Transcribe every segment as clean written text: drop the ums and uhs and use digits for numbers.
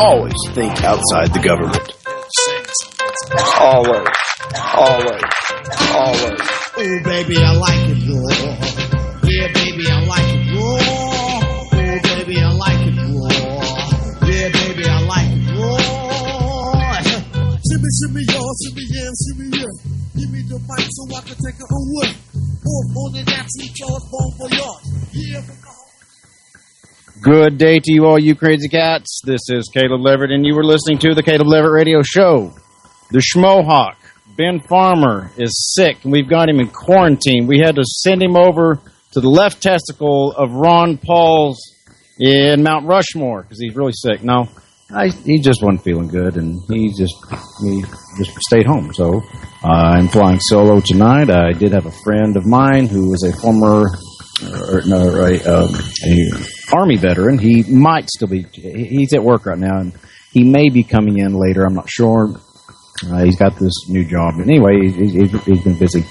always think outside the government. Always. Oh, baby, I like it raw. Yeah, baby, I like it raw. Oh, baby, I like it raw. Yeah, baby, I like it raw. Shimmy, y'all, shimmy, yeah, shimmy, yeah. Give me the mic so I can take it away. Off on the Nazi Charles, bon voyage. Yeah, Good day to you all, you crazy cats. This is Caleb Leverett, and you were listening to the Caleb Leverett Radio Show. The Schmohawk, Ben Farmer, is sick, and we've got him in quarantine. We had to send him over to the left testicle of Ron Paul's in Mount Rushmore because he's really sick. No, he just wasn't feeling good, and he just stayed home. So I'm flying solo tonight. I did have a friend of mine who was a former Army veteran. He might still be. He's at work right now, and he may be coming in later. I'm not sure. He's got this new job. But anyway, he's been busy.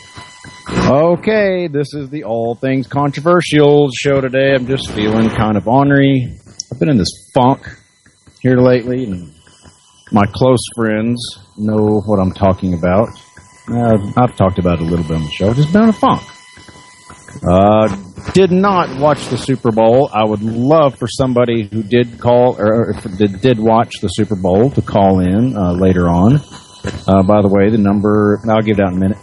Okay, this is the All Things Controversial show today. I'm just feeling kind of ornery. I've been in this funk here lately, and my close friends know what I'm talking about. I've talked about it a little bit on the show. Just been in a funk. Did not watch the Super Bowl. I would love for somebody who did call or did watch the Super Bowl to call in later on. By the way, the number I'll give it out in a minute.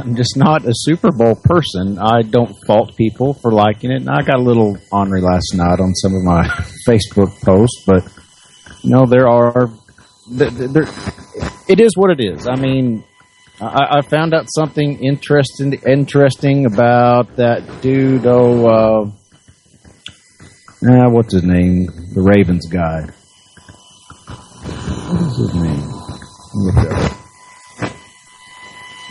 I'm just not a Super Bowl person. I don't fault people for liking it. And I got a little ornery last night on some of my Facebook posts, but you know it is what it is. I mean. I found out something interesting about that dude. What's his name? The Ravens guy. What is his name? Look that up.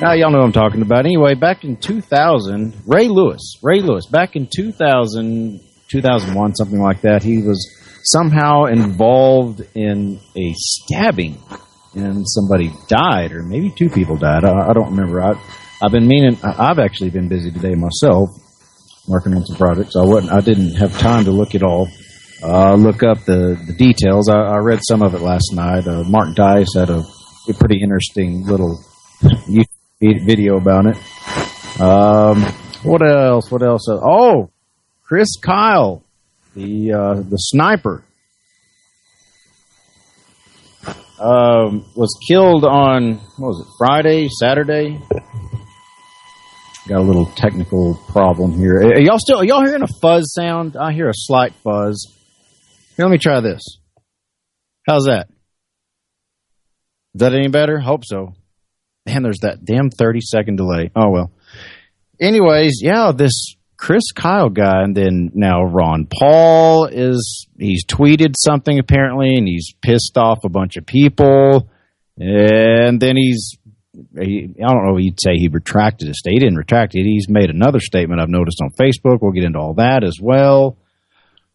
Now y'all know what I'm talking about. Anyway, back in 2000, Ray Lewis. Back in 2000, 2001, something like that. He was somehow involved in a stabbing. And somebody died, or maybe two people died. I don't remember. I've actually been busy today myself, working on some projects. I didn't have time to look at all. Look up the details. I read some of it last night. Mark Dice had a pretty interesting little YouTube video about it. What else? Oh, Chris Kyle, the sniper. Was killed on, what was it, Friday, Saturday? Got a little technical problem here. Are y'all hearing a fuzz sound? I hear a slight fuzz. Here, let me try this. How's that? Is that any better? Hope so. Man, there's that damn 30-second delay. Oh, well. Anyways, yeah, this Chris Kyle guy, and then now Ron Paul he's tweeted something apparently, and he's pissed off a bunch of people, and then I don't know if he'd say he retracted his statement. He didn't retract it. He's made another statement I've noticed on Facebook. We'll get into all that as well.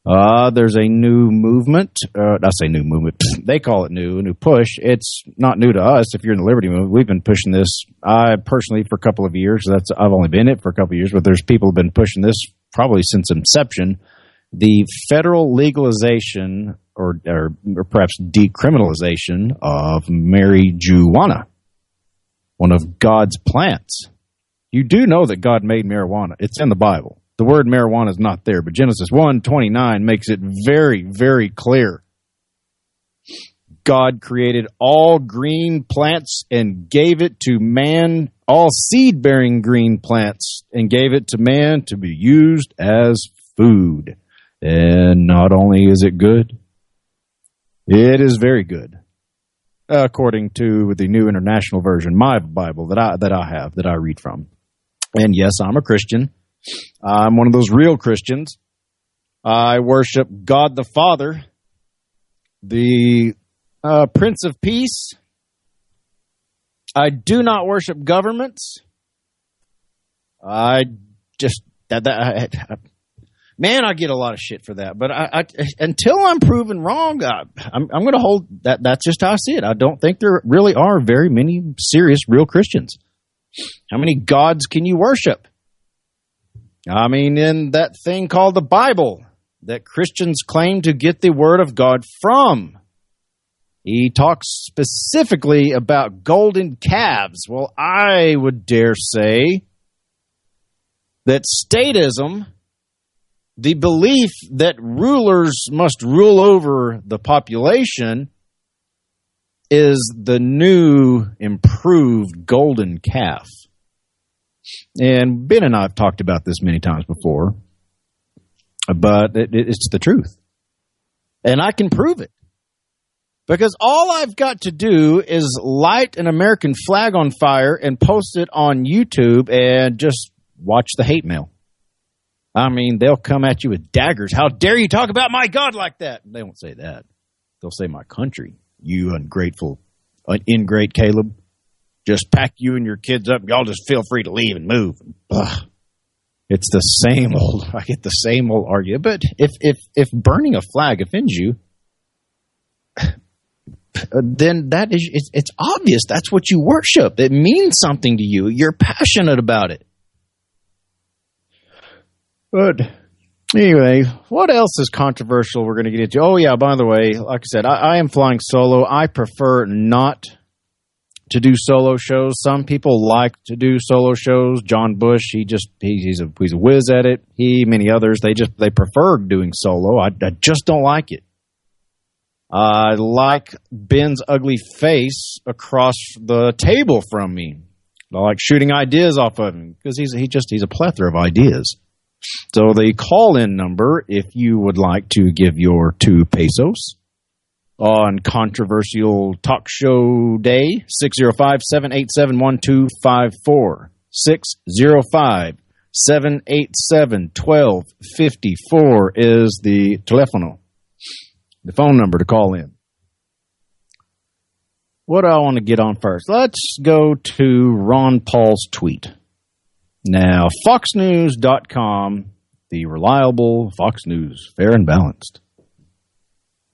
There's a new movement. I say new movement. They call it a new push. It's not new to us. If you're in the Liberty movement, we've been pushing this. I personally for a couple of years. I've only been in it for a couple of years, but there's people who've been pushing this probably since inception. The federal legalization or perhaps decriminalization of marijuana, one of God's plants. You do know that God made marijuana. It's in the Bible. The word marijuana is not there, but Genesis 1:29 makes it very, very clear. God created all green plants and gave it to man, all seed-bearing green plants, and gave it to man to be used as food. And not only is it good, it is very good. According to the New International Version, my Bible that I read from. And yes, I'm a Christian. I'm one of those real Christians. I worship God the Father, the Prince of Peace. I do not worship governments. I just man, I get a lot of shit for that. But I until I'm proven wrong, I'm going to hold that. That's just how I see it. I don't think there really are very many serious, real Christians. How many gods can you worship? I mean, in that thing called the Bible, that Christians claim to get the Word of God from. He talks specifically about golden calves. Well, I would dare say that statism, the belief that rulers must rule over the population, is the new, improved golden calf. And Ben and I have talked about this many times before, but it's the truth. And I can prove it. Because all I've got to do is light an American flag on fire and post it on YouTube and just watch the hate mail. I mean, they'll come at you with daggers. How dare you talk about my God like that? They won't say that. They'll say my country. You ungrateful, ingrate Caleb. Just pack you and your kids up. Y'all just feel free to leave and move. Ugh. It's the same old. I get the same old argument. But if burning a flag offends you, then that is it's obvious. That's what you worship. It means something to you. You're passionate about it. But anyway, what else is controversial we're going to get into? Oh, yeah, by the way, like I said, I am flying solo. I prefer not to do solo shows. Some people like to do solo shows. John Bush, he's a whiz at it. Many others, they prefer doing solo. I just don't like it. I like Ben's ugly face across the table from me. I like shooting ideas off of him because he's a plethora of ideas. So the call-in number, if you would like to give your 2 pesos on Controversial Talk Show Day, 605-787-1254. 605-787-1254 is the telephone. The phone number to call in. What do I want to get on first? Let's go to Ron Paul's tweet. Now, FoxNews.com, the reliable Fox News, fair and balanced,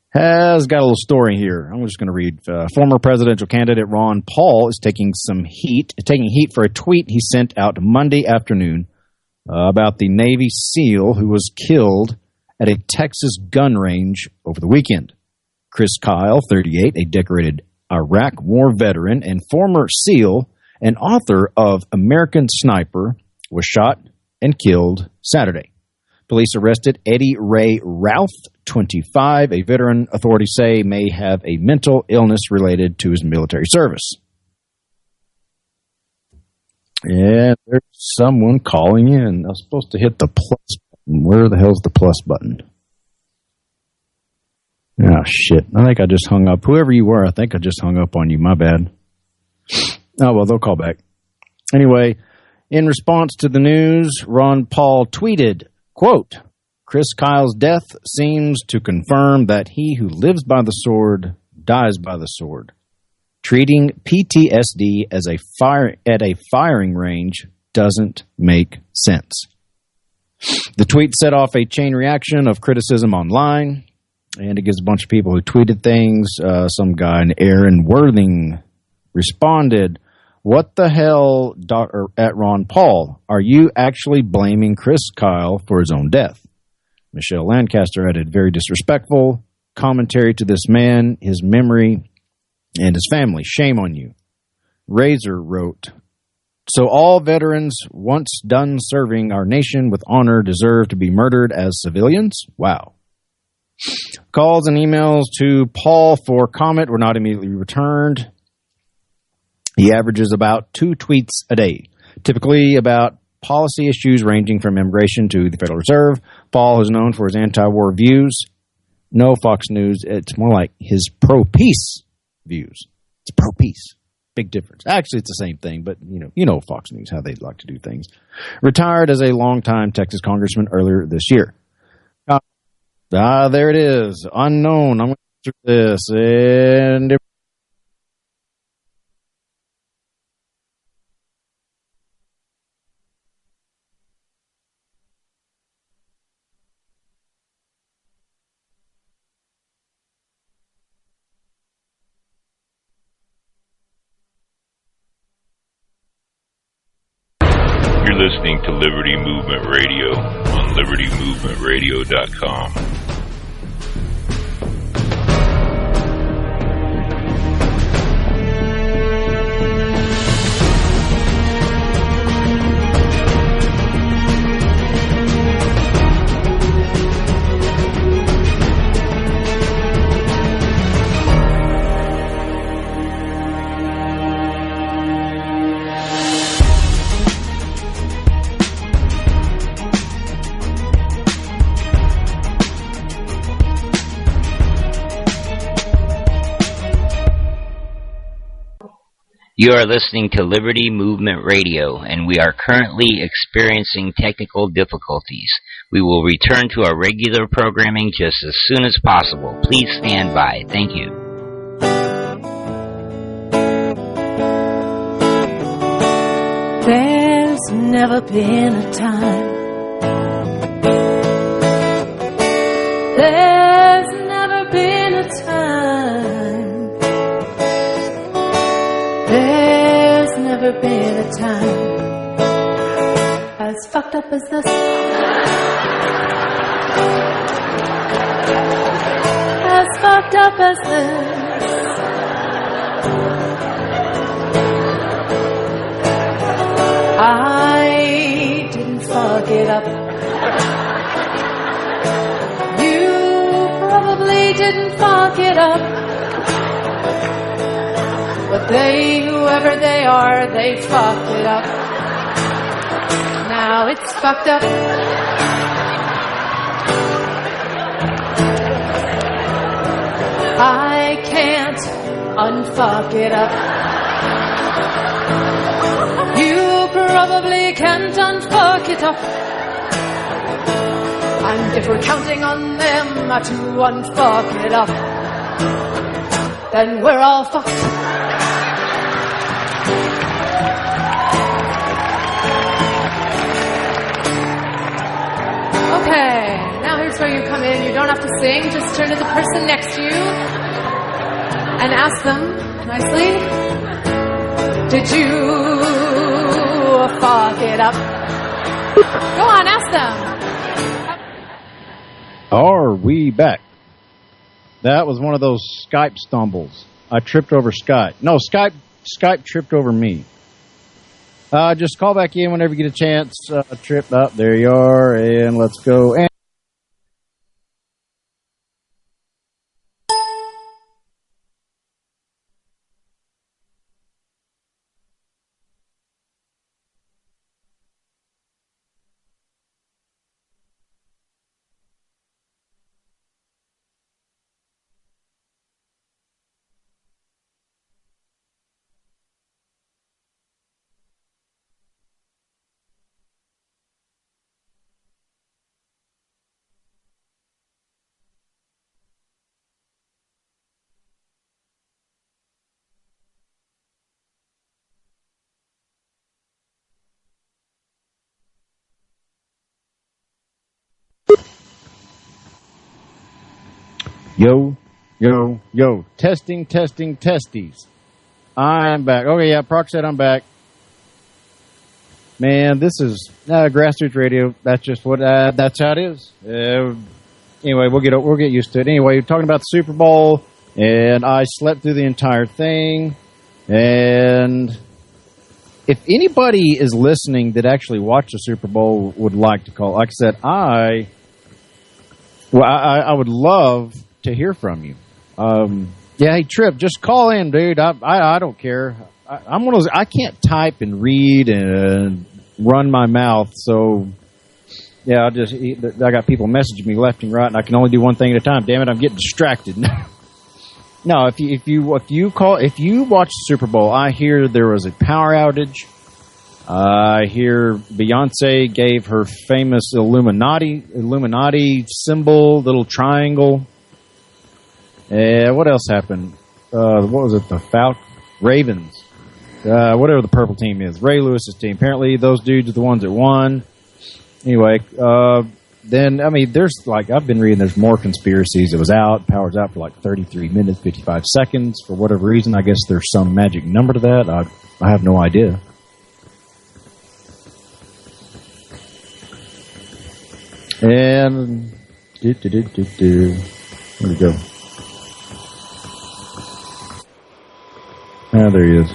has got a little story here. I'm just going to read. Former presidential candidate Ron Paul is taking heat for a tweet he sent out Monday afternoon about the Navy SEAL who was killed at a Texas gun range over the weekend. Chris Kyle, 38, a decorated Iraq War veteran and former SEAL and author of American Sniper, was shot and killed Saturday. Police arrested Eddie Ray Routh, 25, a veteran authorities say may have a mental illness related to his military service. And there's someone calling in. I was supposed to hit the plus button. Where the hell's the plus button? Oh, shit. I think I just hung up. Whoever you were, I think I just hung up on you. My bad. Oh, well, they'll call back. Anyway, in response to the news, Ron Paul tweeted, quote, Chris Kyle's death seems to confirm that he who lives by the sword dies by the sword. Treating PTSD as at a firing range doesn't make sense. The tweet set off a chain reaction of criticism online, and it gives a bunch of people who tweeted things. Some guy, Aaron Worthing, responded, what the hell, at Ron Paul? Are you actually blaming Chris Kyle for his own death? Michelle Lancaster added, very disrespectful commentary to this man, his memory, and his family. Shame on you. Razor wrote, so all veterans once done serving our nation with honor deserve to be murdered as civilians? Wow. Calls and emails to Paul for comment were not immediately returned. He averages about 2 tweets a day, typically about policy issues ranging from immigration to the Federal Reserve. Paul is known for his anti-war views. No Fox News. It's more like his pro-peace views. It's pro-peace. Big difference. Actually, it's the same thing, but you know Fox News, how they like to do things. Retired as a longtime Texas congressman earlier this year. There it is. Unknown. I'm going to do this. And You're listening to Liberty Movement Radio on on LibertyMovementRadio.com. You are listening to Liberty Movement Radio, and we are currently experiencing technical difficulties. We will return to our regular programming just as soon as possible. Please stand by. Thank you. There's never been a time. There's never been a time. There's never been a time as fucked up as this. As fucked up as this. I didn't fuck it up. You probably didn't fuck it up. But they, whoever they are, they fucked it up. Now it's fucked up. I can't unfuck it up. You probably can't unfuck it up. And if we're counting on them to unfuck it up, then we're all fucked. Okay, now here's where you come in. You don't have to sing. Just turn to the person next to you and ask them nicely, did you fuck it up? Go on, ask them. Are we back? That was one of those Skype stumbles. I tripped over Skype. No, Skype tripped over me. Just call back in whenever you get a chance. Trip up. There you are. And let's go. And yo, yo, yo. Testing, testing, testies. I'm back. Okay, yeah, Proc said I'm back. Man, this is grassroots radio. That's just what. That's how it is. Anyway, we'll get used to it. Anyway, you're talking about the Super Bowl, and I slept through the entire thing. And if anybody is listening that actually watched the Super Bowl, would like to call. Like I said, I would love to hear from you. Yeah, hey Trip, just call in, dude. I don't care. I'm one of those. I can't type and read and run my mouth, so yeah, I got people messaging me left and right, and I can only do one thing at a time. Damn it, I'm getting distracted. No, if you watch the Super Bowl, I hear there was a power outage. I hear Beyonce gave her famous Illuminati symbol, little triangle. What else happened? What was it? The Ravens. Whatever the purple team is. Ray Lewis's team. Apparently those dudes are the ones that won. Anyway, then, I mean, there's like, I've been reading there's more conspiracies. It was out. Power's out for like 33 minutes, 55 seconds. For whatever reason, I guess there's some magic number to that. I have no idea. And where'd he go? Ah, there he is.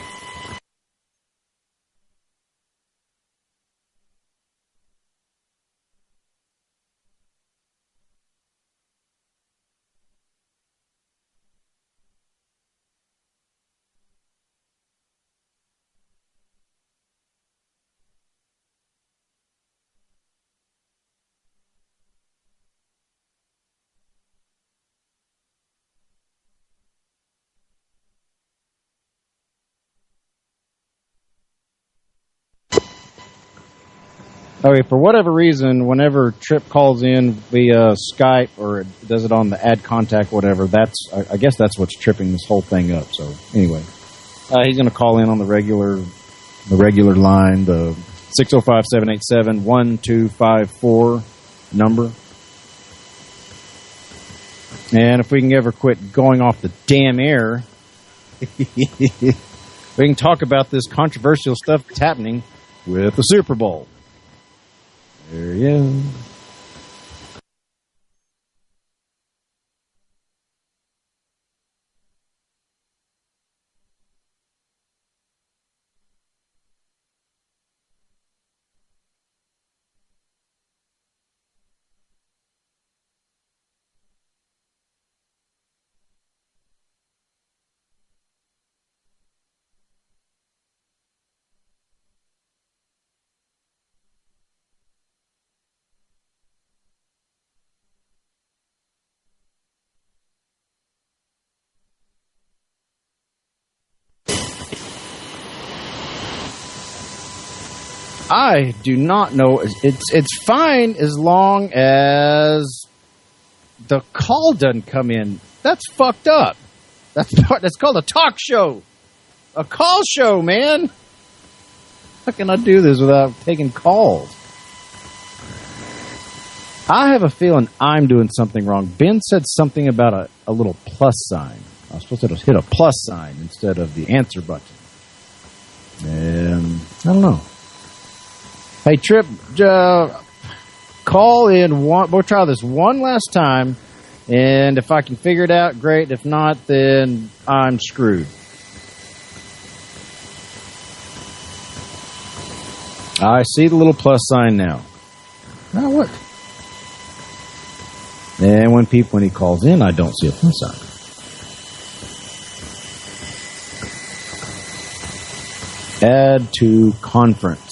Okay, for whatever reason, whenever Trip calls in via Skype or does it on the add contact, whatever, I guess that's what's tripping this whole thing up. So anyway, he's going to call in on the regular line, the 605-787-1254 number. And if we can ever quit going off the damn air, we can talk about this controversial stuff that's happening with the Super Bowl. There he is. I do not know. It's fine as long as the call doesn't come in. That's fucked up. That's called a talk show. A call show, man. How can I do this without taking calls? I have a feeling I'm doing something wrong. Ben said something about a little plus sign. I was supposed to hit a plus sign instead of the answer button. And I don't know. Hey, Trip, call in one. We'll try this one last time, and if I can figure it out, great. If not, then I'm screwed. I see the little plus sign now. Now what? And when he calls in, I don't see a plus sign. Add to conference.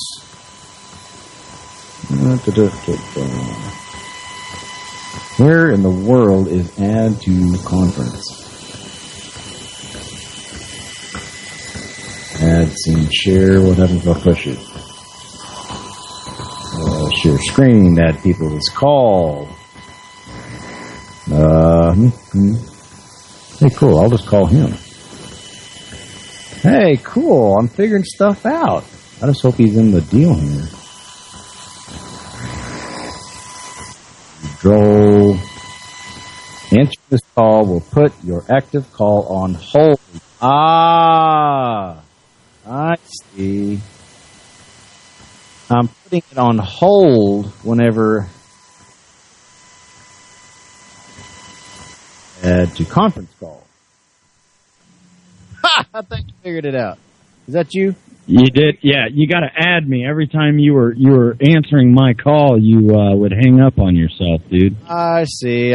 Where in the world is add to conference? Add scene share. What happens if I push it? Share screen. Add people to this call. Hey, cool. I'll just call him. Hey, cool. I'm figuring stuff out. I just hope he's in the deal here. Control. Answer this call will put your active call on hold. Ah, I see. I'm putting it on hold whenever add to conference call. Ha! I think you figured it out. Is that you? You did, yeah. You got to add me every time you were answering my call. You would hang up on yourself, dude. I see.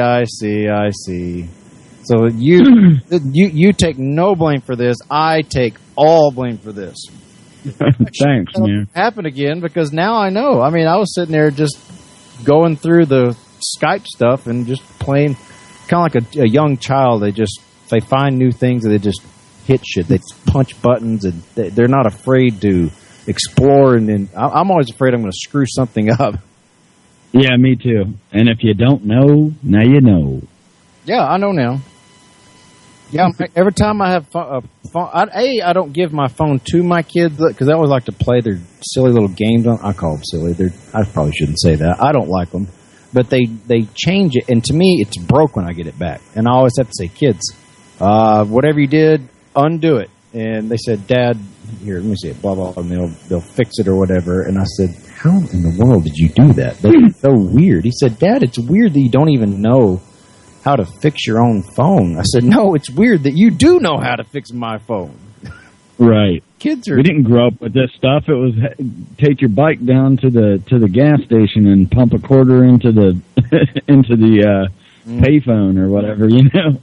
So you take no blame for this. I take all blame for this. Thanks, man. Happen again because now I know. I mean, I was sitting there just going through the Skype stuff and just playing, kind of like a young child. They find new things and they just hit shit. They punch buttons and they're not afraid to explore. And then I'm always afraid I'm going to screw something up. Yeah, me too. And if you don't know, now you know. Yeah, I know now. Yeah, every time I have a phone, I don't give my phone to my kids because they always like to play their silly little games on. I call them silly. I probably shouldn't say that. I don't like them, but they change it, and to me, it's broke when I get it back. And I always have to say, kids, whatever you did, undo it. And they said, Dad, here, let me see it, blah blah, and they'll fix it or whatever. And I said, how in the world did you do that? That's so weird. He said, Dad, it's weird that you don't even know how to fix your own phone. I said, no, it's weird that you do know how to fix my phone. Right. Kids are... We didn't grow up with this stuff. It was take your bike down to the gas station and pump a quarter into the payphone or whatever, you know.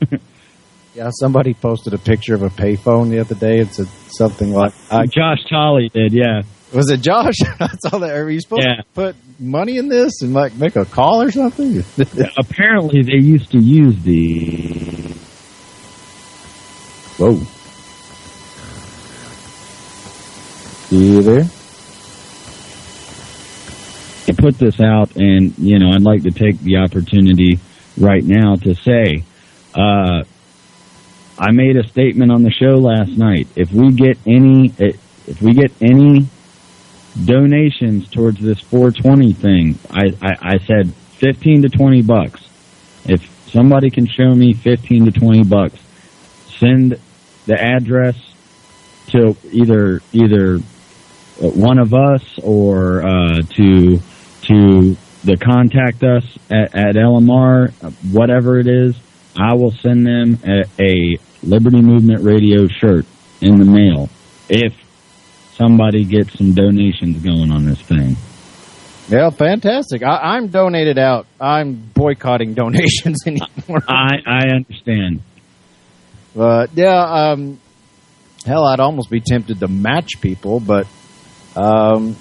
Yeah, somebody posted a picture of a payphone the other day. It said something like... Josh Tolley did, yeah. Was it Josh? I saw that. Are you supposed to put money in this and like make a call or something? Apparently, they used to use the... Whoa. You there? I put this out, and, you know, I'd like to take the opportunity right now to say, I made a statement on the show last night. If we get any donations towards this 420 thing, I said $15 to $20. If somebody can show me $15 to $20, send the address to either one of us or to the contact us at LMR, whatever it is. I will send them a Liberty Movement Radio shirt in the mail if somebody gets some donations going on this thing. Yeah, fantastic. I'm donated out. I'm boycotting donations anymore. I understand. But, yeah, hell, I'd almost be tempted to match people, but I'm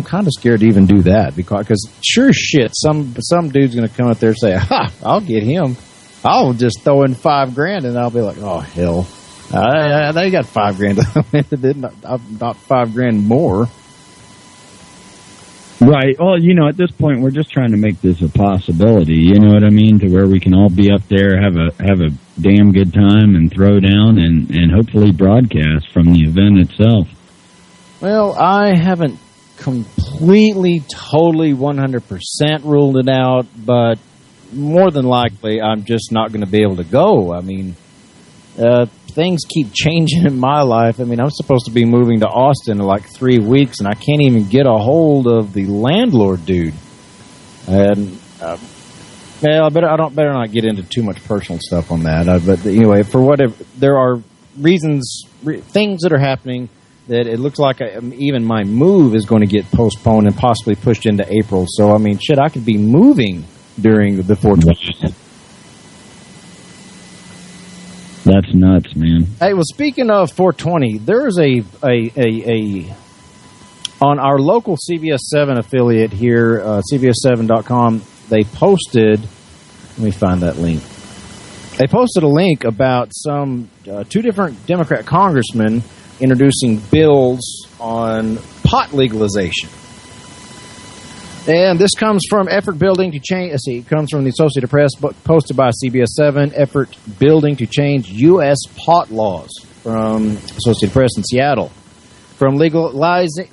kind of scared to even do that because sure as shit, some dude's going to come out there and say, ha, I'll get him. I'll just throw in $5,000 and I'll be like, oh, hell. They got $5,000. Not $5,000 more. Right. Well, you know, at this point, we're just trying to make this a possibility. You know what I mean? To where we can all be up there, have a damn good time, and throw down, and hopefully broadcast from the event itself. Well, I haven't completely, totally, 100% ruled it out, but more than likely, I'm just not going to be able to go. I mean, things keep changing in my life. I mean, I'm supposed to be moving to Austin in like 3 weeks, and I can't even get a hold of the landlord dude. And well, better not get into too much personal stuff on that. But anyway, for whatever, there are things that are happening that it looks like even my move is going to get postponed and possibly pushed into April. So I mean, shit, I could be moving during the 420. That's nuts, man. Hey, well, speaking of 420, there's a on our local CBS 7 affiliate here, CBS7.com, they posted, let me find that link. They posted a link about some two different Democrat congressmen introducing bills on pot legalization. And this comes from Effort Building to Change. It comes from the Associated Press, posted by CBS 7. Effort Building to Change U.S. Pot Laws from Associated Press in Seattle. From legalizing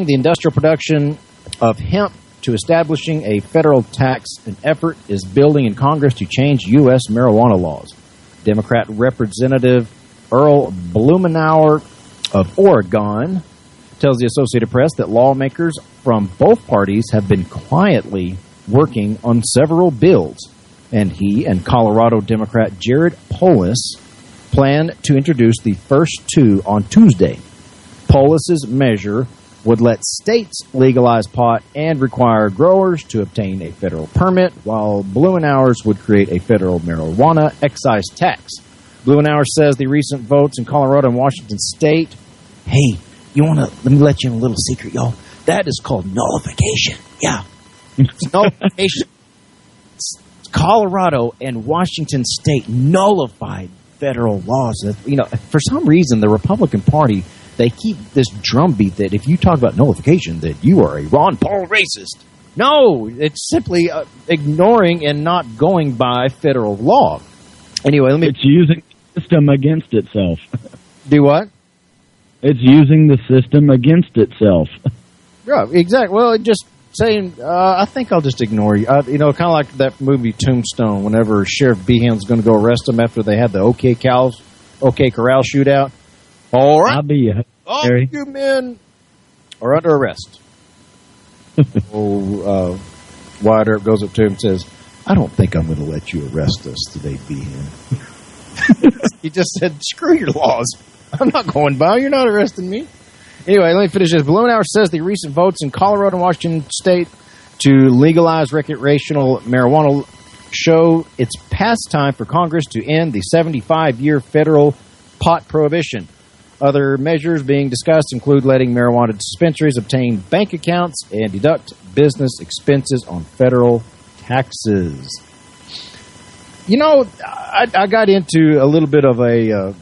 the industrial production of hemp to establishing a federal tax, an effort is building in Congress to change U.S. marijuana laws. Democrat Representative Earl Blumenauer of Oregon tells the Associated Press that lawmakers from both parties have been quietly working on several bills, and he and Colorado Democrat Jared Polis plan to introduce the first two on Tuesday. Polis's measure would let states legalize pot and require growers to obtain a federal permit, while Blumenauer's would create a federal marijuana excise tax. Blumenauer says the recent votes in Colorado and Washington State, hey, let me let you in a little secret, y'all. That is called nullification. Yeah. It's nullification. Colorado and Washington State nullified federal laws. You know, for some reason, the Republican Party, they keep this drumbeat that if you talk about nullification, that you are a Ron Paul racist. No, it's simply ignoring and not going by federal law. Anyway, It's using the system against itself. Do what? It's using the system against itself. Yeah, exactly. Well, just saying, I think I'll just ignore you. You know, kind of like that movie Tombstone, whenever Sheriff Behan's going to go arrest them after they had the OK Corral shootout. All right. I'll be all you men are under arrest. Wyatt Earp goes up to him and says, "I don't think I'm going to let you arrest us today, Behan." He just said, "Screw your laws. I'm not going by. You're not arresting me." Anyway, let me finish this. Balloon Hour says the recent votes in Colorado and Washington State to legalize recreational marijuana show it's past time for Congress to end the 75-year federal pot prohibition. Other measures being discussed include letting marijuana dispensaries obtain bank accounts and deduct business expenses on federal taxes. You know, I got into a little bit of a...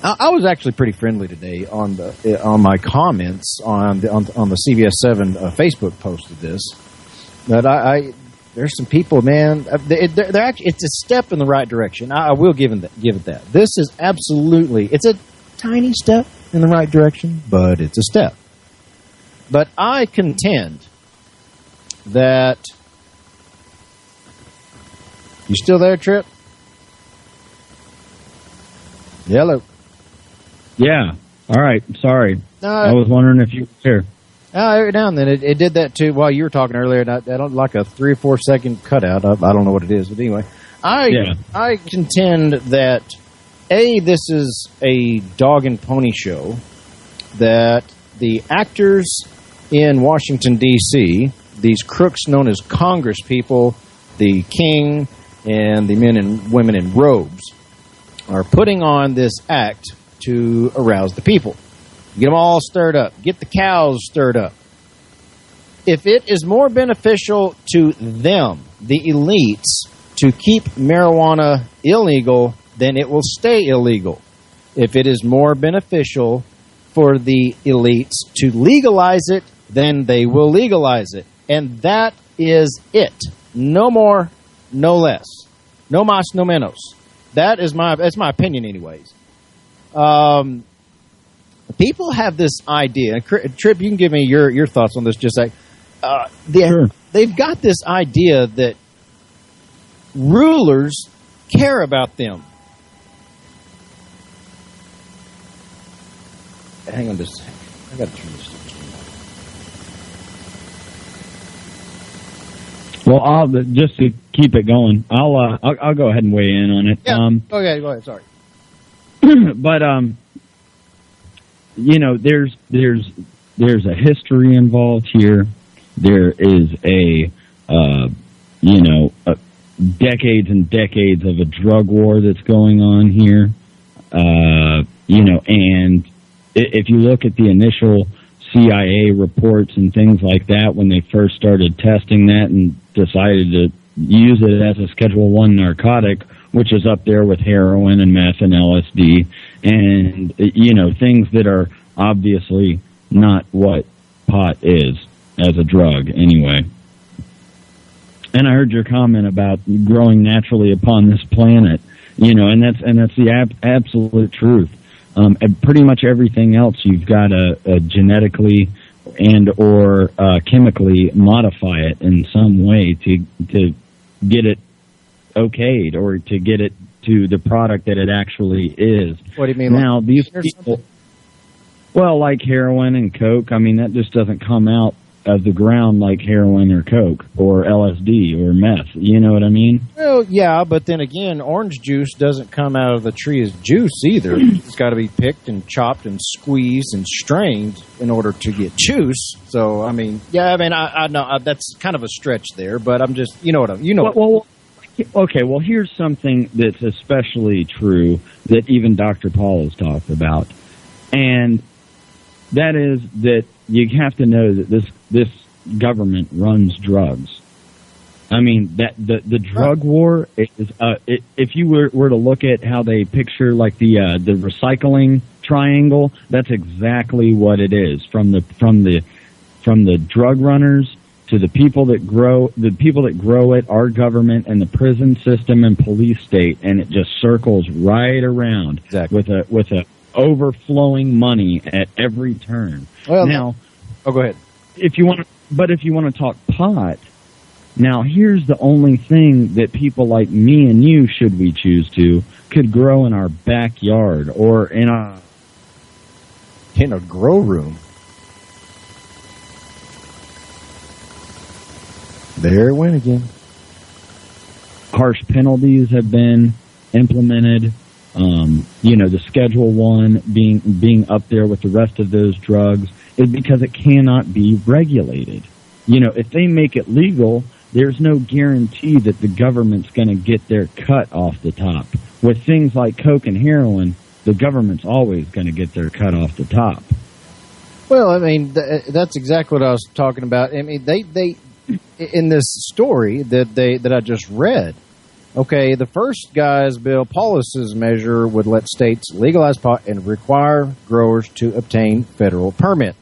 I was actually pretty friendly today on my comments on the CBS 7 Facebook post of this. But there's some people, man. They're actually, it's a step in the right direction. I will give it that. This is absolutely, it's a tiny step in the right direction, but it's a step. But I contend that, you still there, Trip? Hello. Yeah. All right. Sorry. I was wondering if you were here. Every now and then it did that too while you were talking earlier. And I don't like a 3 or 4 second cutout. I don't know what it is, but anyway, I contend that this is a dog and pony show. That the actors in Washington D.C., these crooks known as Congress people, the king and the men and women in robes, are putting on this act to arouse the people. Get them all stirred up. Get the cows stirred up. If it is more beneficial to them, the elites, to keep marijuana illegal, then it will stay illegal. If it is more beneficial for the elites to legalize it, then they will legalize it. And that is it. No more, no less. No mas, no menos. That's my opinion anyways. People have this idea, and Trip, you can give me your thoughts on this. Just like Sure. They've got this idea that rulers care about them. Hang on just a second. I got to turn this. Well, just to keep it going, I'll go ahead and weigh in on it. Yeah. Okay, go ahead. Sorry. But you know, there's a history involved here. There is decades and decades of a drug war that's going on here. And if you look at the initial CIA reports and things like that, when they first started testing that and decided to use it as a Schedule I narcotic, which is up there with heroin and meth and LSD, and, things that are obviously not what pot is as a drug anyway. And I heard your comment about growing naturally upon this planet, and that's the absolute truth. And pretty much everything else, you've got to genetically and or chemically modify it in some way to get it okayed or to get it to the product that it actually is. What do you mean? Now, these people, well, like heroin and coke, I mean, that just doesn't come out of the ground like heroin or coke or LSD or meth. You know what I mean? Well, yeah, but then again, orange juice doesn't come out of the tree as juice either. It's got to be picked and chopped and squeezed and strained in order to get juice. So, I mean, I know that's kind of a stretch there, but I'm just, Well, okay, well, here's something that's especially true that even Dr. Paul has talked about. And that is that you have to know that this government runs drugs. I mean, that the drug war is. If you were to look at how they picture like the recycling triangle, that's exactly what it is. From the drug runners to the people that grow it, our government and the prison system and police state, and it just circles right around with a overflowing money at every turn. Well, now, go ahead. If you want to talk pot, now here's the only thing that people like me and you, should we choose to, could grow in our backyard or in a grow room. There it went again. Harsh penalties have been implemented. The Schedule 1 being up there with the rest of those drugs is because it cannot be regulated. If they make it legal, there's no guarantee that the government's going to get their cut off the top. With things like coke and heroin, the government's always going to get their cut off the top. Well, I mean, that's exactly what I was talking about. I mean, they in this story that I just read, okay, the first guy's bill, Paulus's measure, would let states legalize pot and require growers to obtain federal permit.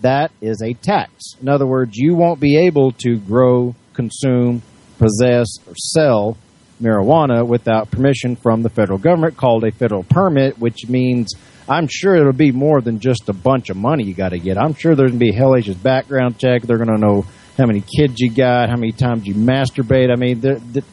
That is a tax. In other words, you won't be able to grow, consume, possess, or sell marijuana without permission from the federal government, called a federal permit, which means I'm sure it'll be more than just a bunch of money you got to get. I'm sure there's going to be a hellacious background check. They're going to know how many kids you got, how many times you masturbate. I mean,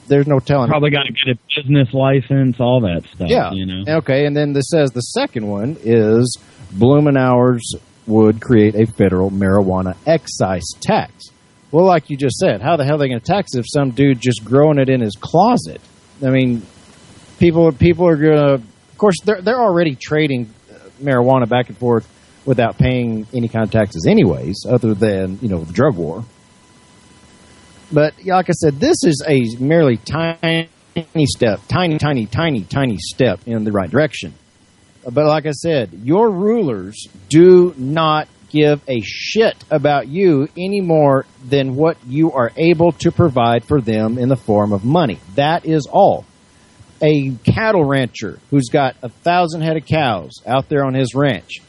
there's no telling. Probably got to get a business license, all that stuff. Yeah. Okay, and then this says the second one is Blumenauer's would create a federal marijuana excise tax. Well, like you just said, how the hell are they going to tax it if some dude just growing it in his closet? I mean, people are going to, of course, they're already trading marijuana back and forth without paying any kind of taxes anyways, other than, the drug war. But like I said, this is a merely tiny step, tiny step in the right direction. But like I said, your rulers do not give a shit about you any more than what you are able to provide for them in the form of money. That is all. A cattle rancher who's got 1,000 head of cows out there on his ranch,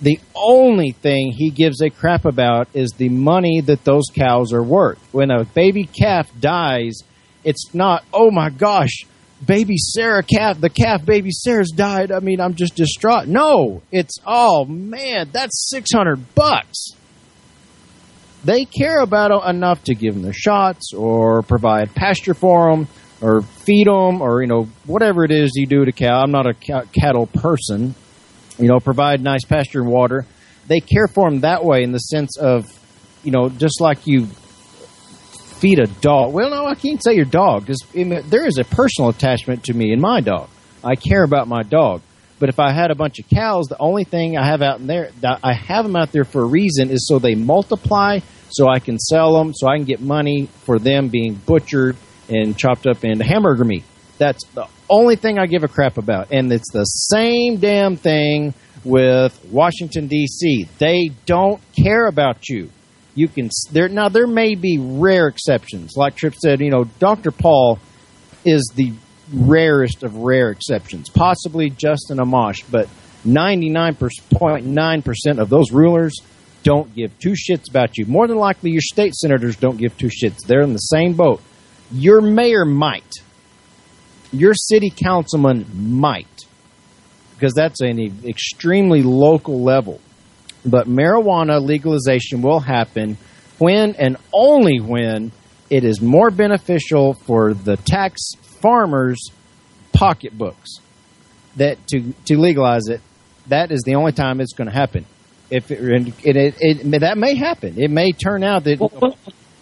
the only thing he gives a crap about is the money that those cows are worth. When a baby calf dies, it's not, oh my gosh, baby Sarah calf, the calf baby Sarah's died. I mean, I'm just distraught. No, it's, oh man, that's $600. They care about it enough to give them the shots or provide pasture for them or feed them or, whatever it is you do to cow. I'm not a cattle person. Provide nice pasture and water. They care for them that way in the sense of, just like you feed a dog. Well, no, I can't say your dog. There is a personal attachment to me and my dog. I care about my dog. But if I had a bunch of cows, the only thing I have out in there, I have them out there for a reason, is so they multiply, so I can sell them, so I can get money for them being butchered and chopped up into hamburger meat. That's the only thing I give a crap about. And it's the same damn thing with Washington, D.C. They don't care about you. There may be rare exceptions. Like Tripp said, Dr. Paul is the rarest of rare exceptions, possibly Justin Amash, but 99.9% of those rulers don't give two shits about you. More than likely, your state senators don't give two shits. They're in the same boat. Your mayor might. Your city councilman might, because that's an extremely local level. But marijuana legalization will happen when and only when it is more beneficial for the tax farmers' pocketbooks. That to legalize it, that is the only time it's going to happen. If that may happen, it may turn out that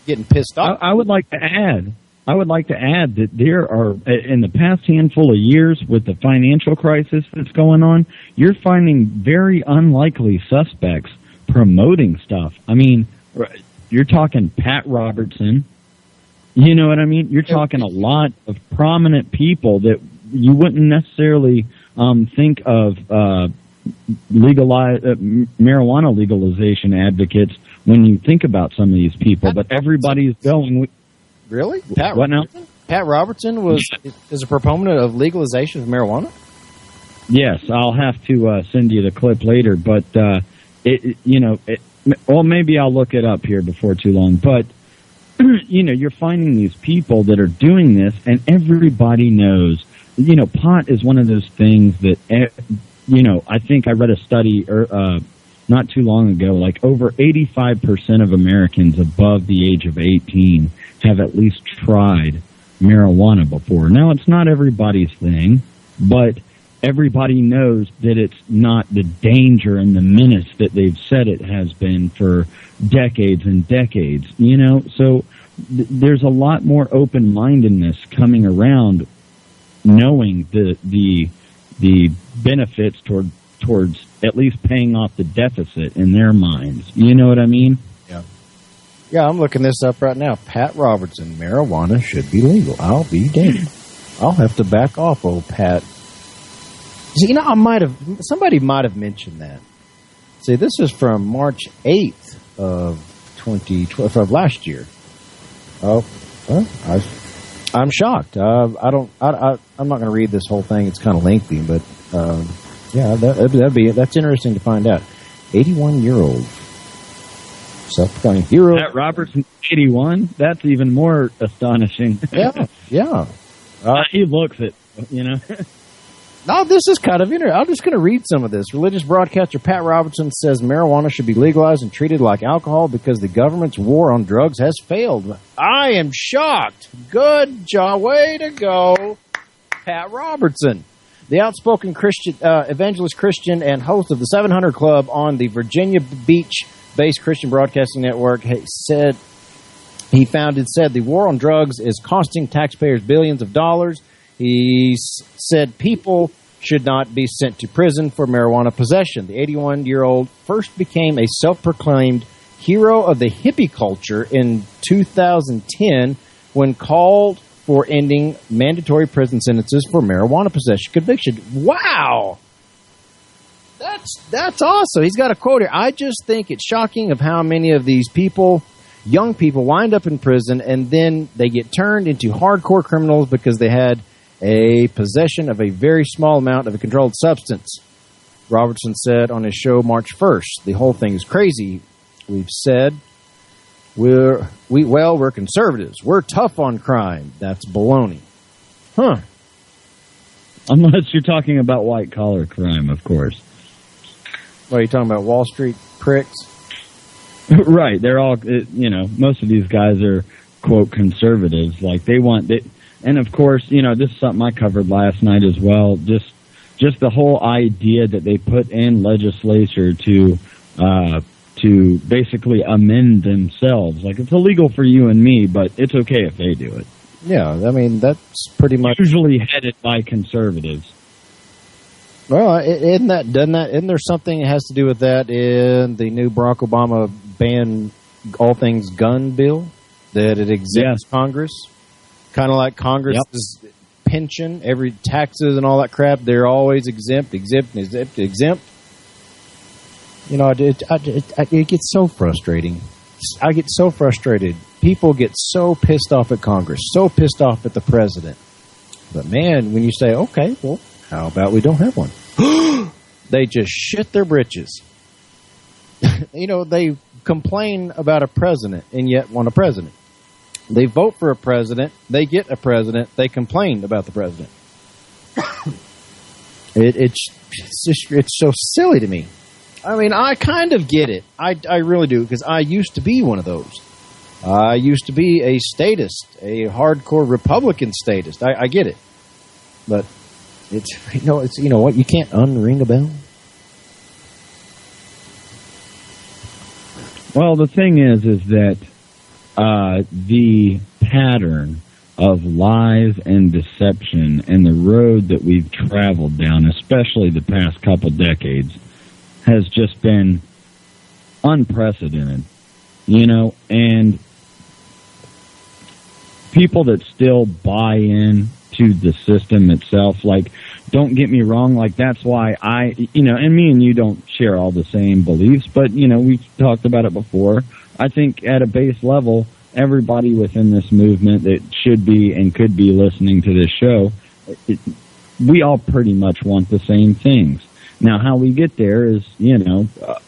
getting pissed off. I would like to add that there are, in the past handful of years with the financial crisis that's going on, you're finding very unlikely suspects promoting stuff. I mean, you're talking Pat Robertson. You know what I mean? You're talking a lot of prominent people that you wouldn't necessarily think of marijuana legalization advocates when you think about some of these people. But everybody's going... Really? What now? Pat Robertson is a proponent of legalization of marijuana? Yes, I'll have to send you the clip later, but maybe I'll look it up here before too long. But you're finding these people that are doing this, and everybody knows. Pot is one of those things that I think I read a study not too long ago. Like over 85% of Americans above the age of 18 have at least tried marijuana before. Now, it's not everybody's thing, but everybody knows that it's not the danger and the menace that they've said it has been for decades and decades. So there's a lot more open-mindedness coming around, knowing the benefits towards at least paying off the deficit in their minds. You know what I mean? Yeah, I'm looking this up right now. Pat Robertson, marijuana should be legal. I'll be damned. I'll have to back off, old Pat. See, somebody might have mentioned that. See, this is from March 8th of 2012, of last year. Oh, well, I'm shocked. I'm not going to read this whole thing. It's kind of lengthy, but yeah, that's interesting to find out. 81-year-old self-proclaimed hero. Pat Robertson, 81. That's even more astonishing. Yeah. He looks it, you know. No, this is kind of interesting. I'm just going to read some of this. Religious broadcaster Pat Robertson says marijuana should be legalized and treated like alcohol because the government's war on drugs has failed. I am shocked. Good job. Way to go, Pat Robertson. The outspoken Christian, evangelist Christian and host of the 700 Club on the Virginia Beach-based Christian Broadcasting Network said the war on drugs is costing taxpayers billions of dollars. He said people should not be sent to prison for marijuana possession. The 81-year-old first became a self-proclaimed hero of the hippie culture in 2010 when called for ending mandatory prison sentences for marijuana possession conviction. Wow! That's awesome. He's got a quote here. I just think it's shocking of how many of these people, young people, wind up in prison and then they get turned into hardcore criminals because they had a possession of a very small amount of a controlled substance. Robertson said on his show March 1st, the whole thing is crazy. We've said we're conservatives. We're tough on crime. That's baloney. Huh. Unless you're talking about white-collar crime, of course. What, are you talking about Wall Street pricks? Right. They're all, most of these guys are, quote, conservatives. Like, they want... And of course, this is something I covered last night as well. Just the whole idea that they put in legislature to basically amend themselves. Like, it's illegal for you and me, but it's okay if they do it. Yeah, I mean, that's pretty much usually headed by conservatives. Well, isn't there something that has to do with that in the new Barack Obama ban all things gun bill that it exempts Congress? Kind of like Congress's pension, every taxes and all that crap, they're always exempt. You know, it gets so frustrating. I get so frustrated. People get so pissed off at Congress, so pissed off at the president. But man, when you say, okay, well, how about we don't have one? They just shit their britches. They complain about a president and yet want a president. They vote for a president, they get a president, they complain about the president. It's so silly to me. I mean, I kind of get it. I really do, because I used to be one of those. I used to be a statist, a hardcore Republican statist. I get it. But it's what, you can't unring a bell. Well, the thing is that the pattern of lies and deception and the road that we've traveled down, especially the past couple decades, has just been unprecedented, and people that still buy in to the system itself, like, don't get me wrong, like, that's why and me and you don't share all the same beliefs, but, we've talked about it before. I think at a base level, everybody within this movement that should be and could be listening to this show, we all pretty much want the same things. Now, how we get there is,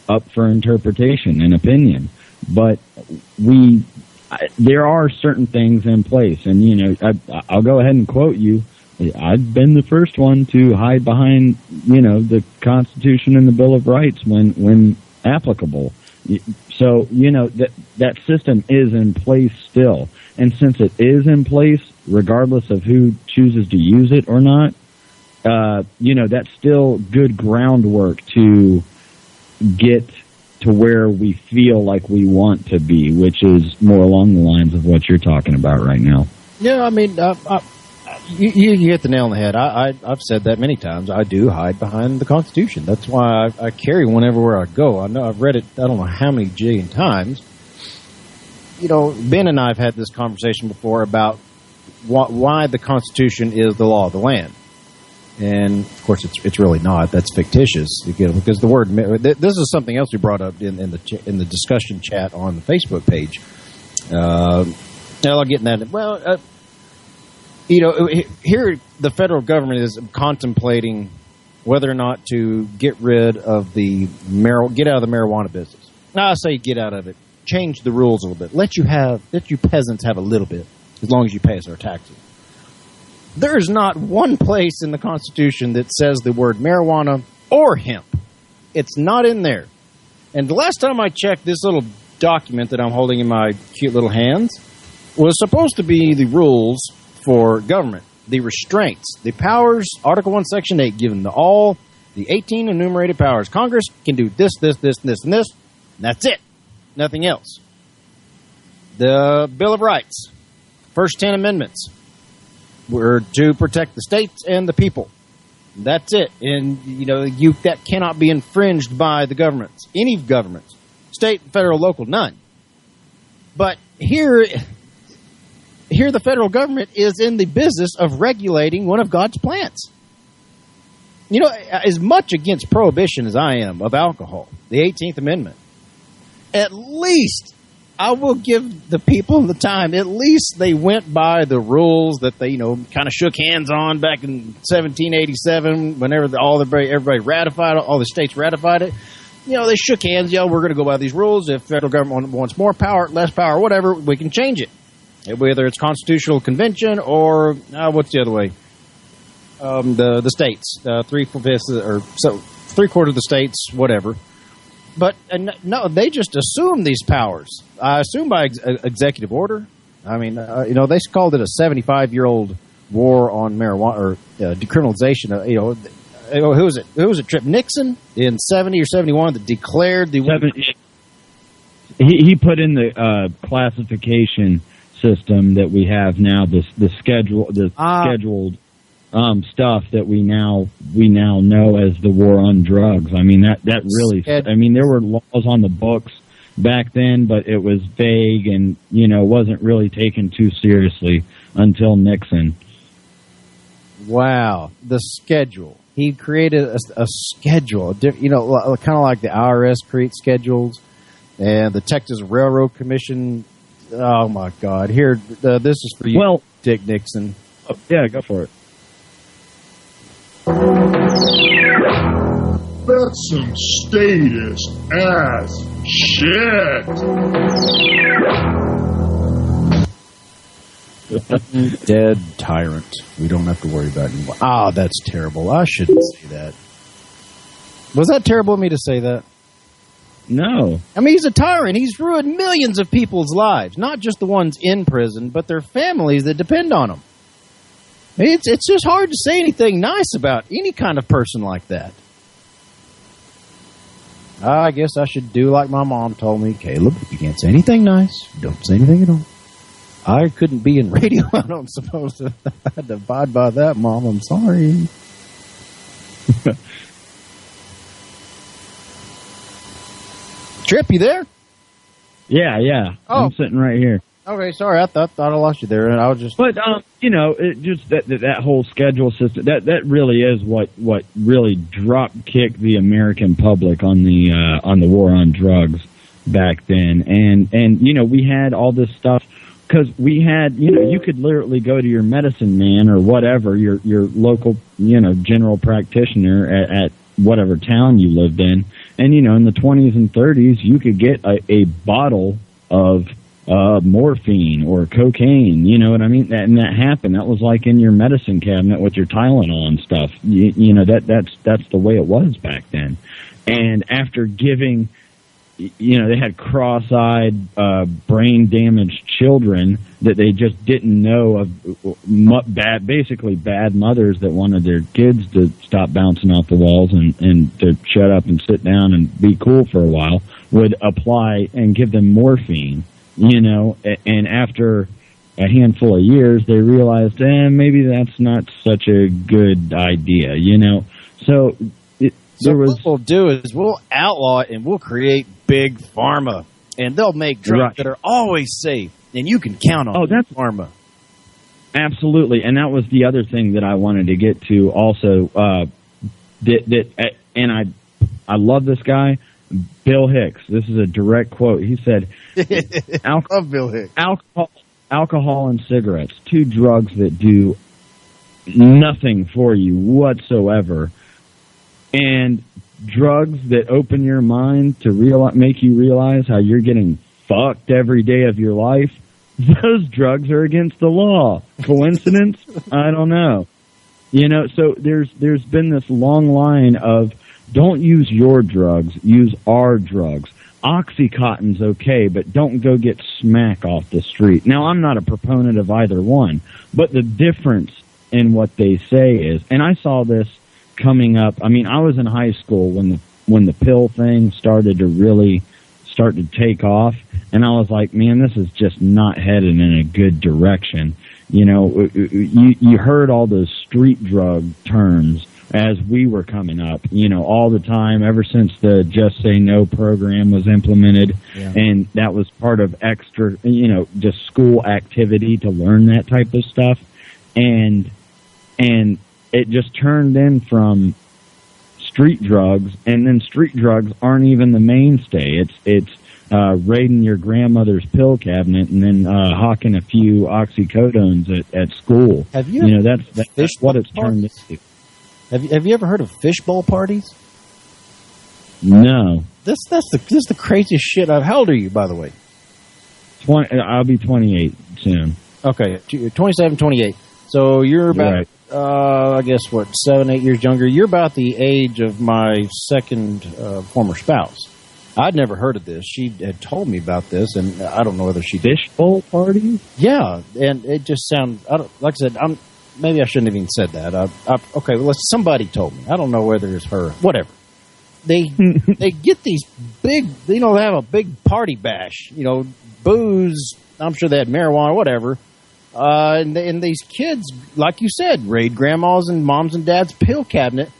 up for interpretation and opinion. But there are certain things in place. And, I'll go ahead and quote you. I've been the first one to hide behind, the Constitution and the Bill of Rights when applicable. So, that system is in place still. And since it is in place, regardless of who chooses to use it or not, that's still good groundwork to get to where we feel like we want to be, which is more along the lines of what you're talking about right now. Yeah, I mean, you hit the nail on the head. I've said that many times. I do hide behind the Constitution. That's why I carry one everywhere I go. I know I've read it, I don't know how many jillion times. You know, Ben and I have had this conversation before about why the Constitution is the law of the land. And, of course, it's really not. That's fictitious. Because the word... This is something else we brought up in the discussion chat on the Facebook page. I'll get in that. Well, here the federal government is contemplating whether or not to get rid of get out of the marijuana business. Now, I say get out of it. Change the rules a little bit. Let you peasants have a little bit, as long as you pay us our taxes. There is not one place in the Constitution that says the word marijuana or hemp. It's not in there. And the last time I checked, this little document that I'm holding in my cute little hands was supposed to be the rules for government, the restraints, the powers, Article 1, Section 8, given to all the 18 enumerated powers. Congress can do this, this, this, and this, and this. And that's it. Nothing else. The Bill of Rights, first 10 amendments, were to protect the states and the people. That's it. And, that cannot be infringed by the governments, any governments, state, federal, local, none. But here the federal government is in the business of regulating one of God's plants. As much against prohibition as I am of alcohol, the 18th Amendment, at least I will give the people the time. At least they went by the rules that they, kind of shook hands on back in 1787, whenever everybody ratified it, all the states ratified it. They shook hands. We're going to go by these rules. If federal government wants more power, less power, whatever, we can change it. Whether it's constitutional convention or what's the other way? The states, 3/4 or so, 3/4 of the states, whatever. But no, they just assume these powers. I assume by executive order. I mean, they called it a 75-year-old war on marijuana or decriminalization. Who was it? Who was it? Trip Nixon in 70 or 71 that declared the. He put in the classification system that we have now. The scheduled stuff that we now know as the war on drugs. I mean that really. I mean there were laws on the books back then, but it was vague and wasn't really taken too seriously until Nixon. Wow, the schedule. He created a schedule, kind of like the IRS creates schedules, and the Texas Railroad Commission. Oh my God! Here, this is for you, Dick Nixon. Yeah, go for it. That's some status ass shit. Dead tyrant. We don't have to worry about it anymore. Ah, that's terrible. I shouldn't say that. Was that terrible of me to say that? No. I mean, he's a tyrant. He's ruined millions of people's lives. Not just the ones in prison, but their families that depend on him. It's just hard to say anything nice about any kind of person like that. I guess I should do like my mom told me, Caleb, if you can't say anything nice, don't say anything at all. I couldn't be in radio. I don't suppose to. I had to abide by that, Mom. I'm sorry. Trip, you there? Yeah. Oh. I'm sitting right here. Okay, sorry. I thought I lost you there, and I was just. But it just that whole schedule system that really is what really drop kicked the American public on the war on drugs back then, and we had all this stuff because we had you could literally go to your medicine man or whatever your local general practitioner at whatever town you lived in, and in the 20s and 30s you could get a bottle of morphine or cocaine, you know what I mean? And that happened. That was like in your medicine cabinet with your Tylenol and stuff. That's the way it was back then. And after giving they had cross-eyed, brain-damaged children that they just didn't know of, basically bad mothers that wanted their kids to stop bouncing off the walls and to shut up and sit down and be cool for a while, would apply and give them morphine, and after a handful of years, they realized, maybe that's not such a good idea, So what we'll do is we'll outlaw it and we'll create big pharma, and they'll make drugs that are always safe, and you can count on that's pharma. Absolutely, and that was the other thing that I wanted to get to also. And I love this guy, Bill Hicks. This is a direct quote. He said, love Bill Hicks. Alcohol and cigarettes, two drugs that do nothing for you whatsoever. And drugs that open your mind to make you realize how you're getting fucked every day of your life, those drugs are against the law. Coincidence? I don't know. So there's been this long line of don't use your drugs, use our drugs. Oxycontin's okay, but don't go get smack off the street. Now, I'm not a proponent of either one, but the difference in what they say is, and I saw this coming up. I mean, I was in high school when the pill thing started to take off, and I was like, man, this is just not headed in a good direction. You heard all those street drug terms as we were coming up, all the time, ever since the Just Say No program was implemented, and that was part of extra, just school activity to learn that type of stuff, and it just turned in from street drugs, and then street drugs aren't even the mainstay. It's raiding your grandmother's pill cabinet and then hawking a few oxycodones at school. Have you? That's what it's turned into. Have you ever heard of fishbowl parties? No. This is the craziest shit. How old are you, by the way? I'll be 28 soon. Okay, 27, 28. So you're about. Right. I guess, 7, 8 years younger. You're about the age of my second former spouse. I'd never heard of this. She had told me about this, and I don't know whether she did. Fishbowl parties? Yeah, and it just sounds, like I said, maybe I shouldn't have even said that. Okay, well, somebody told me. I don't know whether it's her. Whatever. They get these big, they have a big party bash, booze. I'm sure they had marijuana, whatever. And these kids, like you said, raid grandma's and mom's and dad's pill cabinet,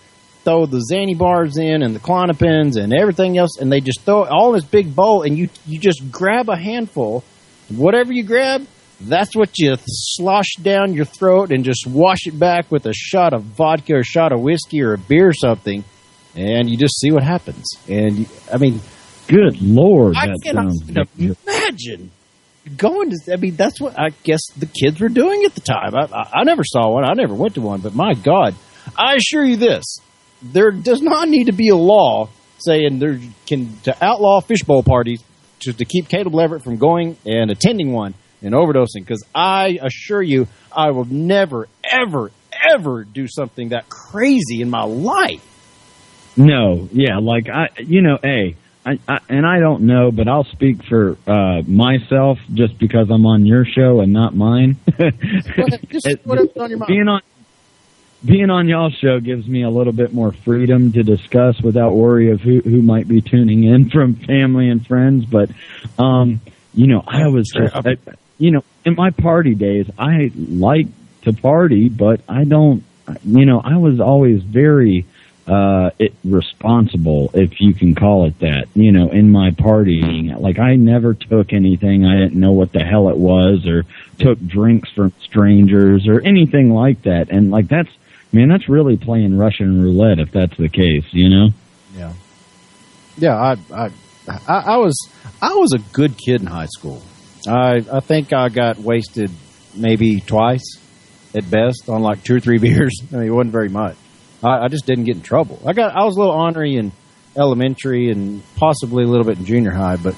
throw the Xanny bars in and the Klonopins and everything else, and they just throw it all in this big bowl, and you just grab a handful. Whatever you grab, that's what you slosh down your throat and just wash it back with a shot of vodka or a shot of whiskey or a beer or something, and you just see what happens. And, good Lord, I cannot imagine going to, that's what I guess the kids were doing at the time. I never saw one. I never went to one, but my God, I assure you this, there does not need to be a law saying to outlaw fishbowl parties to keep Caleb Leverett from going and attending one and overdosing, because I assure you I will never, ever, ever do something that crazy in my life. No, yeah, and I don't know, but I'll speak for myself just because I'm on your show and not mine. Whatever's on your mind. Being on y'all's show gives me a little bit more freedom to discuss without worry of who might be tuning in from family and friends. But, I was just, in my party days, I like to party, but I don't, I was always very responsible, if you can call it that, in my partying. Like, I never took anything I didn't know what the hell it was, or took drinks from strangers or anything like that. And that's really playing Russian roulette if that's the case, Yeah. Yeah, I was a good kid in high school. I think I got wasted maybe twice at best on like 2 or 3 beers. It wasn't very much. I just didn't get in trouble. I was a little ornery in elementary and possibly a little bit in junior high, but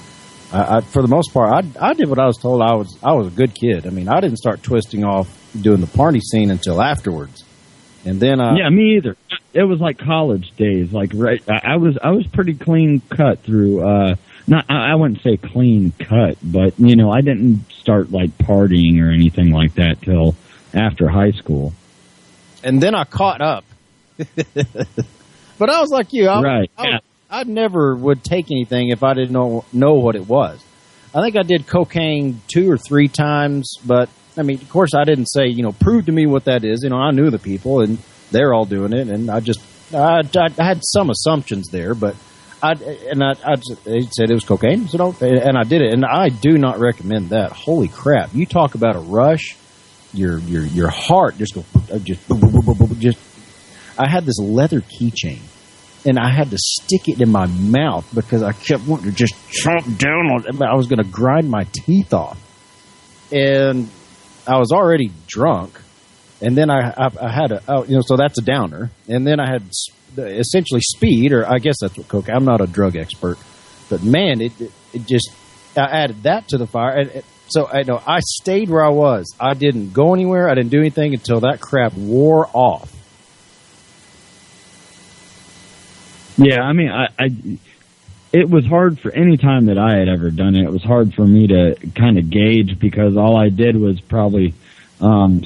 for the most part, I did what I was told. I was a good kid. I didn't start twisting off doing the party scene until afterwards. And then yeah, me either. it was like college days. Like right, I was pretty clean cut through. I wouldn't say clean cut, but I didn't start like partying or anything like that till after high school. And then I caught up. But I was like you. I never would take anything if I didn't know what it was. I think I did cocaine 2 or 3 times, but I mean, of course, I didn't say, prove to me what that is. I knew the people, and they're all doing it, and I had some assumptions there, but they said it was cocaine, and I did it, and I do not recommend that. Holy crap! You talk about a rush, your heart just. I had this leather keychain, and I had to stick it in my mouth because I kept wanting to just chomp down on it. I was going to grind my teeth off, and I was already drunk. And then I had so that's a downer. And then I had essentially speed, or I guess that's what cocaine. I'm not a drug expert, but man, it just I added that to the fire. And so I stayed where I was. I didn't go anywhere. I didn't do anything until that crap wore off. Yeah, I mean, it was hard for any time that I had ever done it. It was hard for me to kind of gauge because all I did was probably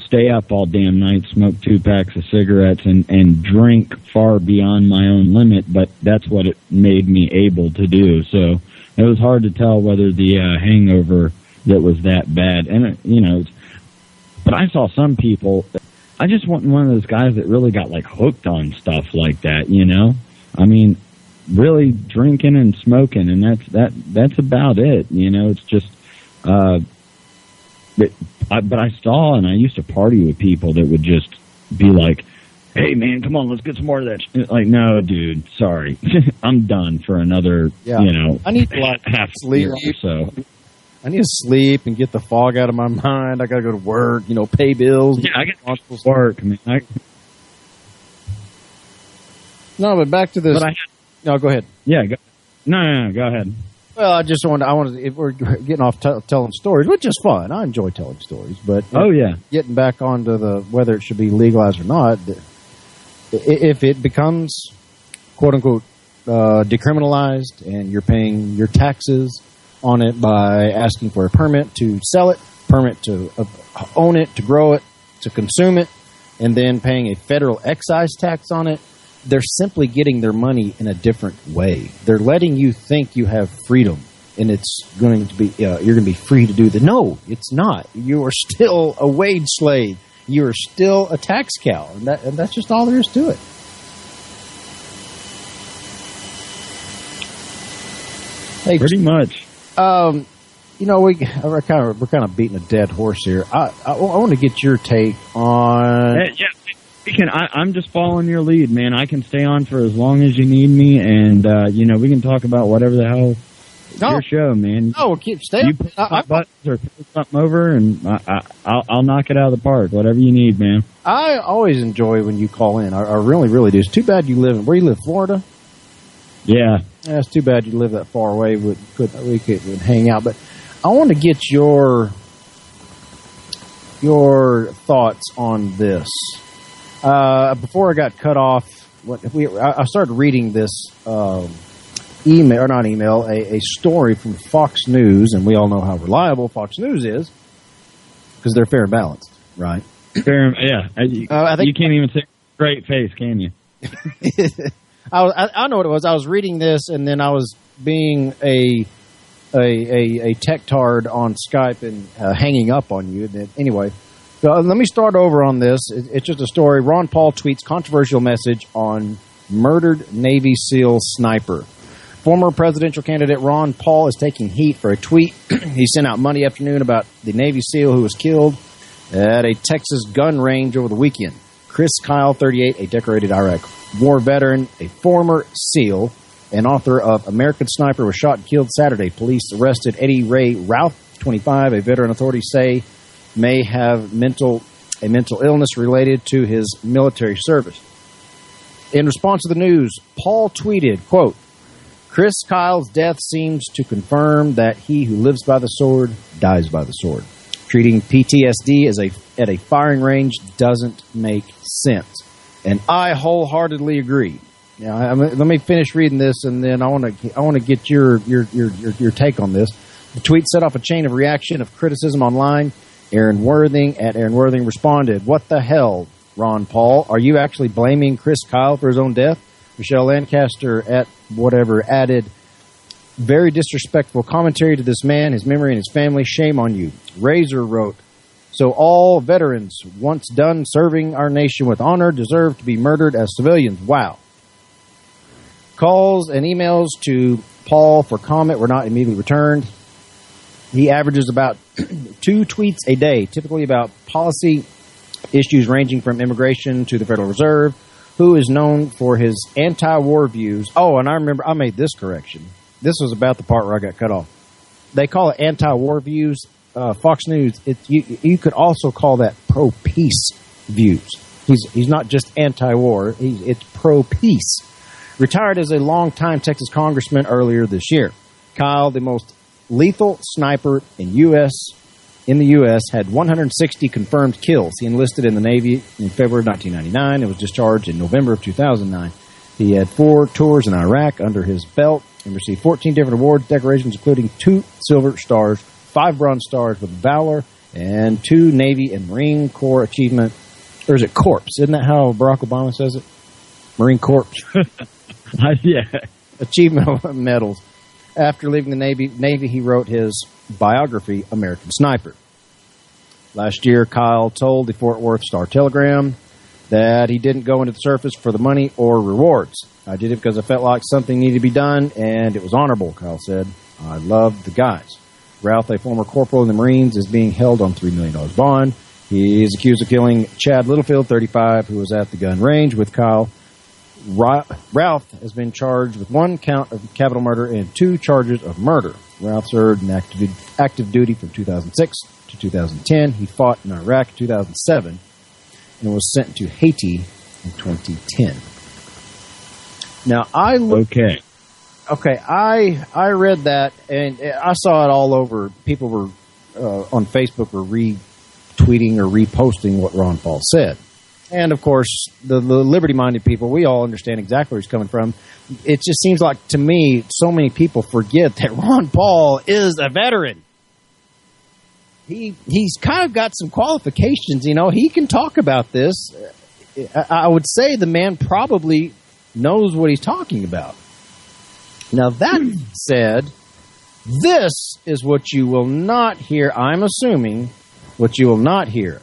stay up all damn night, smoke 2 packs of cigarettes, and drink far beyond my own limit, but that's what it made me able to do. So it was hard to tell whether the hangover that was that bad. And, but I saw some people, I just wasn't one of those guys that really got, like, hooked on stuff like that, I mean, really drinking and smoking, and that's about it. It's just, but I saw, and I used to party with people that would just be like, "Hey man, come on, let's get some more of that." Like, no, dude, sorry, I'm done for another, I need half sleep year or so. I need to sleep and get the fog out of my mind. I got to go to work, pay bills. Yeah, I got to work. I mean, No, but back to this. No, go ahead. Yeah, no, go ahead. Well, I wanted. If we're getting off telling stories, which is fun. I enjoy telling stories, but getting back onto the whether it should be legalized or not. If it becomes quote unquote decriminalized, and you're paying your taxes on it by asking for a permit to sell it, permit to own it, to grow it, to consume it, and then paying a federal excise tax on it. They're simply getting their money in a different way. They're letting you think you have freedom, and it's going to be you're going to be free to do that. No, it's not. You are still a wage slave. You are still a tax cow, and that's just all there is to it. Hey, pretty much. We're kind of beating a dead horse here. I want to get your take on. Yeah. I'm just following your lead, man. I can stay on for as long as you need me, and we can talk about whatever the hell your show, man. Oh, we'll stay. You push my buttons or throw something over, and I'll knock it out of the park. Whatever you need, man. I always enjoy when you call in. I really, really do. It's too bad you live where you live, Florida. Yeah, it's too bad you live that far away. We could hang out, but I want to get your thoughts on this. Before I got cut off, I started reading this a story from Fox News, and we all know how reliable Fox News is because they're fair and balanced, right? Fair, yeah. I think you can't even say straight face, can you? I know what it was. I was reading this, and then I was being a tech-tard on Skype and hanging up on you. Anyway. So let me start over on this. It's just a story. Ron Paul tweets controversial message on murdered Navy SEAL sniper. Former presidential candidate Ron Paul is taking heat for a tweet he sent out Monday afternoon about the Navy SEAL who was killed at a Texas gun range over the weekend. Chris Kyle, 38, a decorated Iraq war veteran, a former SEAL, and author of American Sniper, was shot and killed Saturday. Police arrested Eddie Ray Routh, 25, a veteran authorities say may have a mental illness related to his military service. In response to the news, Paul tweeted, quote, Chris Kyle's death seems to confirm that he who lives by the sword dies by the sword. Treating PTSD at a firing range doesn't make sense. And I wholeheartedly agree. Now, let me finish reading this, and then I want to get your take on this. The tweet set off a chain of reaction of criticism online. Aaron Worthing responded, "What the hell, Ron Paul? Are you actually blaming Chris Kyle for his own death?" Michelle Lancaster added, "Very disrespectful commentary to this man, his memory, and his family. Shame on you." Razor wrote, "So all veterans once done serving our nation with honor deserve to be murdered as civilians. Wow." Calls and emails to Paul for comment were not immediately returned. He averages about 2 tweets a day, typically about policy issues ranging from immigration to the Federal Reserve, who is known for his anti-war views. Oh, and I remember I made this correction. This was about the part where I got cut off. They call it anti-war views. Fox News, you could also call that pro-peace views. He's not just anti-war, it's pro-peace. Retired as a longtime Texas congressman earlier this year. Kyle, the most lethal sniper in the U.S., had 160 confirmed kills. He enlisted in the Navy in February of 1999 and was discharged in November of 2009. He had 4 tours in Iraq under his belt and received 14 different awards, decorations, including 2 Silver Stars, 5 Bronze Stars with Valor, and 2 Navy and Marine Corps Achievement. Or is it Corps? Isn't that how Barack Obama says it? Marine Corps. Yeah. Achievement medals. After leaving the Navy, he wrote his biography, American Sniper. Last year, Kyle told the Fort Worth Star-Telegram that he didn't go into the service for the money or rewards. "I did it because I felt like something needed to be done, and it was honorable," Kyle said. "I loved the guys." Ralph, a former corporal in the Marines, is being held on $3 million bond. He is accused of killing Chad Littlefield, 35, who was at the gun range with Kyle. Ralph has been charged with 1 count of capital murder and 2 charges of murder. Ralph served in active duty from 2006 to 2010. He fought in Iraq in 2007 and was sent to Haiti in 2010. Now, I read that, and I saw it all over. People were on Facebook were retweeting or reposting what Ron Paul said. And, of course, the liberty-minded people, we all understand exactly where he's coming from. It just seems like, to me, so many people forget that Ron Paul is a veteran. He's kind of got some qualifications, He can talk about this. I would say the man probably knows what he's talking about. Now, that said, this is what you will not hear, I'm assuming, what you will not hear.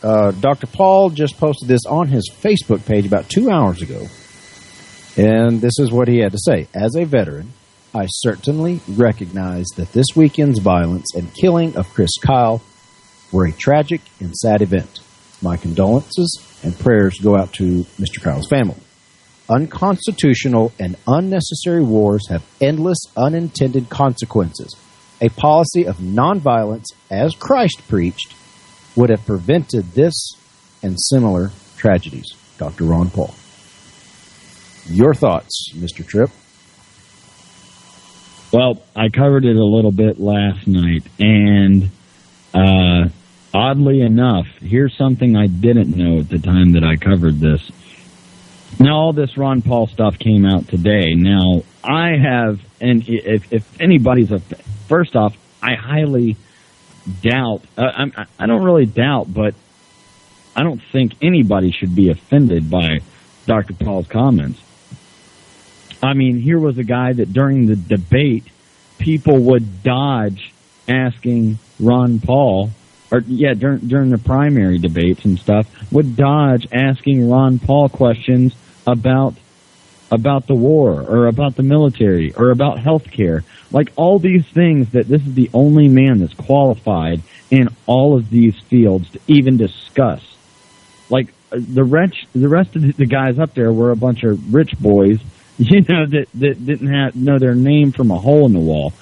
Dr. Paul just posted this on his Facebook page about 2 hours ago. And this is what he had to say. "As a veteran, I certainly recognize that this weekend's violence and killing of Chris Kyle were a tragic and sad event. My condolences and prayers go out to Mr. Kyle's family. Unconstitutional and unnecessary wars have endless unintended consequences. A policy of nonviolence, as Christ preached, would have prevented this and similar tragedies." Dr. Ron Paul. Your thoughts, Mr. Tripp? Well, I covered it a little bit last night, and oddly enough, here's something I didn't know at the time that I covered this. Now, all this Ron Paul stuff came out today. Now, I have, and if anybody's first off, I highly doubt, I don't really doubt, but I don't think anybody should be offended by Dr. Paul's comments. I mean, here was a guy that during the debate, people would dodge asking Ron Paul, during the primary debates and stuff, would dodge asking Ron Paul questions about the war or about the military or about health care. Like all these things that this is the only man that's qualified in all of these fields to even discuss. Like the rest of the guys up there were a bunch of rich boys, that didn't know their name from a hole in the wall.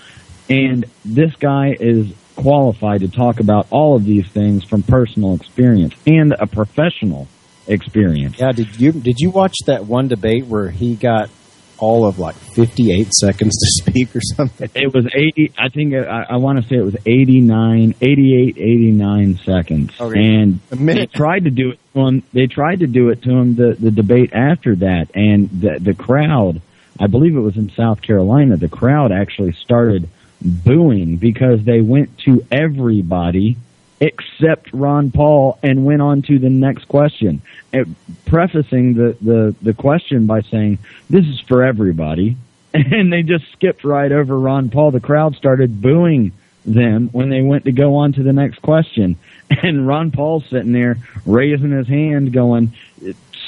And this guy is qualified to talk about all of these things from personal experience and a professional experience. Yeah, did you watch that one debate where he got all of like 58 seconds to speak or something. It was 80. I think I want to say it was 89 seconds. Okay. And they tried to do it to him. The debate after that, and the crowd. I believe it was in South Carolina. The crowd actually started booing because they went to everybody except Ron Paul and went on to the next question, prefacing the question by saying, "This is for everybody," and they just skipped right over Ron Paul. The crowd started booing them when they went to go on to the next question, and Ron Paul's sitting there raising his hand going,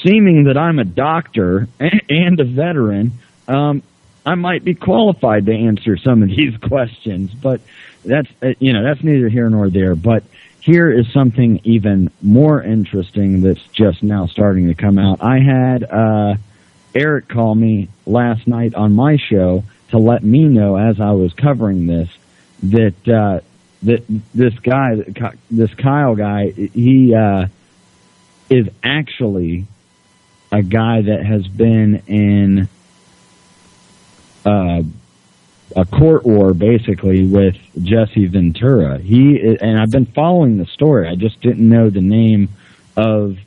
seeming that I'm a doctor and a veteran, I might be qualified to answer some of these questions, but that's neither here nor there. But here is something even more interesting that's just now starting to come out. I had Eric call me last night on my show to let me know, as I was covering this, that this Kyle guy, he is actually a guy that has been in a court war, basically, with Jesse Ventura. And I've been following the story. I just didn't know the name of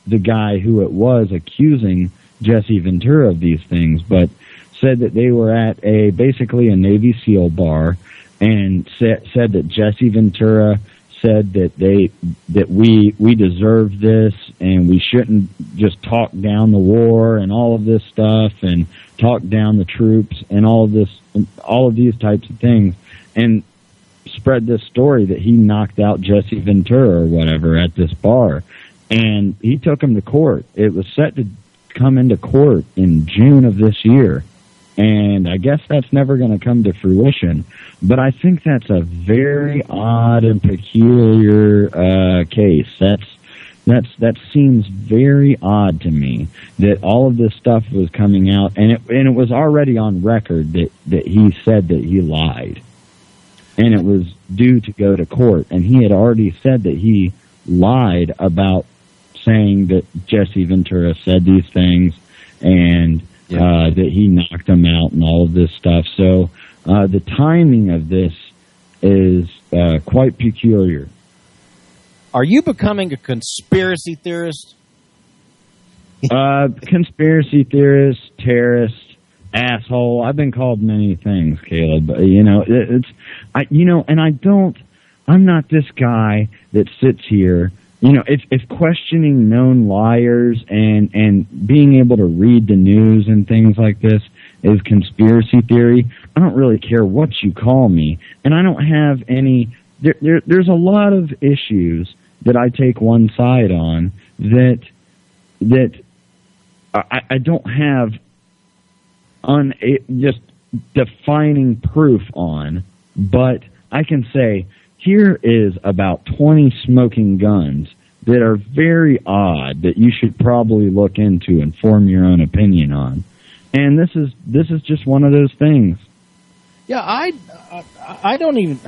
the guy who it was accusing Jesse Ventura of these things, but said that they were at basically a Navy SEAL bar, and said that Jesse Ventura said that we deserve this, and we shouldn't just talk down the war and all of this stuff, and talk down the troops and all of these types of things, and spread this story that he knocked out Jesse Ventura or whatever at this bar, and he took him to court. It was set to come into court in June of this year, and I guess that's never going to come to fruition. But I think that's a very odd and peculiar case. That seems very odd to me, that all of this stuff was coming out, and it was already on record that he said that he lied, and it was due to go to court, and he had already said that he lied about saying that Jesse Ventura said these things, and that he knocked him out and all of this stuff. So the timing of this is quite peculiar. Are you becoming a conspiracy theorist? Conspiracy theorist, terrorist, asshole. I've been called many things, Caleb. But, I'm not this guy that sits here. If questioning known liars and being able to read the news and things like this is conspiracy theory, I don't really care what you call me. And I don't have any... There's a lot of issues that I take one side on that I don't have just defining proof on, but I can say here is about 20 smoking guns that are very odd that you should probably look into and form your own opinion on. And this is just one of those things. Yeah, I don't even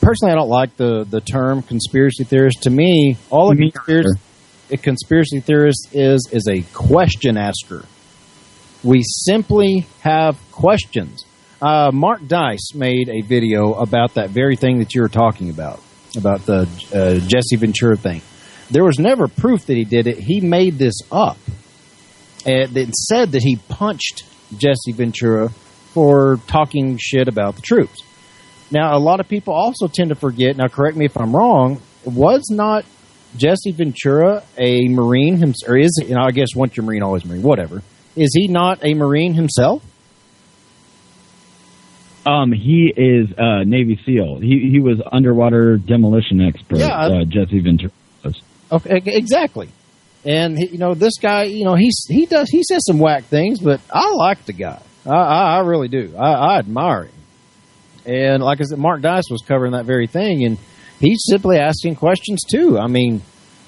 personally. I don't like the term conspiracy theorist. To me, all a conspiracy theorist is a question asker. We simply have questions. Mark Dice made a video about that very thing that you were talking about the Jesse Ventura thing. There was never proof that he did it. He made this up. And it said that he punched Jesse Ventura for talking shit about the troops. Now, a lot of people also tend to forget, now correct me if I'm wrong, was not Jesse Ventura a Marine himself, or is it, I guess once you're Marine, always Marine, whatever. Is he not a Marine himself? He is Navy SEAL. He was underwater demolition expert, Jesse Ventura was. Okay, exactly. And, this guy, he says some whack things, but I like the guy. I really do. I admire him. And like I said, Mark Dice was covering that very thing, and he's simply asking questions too. I mean,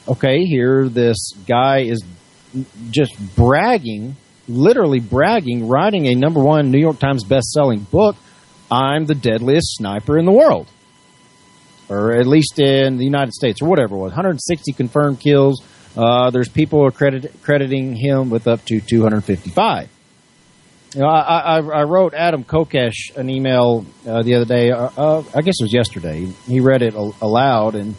okay, here this guy is just bragging, literally bragging, writing a #1 New York Times best-selling book, I'm the deadliest sniper in the world. Or at least in the United States, or whatever it was. 160 confirmed kills. There's people crediting him with up to 255. I wrote Adam Kokesh an email the other day. I guess it was yesterday. He read it aloud, and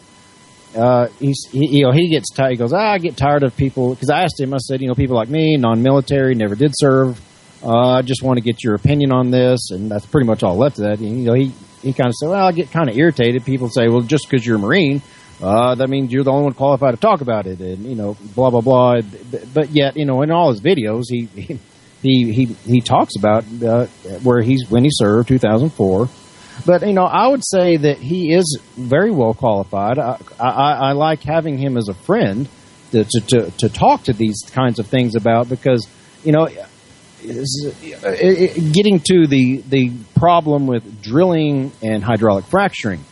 he gets tired. He goes, I get tired of people, because I asked him. I said, people like me, non-military, never did serve. I just want to get your opinion on this, and that's pretty much all left of that. He kind of said, well, I get kind of irritated. People say, well, just because you're a Marine, that means you're the only one qualified to talk about it, and blah blah blah. But yet, in all his videos, he talks about when he served, 2004. But I would say that he is very well qualified. I like having him as a friend to talk to these kinds of things about, because getting to the problem with drilling and hydraulic fracturing.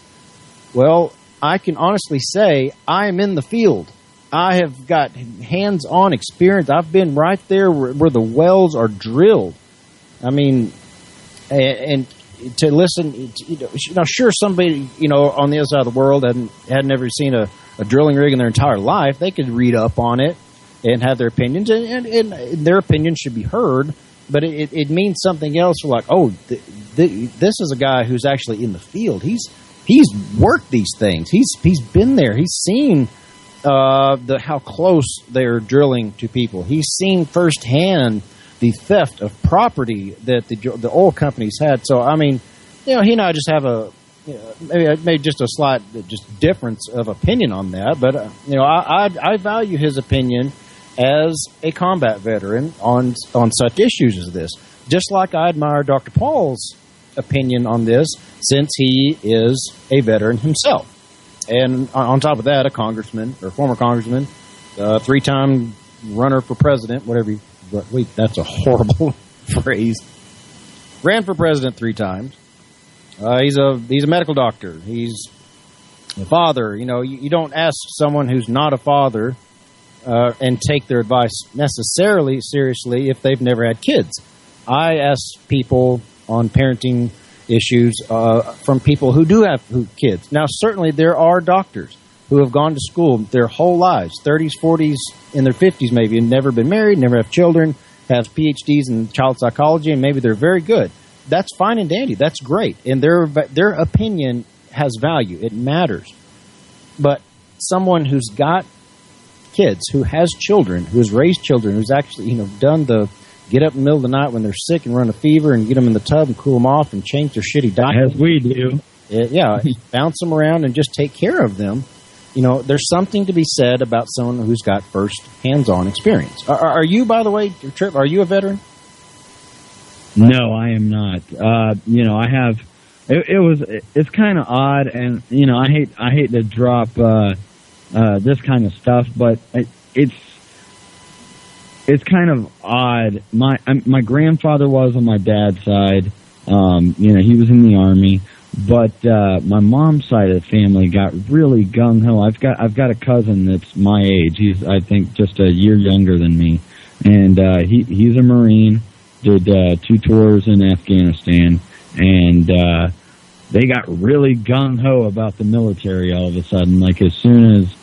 Well, I can honestly say I am in the field. I have got hands-on experience. I've been right there where the wells are drilled. I mean, and to listen, sure, somebody, on the other side of the world had never seen a drilling rig in their entire life. They could read up on it and have their opinions, and their opinion should be heard. But it means something else. Like, this is a guy who's actually in the field. He's worked these things. He's been there. He's seen how close they're drilling to people. He's seen firsthand the theft of property that the oil companies had. So I mean, he and I just have maybe just a slight difference of opinion on that. But I value his opinion as a combat veteran on such issues as this. Just like I admire Dr. Paul's opinion on this, since he is a veteran himself. And on top of that, a congressman, or former congressman, 3-time runner for president, whatever wait, that's a horrible phrase. Ran for president 3 times. He's a medical doctor. He's a father. You don't ask someone who's not a father and take their advice necessarily seriously if they've never had kids. I ask people on parenting issues from people who do have kids. Now, certainly there are doctors who have gone to school their whole lives, 30s, 40s, in their 50s maybe, and never been married, never have children, have PhDs in child psychology, and maybe they're very good. That's fine and dandy. That's great. And their opinion has value. It matters. But someone who's got kids, who has children, who has raised children, who's actually, done the get up in the middle of the night when they're sick and run a fever and get them in the tub and cool them off and change their shitty diet. As we do. Bounce them around and just take care of them. There's something to be said about someone who's got first hands-on experience. Are you, by the way, Trip, are you a veteran? No, I am not. I have. It's kind of odd, and I hate to drop this kind of stuff, but it's kind of odd. My grandfather was on my dad's side. He was in the Army, but my mom's side of the family got really gung ho. I've got a cousin that's my age. He's, I think, just a year younger than me, and he's a Marine. Did 2 tours in Afghanistan, and they got really gung ho about the military all of a sudden. Like as soon as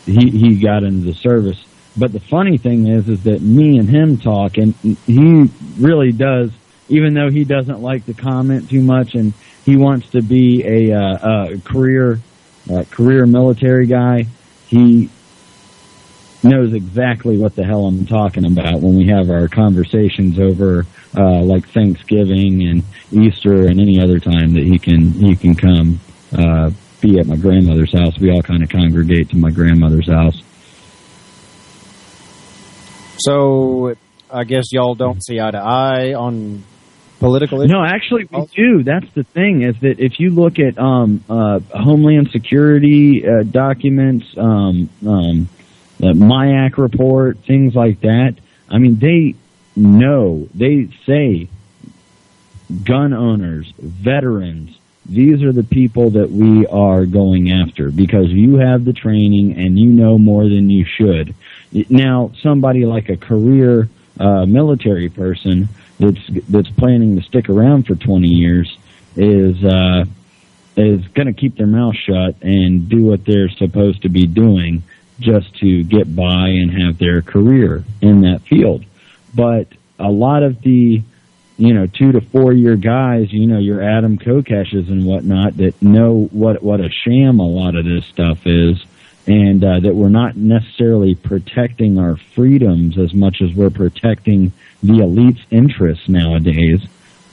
he got into the service. But the funny thing is that me and him talk, and he really does, even though he doesn't like to comment too much, and he wants to be a career military guy. He knows exactly what the hell I'm talking about when we have our conversations over like Thanksgiving and Easter and any other time that he can come be at my grandmother's house. We all kind of congregate to my grandmother's house. So I guess y'all don't see eye to eye on political issues? No, actually we do. That's the thing, is that if you look at Homeland Security documents, the MIAC report, things like that, I mean, they say gun owners, veterans, these are the people that we are going after because you have the training and you know more than you should. Now, somebody like a career military person that's planning to stick around for 20 years is going to keep their mouth shut and do what they're supposed to be doing just to get by and have their career in that field. but a lot of the 2 to 4 year guys, your Adam Kokeshes and whatnot, that know what a sham a lot of this stuff is, and that we're not necessarily protecting our freedoms as much as we're protecting the elite's interests nowadays,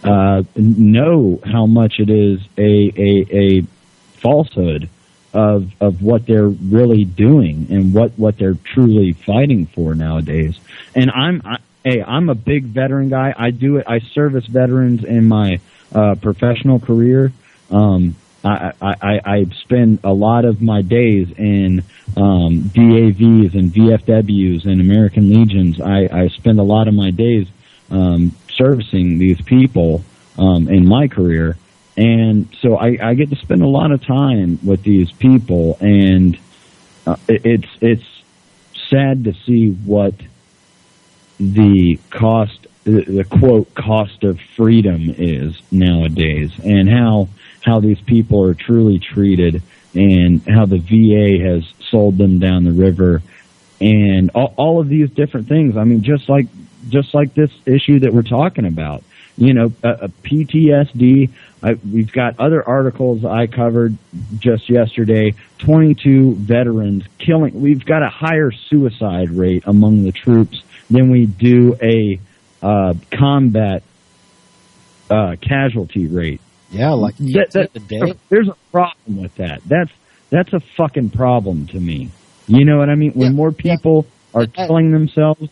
know how much it is a falsehood of what they're really doing and what they're truly fighting for nowadays. And I'm a big veteran guy. I service veterans in my professional career. I spend a lot of my days in DAVs and VFWs and American Legions. I spend a lot of my days servicing these people in my career, and so I get to spend a lot of time with these people, and it's sad to see what the quote cost of freedom is nowadays, and how these people are truly treated, and how the VA has sold them down the river, and all of these different things. I mean, just like this issue that we're talking about, PTSD. We've got other articles I covered just yesterday. 22 veterans killing. We've got a higher suicide rate among the troops than we do a combat casualty rate. Yeah, like the day. There's a problem with that. That's a fucking problem to me. You know what I mean? When more people are killing themselves.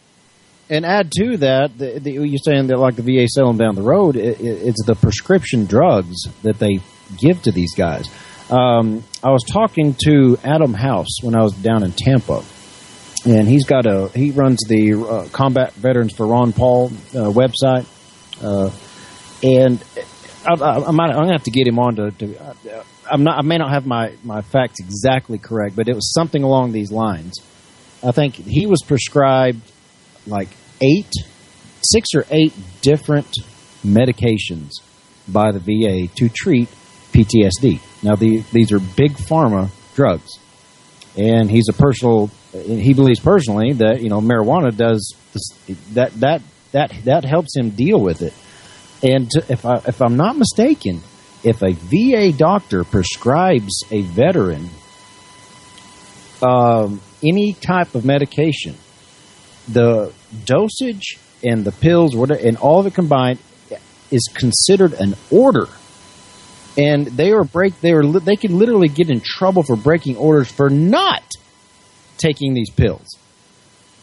And add to that, you're saying that like the VA selling down the road, it's the prescription drugs that they give to these guys. I was talking to Adam House when I was down in Tampa, and he runs the Combat Veterans for Ron Paul website, and I'm gonna have to get him on I may not have my facts exactly correct, but it was something along these lines. I think he was prescribed like 6 or 8 different medications by the VA to treat PTSD. Now, these are big pharma drugs, and he believes personally that marijuana does this, that helps him deal with it. And if I'm not mistaken, if a VA doctor prescribes a veteran any type of medication, the dosage and the pills, and all of it combined, is considered an order, and they can literally get in trouble for breaking orders for not taking these pills.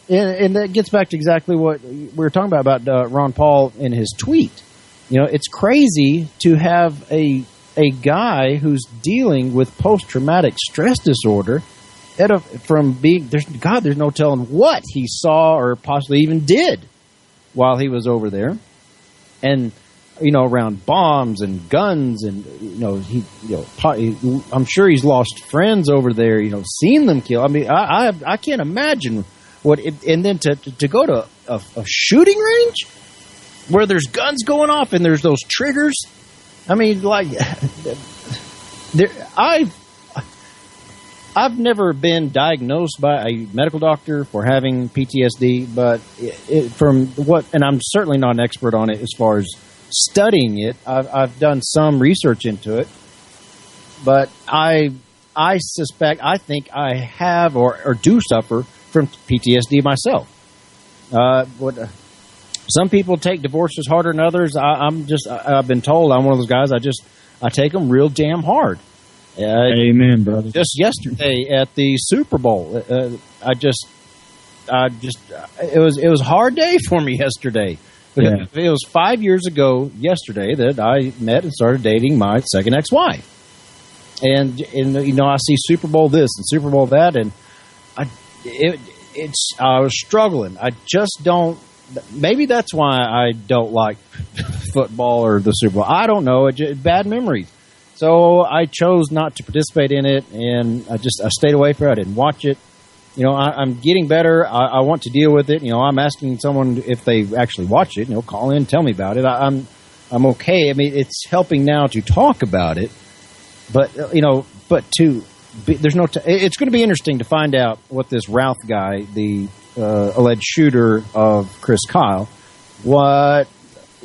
And that gets back to exactly what we were talking about Ron Paul in his tweet. It's crazy to have a guy who's dealing with post-traumatic stress disorder there's no telling what he saw or possibly even did while he was over there, and around bombs and guns, and I'm sure he's lost friends over there. Seen them kill. I mean, I can't imagine and then to go to a shooting range where there's guns going off and there's those triggers. I mean, like, I've never been diagnosed by a medical doctor for having PTSD, but and I'm certainly not an expert on it as far as studying it. I've done some research into it, but I think I have or do suffer from PTSD myself. Some people take divorces harder than others. I've been told I'm one of those guys. I take them real damn hard. Amen, brother. Just yesterday at the Super Bowl, it was a hard day for me yesterday. Yeah. It was 5 years ago yesterday that I met and started dating my second ex-wife, and I see Super Bowl this and Super Bowl that, and I was struggling. I just don't. Maybe that's why I don't like football or the Super Bowl. I don't know. Bad memories. So I chose not to participate in it, and I stayed away from it. I didn't watch it. I'm getting better. I want to deal with it. I'm asking someone if they actually watch it. Call in, tell me about it. I'm okay. I mean, it's helping now to talk about it, but there's no. It's going to be interesting to find out what this Routh guy, the alleged shooter of Chris Kyle. What,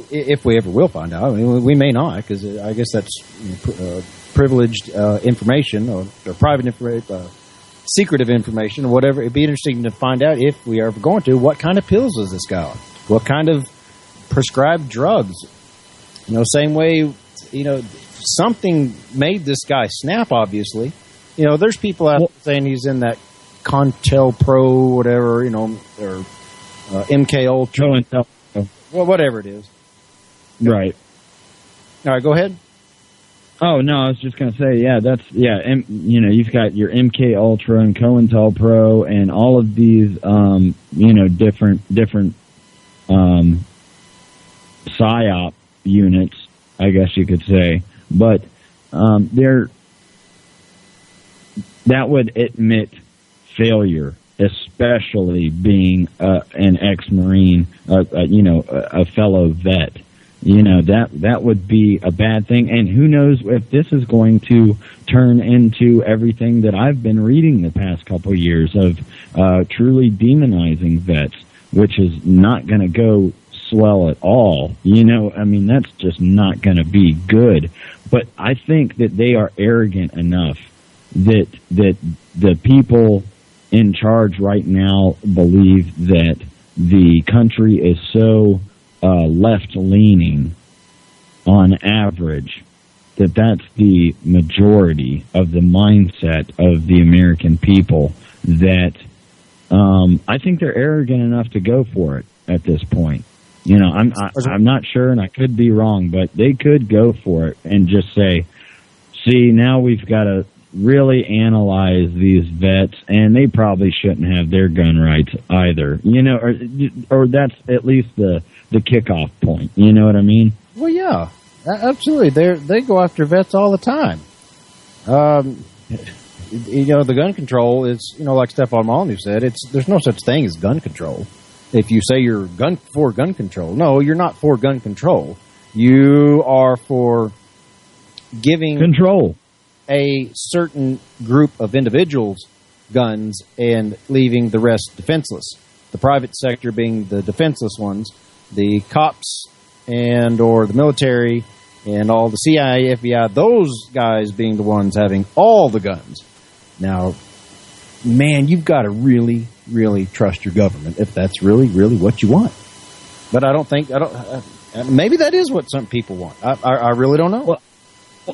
if we ever will find out? I mean, we may not, because I guess that's privileged information or private information, secretive information, or whatever. It'd be interesting to find out, if we are ever going to, what kind of pills was this guy on? What kind of prescribed drugs? Same way, something made this guy snap, obviously. There's people out there saying he's in that Contel Pro, whatever, or MK Ultra. Well, whatever it is. Right. All right, go ahead. Oh, no, I was just going to say, you've got your MK Ultra and COINTELPRO and all of these, different PSYOP units, I guess you could say. But that would admit failure, especially being an ex-Marine, a fellow vet. That would be a bad thing. And who knows if this is going to turn into everything that I've been reading the past couple years of truly demonizing vets, which is not going to go swell at all. That's just not going to be good. But I think that they are arrogant enough that the people in charge right now believe that the country is so left-leaning on average that's the majority of the mindset of the American people, that I think they're arrogant enough to go for it at this point. I'm not sure, and I could be wrong, but they could go for it and just say, see, now we've got to really analyze these vets, and they probably shouldn't have their gun rights either. Or that's at least the kickoff point. You know what I mean? Well, yeah, absolutely. They go after vets all the time. The gun control is, like Stefan Molyneux said, there's no such thing as gun control. If you say you're for gun control, no, you're not for gun control. You are for giving control a certain group of individuals guns and leaving the rest defenseless. The private sector being the defenseless ones, the cops and or the military and all the CIA, FBI, those guys being the ones having all the guns. Now, man, you've got to really, really trust your government if that's really, really what you want. But maybe that is what some people want. I really don't know. Well,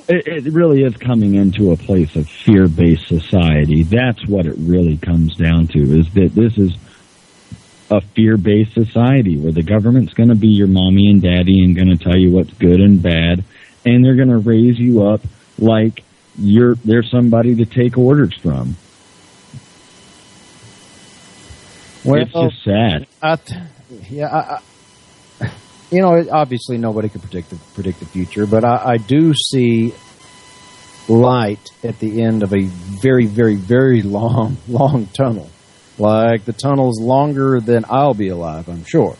it really is coming into a place of fear-based society. That's what it really comes down to, is that this is a fear-based society where the government's going to be your mommy and daddy and going to tell you what's good and bad, and they're going to raise you up like they're somebody to take orders from. Well, it's just sad. Obviously nobody can predict the future, but I do see light at the end of a very, very, very long tunnel. Like, the tunnel's longer than I'll be alive, I'm sure.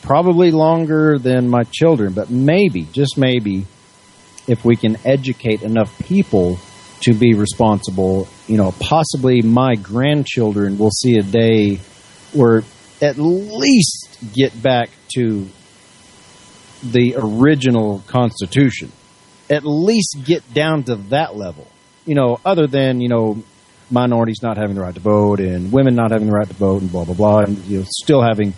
Probably longer than my children, but maybe, just maybe, if we can educate enough people to be responsible, possibly my grandchildren will see a day where at least get back to the original Constitution. At least get down to that level. Other than, minorities not having the right to vote and women not having the right to vote and blah, blah, blah, and still having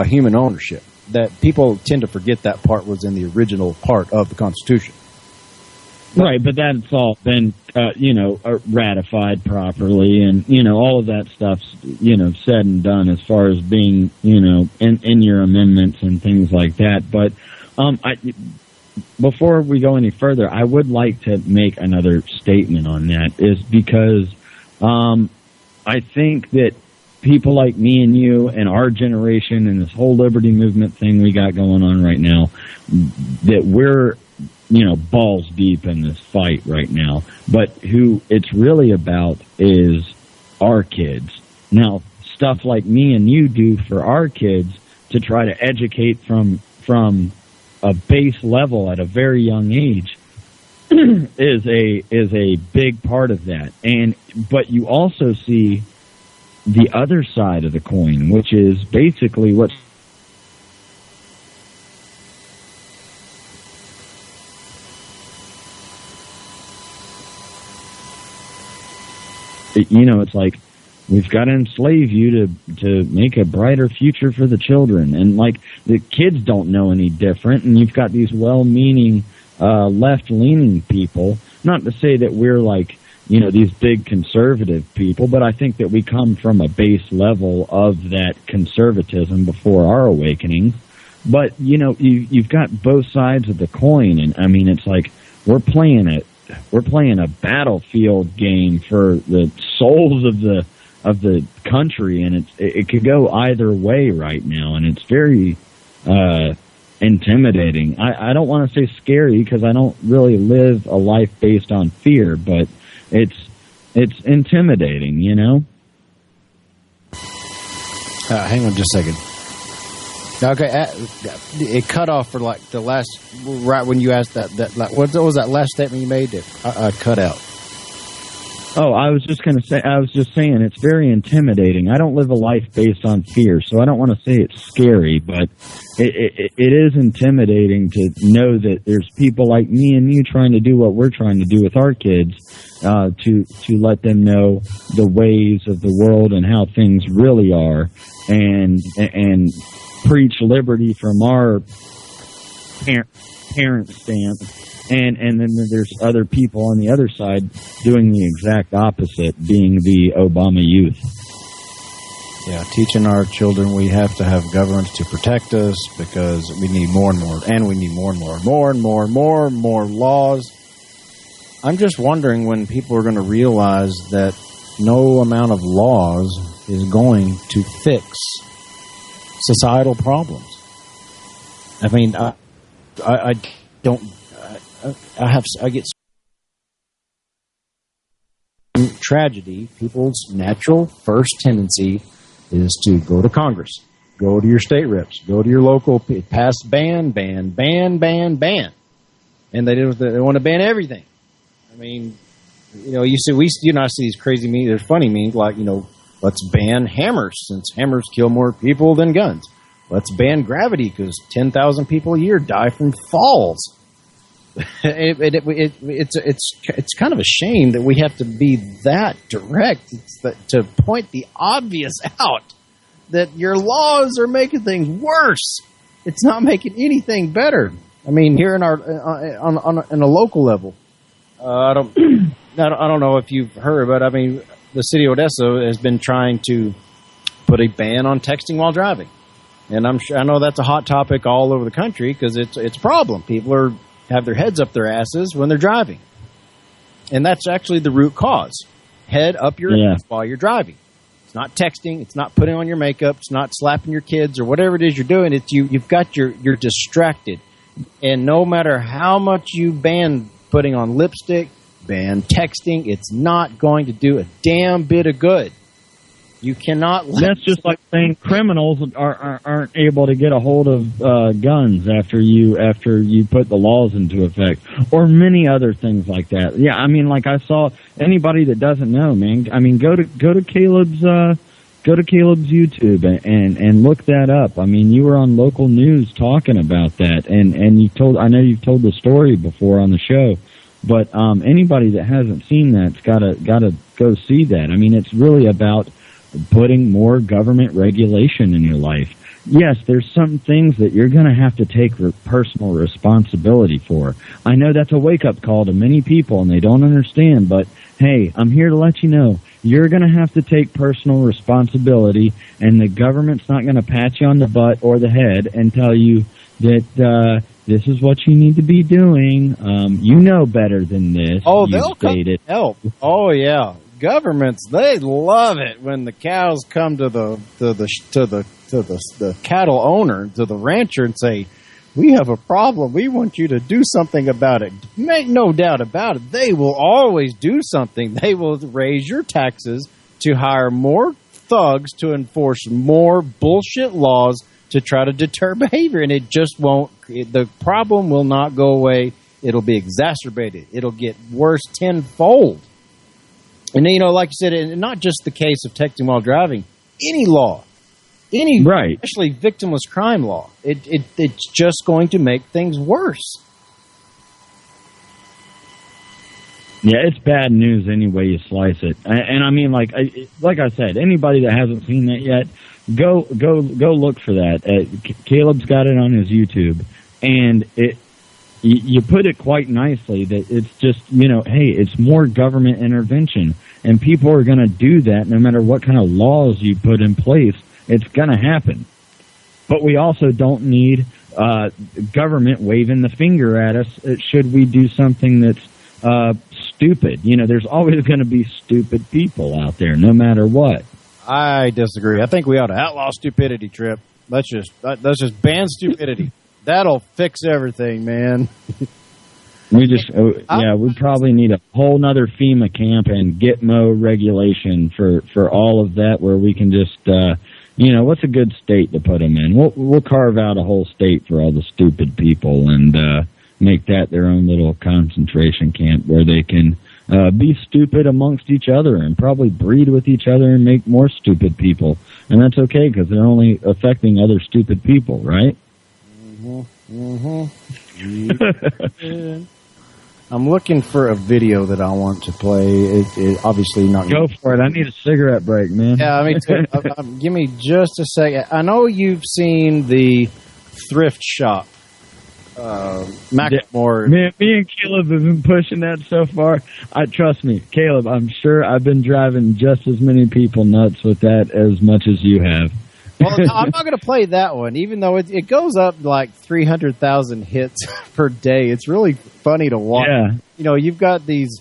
human ownership. That people tend to forget that part was in the original part of the Constitution. Right, but that's all been, ratified properly, and, all of that stuff's, said and done as far as being, in your amendments and things like that. But before we go any further, I would like to make another statement on that, is because I think that people like me and you and our generation and this whole liberty movement thing we got going on right now, that we're balls deep in this fight right now. But who it's really about is our kids. Now, stuff like me and you do for our kids to try to educate from a base level at a very young age is a big part of that. But you also see the other side of the coin, which is basically what it's like we've got to enslave you to make a brighter future for the children. And, like, the kids don't know any different, and you've got these well-meaning, left-leaning people. Not to say that we're, like, these big conservative people, but I think that we come from a base level of that conservatism before our awakening. But, you've got both sides of the coin, and, I mean, it's like we're playing a battlefield game for the souls of the country, and it could go either way right now, and it's very intimidating. I don't want to say scary because I don't really live a life based on fear, but it's intimidating, Hang on just a second. Okay, it cut off for like the last, right when you asked that what was that last statement you made that cut out? Oh, I was just saying it's very intimidating. I don't live a life based on fear, so I don't want to say it's scary, but it is intimidating to know that there's people like me and you trying to do what we're trying to do with our kids, to let them know the ways of the world and how things really are, and preach liberty from our parent stance. And then there's other people on the other side doing the exact opposite, being the Obama youth. Yeah, teaching our children we have to have governments to protect us because we need more and more, and we need more and more laws. I'm just wondering when people are going to realize that no amount of laws is going to fix societal problems. I mean, I don't. I get tragedy. People's natural first tendency is to go to Congress, go to your state reps, go to your local, pass ban, and they want to ban everything. I mean, you see, I see these crazy memes. There's funny memes like, let's ban hammers since hammers kill more people than guns. Let's ban gravity because 10,000 people a year die from falls. It's kind of a shame that we have to be that direct to point the obvious out that your laws are making things worse. It's not making anything better. I mean, here in our on a local level, I don't know if you've heard, but I mean, the city of Odessa has been trying to put a ban on texting while driving, and I know that's a hot topic all over the country because it's a problem. People have their heads up their asses when they're driving. And that's actually the root cause. Head up your ass while you're driving. It's not texting. It's not putting on your makeup. It's not slapping your kids or whatever it is you're doing. It's you're distracted. And no matter how much you ban putting on lipstick, ban texting, it's not going to do a damn bit of good. You cannot. That's just like saying criminals aren't able to get a hold of guns after you put the laws into effect, or many other things like that. Yeah, I mean, like I saw anybody that doesn't know, man. I mean, go to Caleb's YouTube and look that up. I mean, you were on local news talking about that, and I know you've told the story before on the show. But anybody that hasn't seen that's gotta go see that. I mean, it's really about putting more government regulation in your life. Yes, there's some things that you're going to have to take personal responsibility for. I know that's a wake-up call to many people, and they don't understand, but hey, I'm here to let you know, you're going to have to take personal responsibility, and the government's not going to pat you on the butt or the head and tell you that this is what you need to be doing. You know better than this. Oh, they'll come to help. Oh, yeah. Governments, they love it when the cows come to the cattle owner, to the rancher, and say, "We have a problem. We want you to do something about it." Make no doubt about it. They will always do something. They will raise your taxes to hire more thugs to enforce more bullshit laws to try to deter behavior, and it just won't. The problem will not go away. It'll be exacerbated. It'll get worse tenfold. And then, like you said, and not just the case of texting while driving, any law, right, especially victimless crime law, it's just going to make things worse. Yeah, it's bad news any way you slice it. And I mean, like I said, anybody that hasn't seen that yet, go look for that. Caleb's got it on his YouTube, and you put it quite nicely that it's just, hey, it's more government intervention, and people are going to do that no matter what kind of laws you put in place. It's going to happen. But we also don't need government waving the finger at us should we do something that's stupid. There's always going to be stupid people out there, no matter what. I disagree. I think we ought to outlaw stupidity, Trip. Let's just ban stupidity. That'll fix everything, man. We probably need a whole nother FEMA camp and Gitmo regulation for all of that, where we can just, what's a good state to put them in? We'll carve out a whole state for all the stupid people and make that their own little concentration camp where they can be stupid amongst each other and probably breed with each other and make more stupid people. And that's okay because they're only affecting other stupid people, right? Mm-hmm. I'm looking for a video that I want to play. It obviously not. Go for it. I need a cigarette break, man. Yeah, me too. Give me just a second. I know you've seen the thrift shop. Macklemore. Me and Caleb have been pushing that so far. Trust me, Caleb, I'm sure I've been driving just as many people nuts with that as much as you have. Well, I'm not going to play that one, even though it goes up like 300,000 hits per day. It's really funny to watch. Yeah. You've got these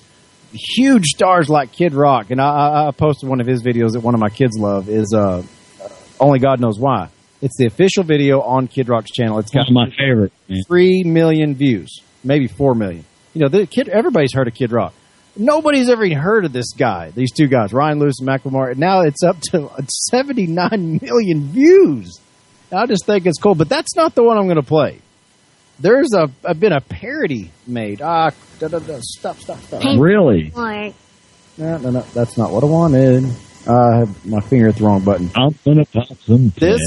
huge stars like Kid Rock, and I posted one of his videos that one of my kids love, is Only God Knows Why. It's the official video on Kid Rock's channel. It's got my favorite. Man. 3 million views, maybe 4 million. Everybody's heard of Kid Rock. Nobody's ever even heard of this guy, these two guys, Ryan Lewis and Macklemore. Now it's up to 79 million views. I just think it's cool, but that's not the one I'm going to play. There's been a parody made. Stop. Really? No, that's not what I wanted. I have my finger at the wrong button. I'm gonna pop some tag.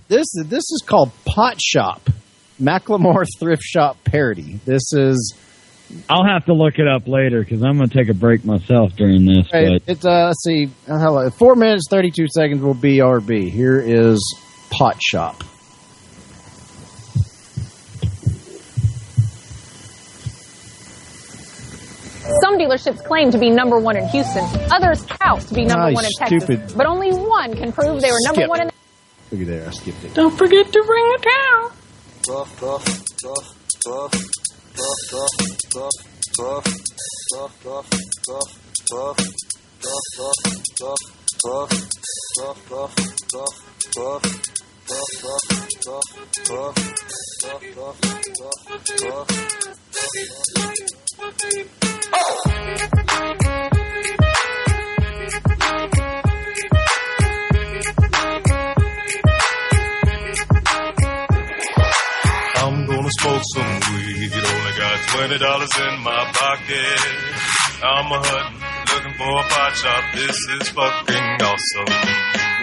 This is called Pot Shop, Macklemore Thrift Shop parody. I'll have to look it up later because I'm going to take a break myself during this. Right, it's let's see, 4 minutes 32 seconds will be RB. Here is Pot Shop. Some dealerships claim to be number one in Houston. Others tout to be number one in Texas. Stupid. But only one can prove they were number one in... Look at there, I skipped it. Don't forget to bring it down. I'm gonna smoke some weed. Only got $20 in my pocket. I'm a hunting, looking for a pot shop. This is fucking awesome.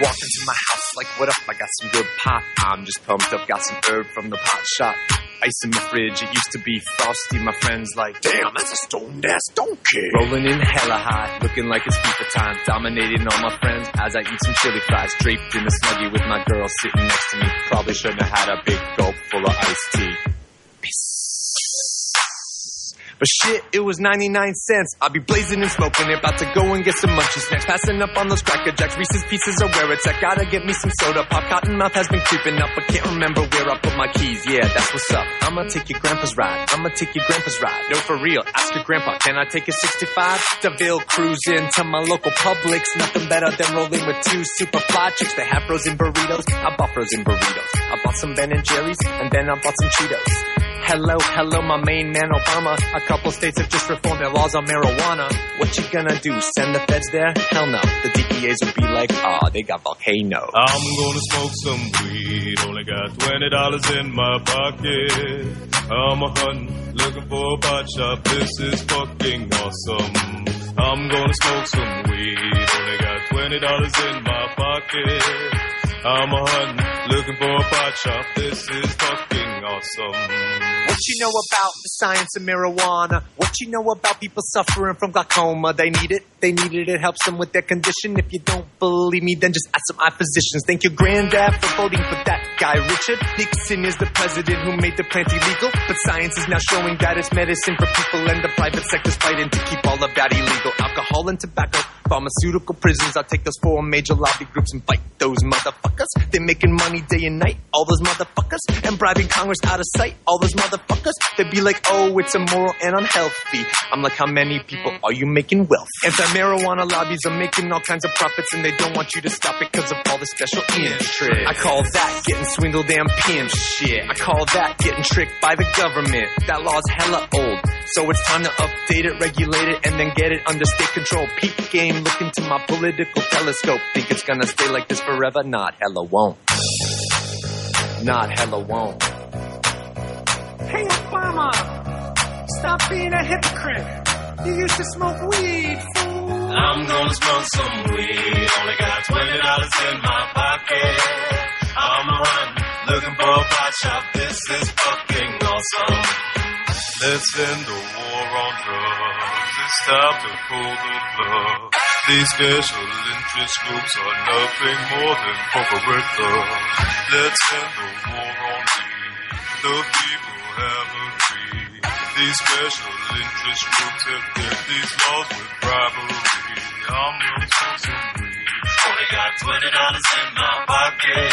Walk into my house like, what up? I got some good pot. I'm just pumped up, got some herb from the pot shop. Ice in my fridge, it used to be frosty. My friends like, damn, that's a stoned-ass donkey. Rolling in hella high, looking like it's FIFA time. Dominating all my friends as I eat some chili fries. Draped in a Snuggie with my girl sitting next to me. Probably shouldn't have had a big gulp full of iced tea. But shit, it was 99 cents. I'll be blazing and smoking it, about to go and get some munchies next. Passing up on those Cracker Jacks, Reese's Pieces are where it's at. Gotta get me some soda pop. Cottonmouth has been creeping up, but can't remember where I put my keys. Yeah, that's what's up. I'ma take your grandpa's ride. No, for real, ask your grandpa, can I take a 65? DeVille cruising to my local Publix. Nothing better than rolling with two super fly chicks. They have frozen burritos. I bought frozen burritos. I bought some Ben and Jerry's, and then I bought some Cheetos. Hello, my main man Obama. A couple states have just reformed their laws on marijuana. What you gonna do, send the feds there? Hell no, the DPAs would be like, they got volcanoes. I'm gonna smoke some weed. Only got $20 in my pocket. I'm a hunting, looking for a pot shop. This is fucking awesome. I'm gonna smoke some weed. Only got $20 in my pocket. I'm a hunting, looking for a pot shop. This is fucking awesome. What you know about the science of marijuana? What you know about people suffering from glaucoma? They need it. It helps them with their condition. If you don't believe me, then just ask some eye physicians. Thank your granddad for voting for that guy, Richard Nixon is the president who made the plant illegal. But science is now showing that it's medicine for people, and the private sector's fighting to keep all of that illegal. Alcohol and tobacco, pharmaceutical prisons. I'll take those 4 major lobby groups and fight those motherfuckers. They're making money day and night, all those motherfuckers. And bribing Congress out of sight, all those motherfuckers. They'd be like, oh, it's immoral and unhealthy. I'm like, how many people are you making wealth? Anti-marijuana lobbies are making all kinds of profits, and they don't want you to stop it because of all the special interest. I call that getting swindled and pimp shit. I call that getting tricked by the government. That law's hella old, so it's time to update it, regulate it, and then get it under state control. Peak game, look into my political telescope. Think it's gonna stay like this forever? Not hella won't. Not hella won't. Hey, Obama, stop being a hypocrite. You used to smoke weed, fool. I'm gonna smoke some weed. Only got $20 in my pocket. I'm a hunting, looking for a pot shop. This is fucking awesome. Let's end the war on drugs. It's time to pull the plug. These special interest groups are nothing more than corporate thugs. Let's end the war on weed. The people have agreed. These special interest groups have built these laws with bribery. I'm gonna smoke some weed. Only got $20 in my pocket.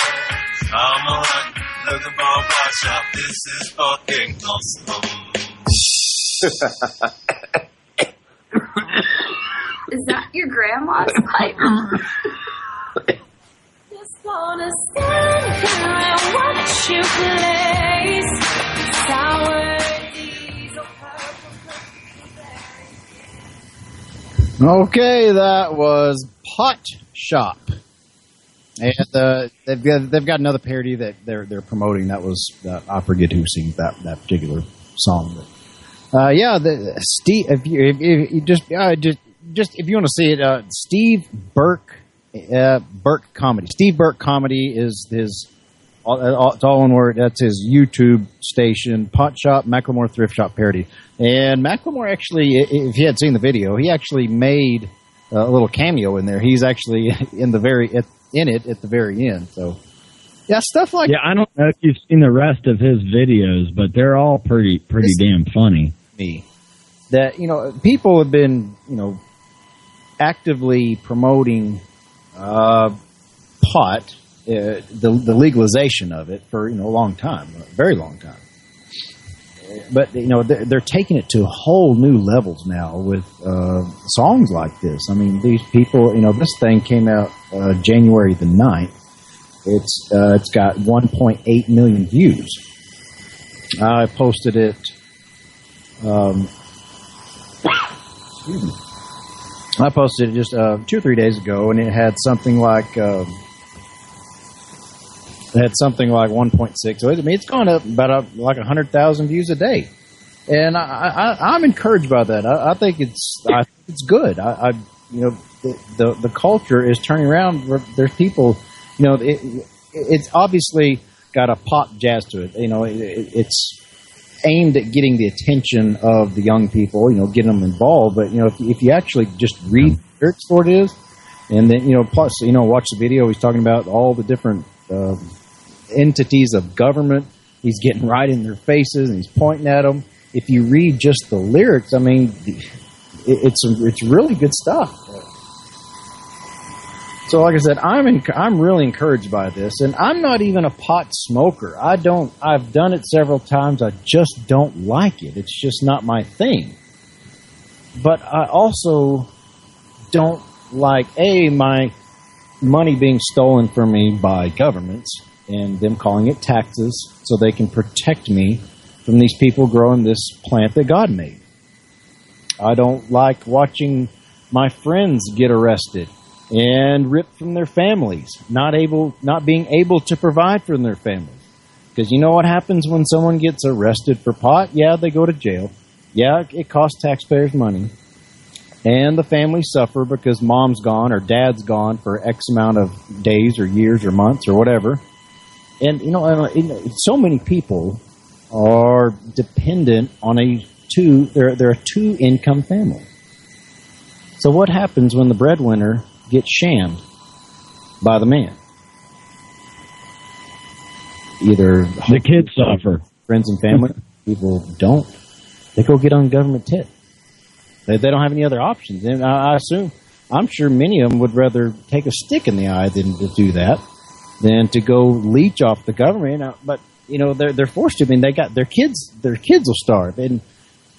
I'm a hunting, looking for a pot shop. This is fucking awesome. Is that your grandma's pipe? Just wanna stand here and watch you place sour diesel purple. Okay, that was Pot Shop, and they've got another parody that they're promoting. That was I forget who sings that particular song. But, Steve, if you just if you want to see it, Steve Burke Comedy. Steve Burke Comedy is his. It's all one word. That's his YouTube station, Pot Shop Macklemore Thrift Shop parody. And Macklemore actually, if you had seen the video, he actually made a little cameo in there. He's actually in it at the very end. So yeah, stuff like I don't know if you've seen the rest of his videos, but they're all pretty damn funny. That people have been actively promoting pot. The legalization of it for a long time, a very long time. But they're taking it to whole new levels now with songs like this. I mean, these people, this thing came out January the 9th. It's got 1.8 million views. I posted it. Excuse me. I posted it just 2 or 3 days ago, and it had something like. It had something like 1.6. So it's gone up about like 100,000 views a day, and I'm encouraged by that. I think it's good. The culture is turning around. There's people, it's obviously got a pop jazz to it. It's aimed at getting the attention of the young people. Getting them involved. But if you actually just read the lyrics for it is, and then plus watch the video. He's talking about all the different. Entities of government. He's getting right in their faces and he's pointing at them. If you read just the lyrics, I mean, it's really good stuff. So, like I said, I'm really encouraged by this, and I'm not even a pot smoker. I've done it several times. I just don't like it. It's just not my thing. But I also don't like my money being stolen from me by governments and them calling it taxes so they can protect me from these people growing this plant that God made. I don't like watching my friends get arrested and ripped from their families, not being able to provide for their families. Because you know what happens when someone gets arrested for pot? Yeah, they go to jail. Yeah, it costs taxpayers money. And the families suffer because mom's gone or dad's gone for X amount of days or years or months or whatever. And, so many people are dependent on they're a two-income family. So what happens when the breadwinner gets shammed by the man? Either the kids suffer. Friends and family, people don't. They go get on government tip. They don't have any other options. And I'm sure many of them would rather take a stick in the eye than to do that, than to go leech off the government. But, they're forced to. I mean, they got their kids will starve. And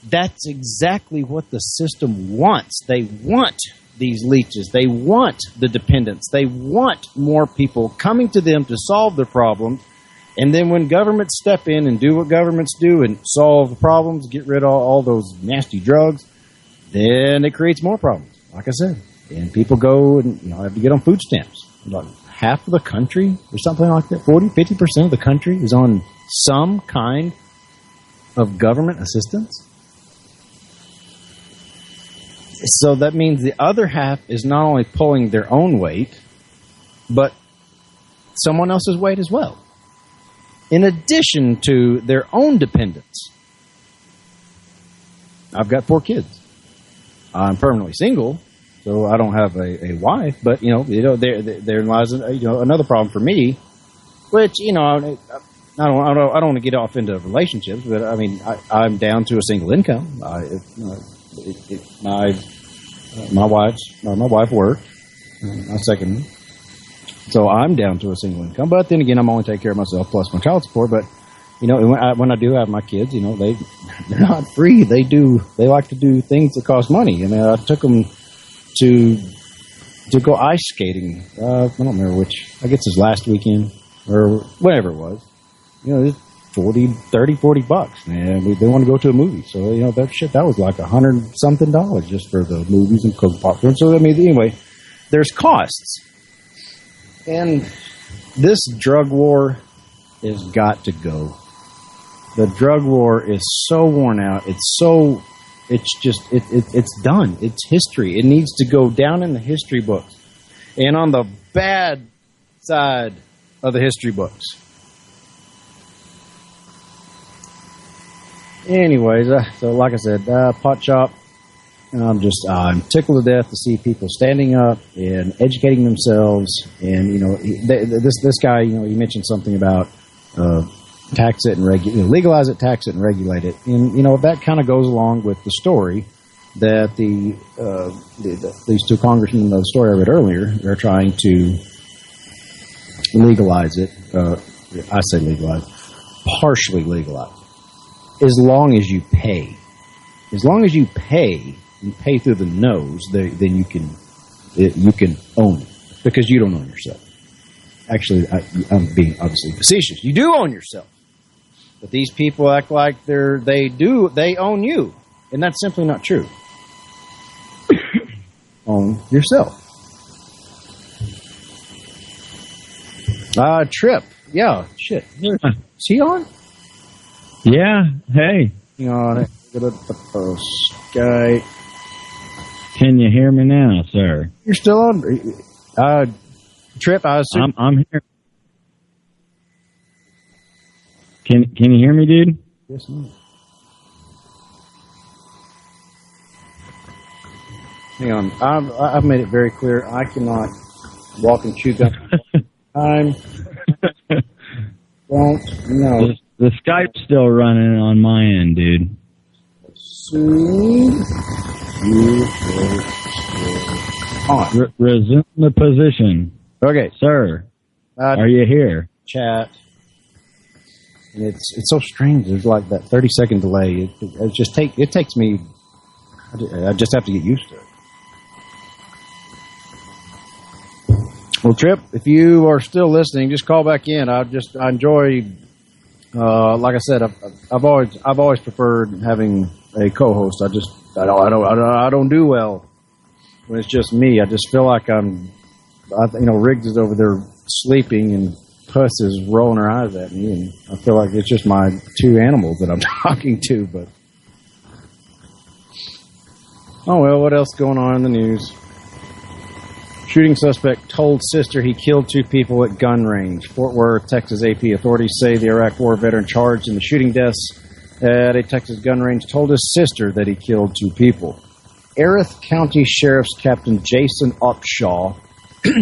that's exactly what the system wants. They want these leeches. They want the dependents. They want more people coming to them to solve their problems. And then when governments step in and do what governments do and solve the problems, get rid of all those nasty drugs, then it creates more problems, like I said. And people go and have to get on food stamps. Like half of the country or something like that, 40-50% of the country is on some kind of government assistance. So that means the other half is not only pulling their own weight, but someone else's weight as well, in addition to their own dependence. I've got 4 kids. I'm permanently single, so I don't have a wife. But there lies another problem for me, which I don't want to get off into relationships, but I mean I'm down to a single income. My wife worked. My second. So I'm down to a single income, but then again, I'm only taking care of myself plus my child support. But when I do have my kids, they're not free. They like to do things that cost money. And I took them to go ice skating. I don't remember which. I guess it was last weekend or whatever it was. It's $40 man. They want to go to a movie, so that was like $100-something just for the movies and Coke popcorn. So I mean, anyway, there's costs. And this drug war has got to go. The drug war is so worn out. It's done. It's history. It needs to go down in the history books and on the bad side of the history books. Anyways, so like I said, pot shop. I'm tickled to death to see people standing up and educating themselves. And this guy, he mentioned something about tax it and legalize it, tax it, and regulate it. And that kind of goes along with the story that these 2 congressmen, the story I read earlier, they're trying to legalize it. I say legalize, partially legalize, as long as you pay. As long as you pay. And pay through the nose, then you can own it, because you don't own yourself. Actually, I'm being obviously facetious. You do own yourself, but these people act like they own you, and that's simply not true. Own yourself. Trip, yeah, shit. Is he on? Yeah. Hey. Hang on. Get at the post guy. Can you hear me now, sir? You're still on. Trip, I assume. I'm here. Can you hear me, dude? Yes, ma'am. Hang on. I've made it very clear. I cannot walk and chew gum. I don't know. The Skype's still running on my end, dude. Soon you on. Resume the position. Okay, sir. Are you here? Chat. And it's so strange. There's like that 30-second delay. It takes me. I just have to get used to it. Well, Trip, if you are still listening, just call back in. I enjoy. Like I said, I've always preferred having a co-host. I don't do well when it's just me. I just feel like Riggs is over there sleeping and Puss is rolling her eyes at me, and I feel like it's just my 2 animals that I'm talking to. But Oh, well, what else going on in the news? Shooting suspect told sister he killed 2 people at gun range. Fort Worth, Texas AP authorities say the Iraq War veteran charged in the shooting deaths at a Texas gun range told his sister that he killed 2 people. Erith County Sheriff's Captain Jason Upshaw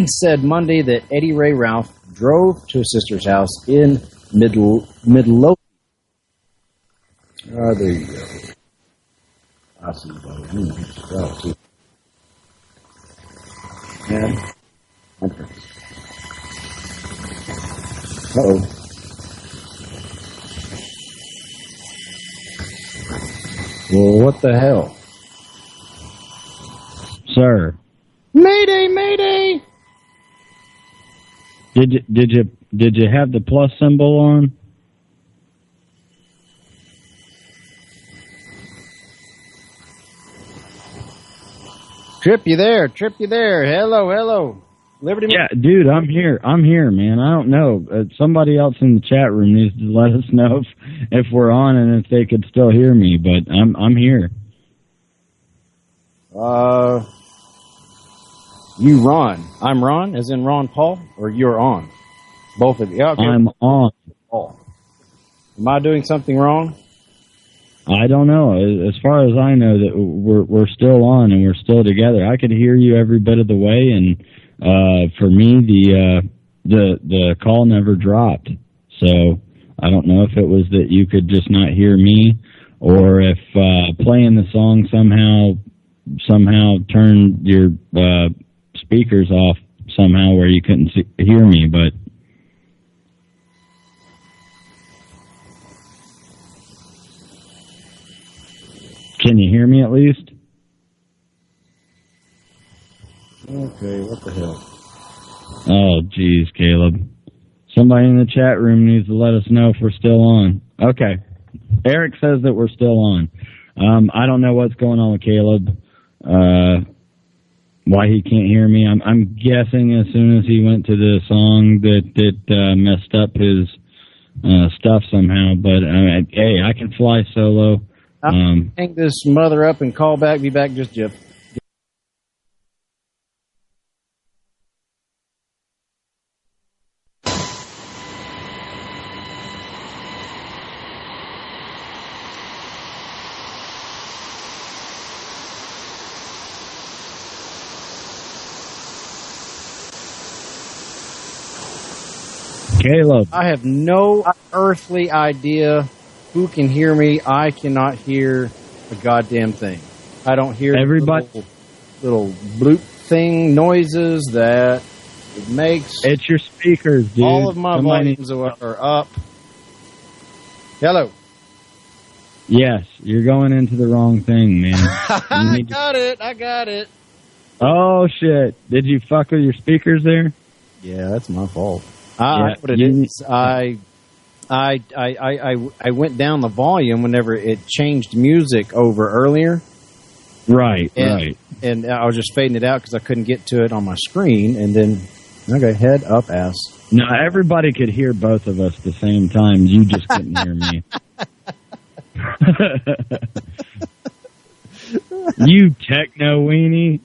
said Monday that Eddie Ray Ralph drove to his sister's house in Midlothian. There you go. I see, buddy. And okay. Uh-oh. Well, what the hell? Sir. Mayday, mayday! Did you have the plus symbol on? Trip, you there? Hello. Liberty. Yeah, dude, I'm here, man. I don't know. Somebody else in the chat room needs to let us know if we're on and if they could still hear me, but I'm here. You Ron. I'm Ron, as in Ron Paul, or you're on? Both of you. Okay. I'm on. Paul. Am I doing something wrong? I don't know. As far as I know, that we're still on and we're still together. I could hear you every bit of the way, and for me, the call never dropped. So I don't know if it was that you could just not hear me, or if playing the song somehow turned your speakers off somehow where you couldn't hear me, but. Can you hear me at least? Okay, what the hell? Oh, geez, Caleb. Somebody in the chat room needs to let us know if we're still on. Okay. Eric says that we're still on. I don't know what's going on with Caleb. Why he can't hear me. I'm guessing as soon as he went to the song that it messed up his stuff somehow. But hey, I can fly solo. I'll hang this mother up and call back. Be back, just Jeff. Caleb. I have no earthly idea who can hear me. I cannot hear a goddamn thing. I don't hear everybody little bloop thing noises that it makes. It's your speakers, dude. All of my volumes are up. Hello. Yes, you're going into the wrong thing, man. I got it. Oh shit! Did you fuck with your speakers there? Yeah, that's my fault. What it is. I went down the volume whenever it changed music over earlier. Right. And I was just fading it out because I couldn't get to it on my screen. And then, okay, head up, ass. No, everybody could hear both of us at the same time. You just couldn't hear me. You techno weenie.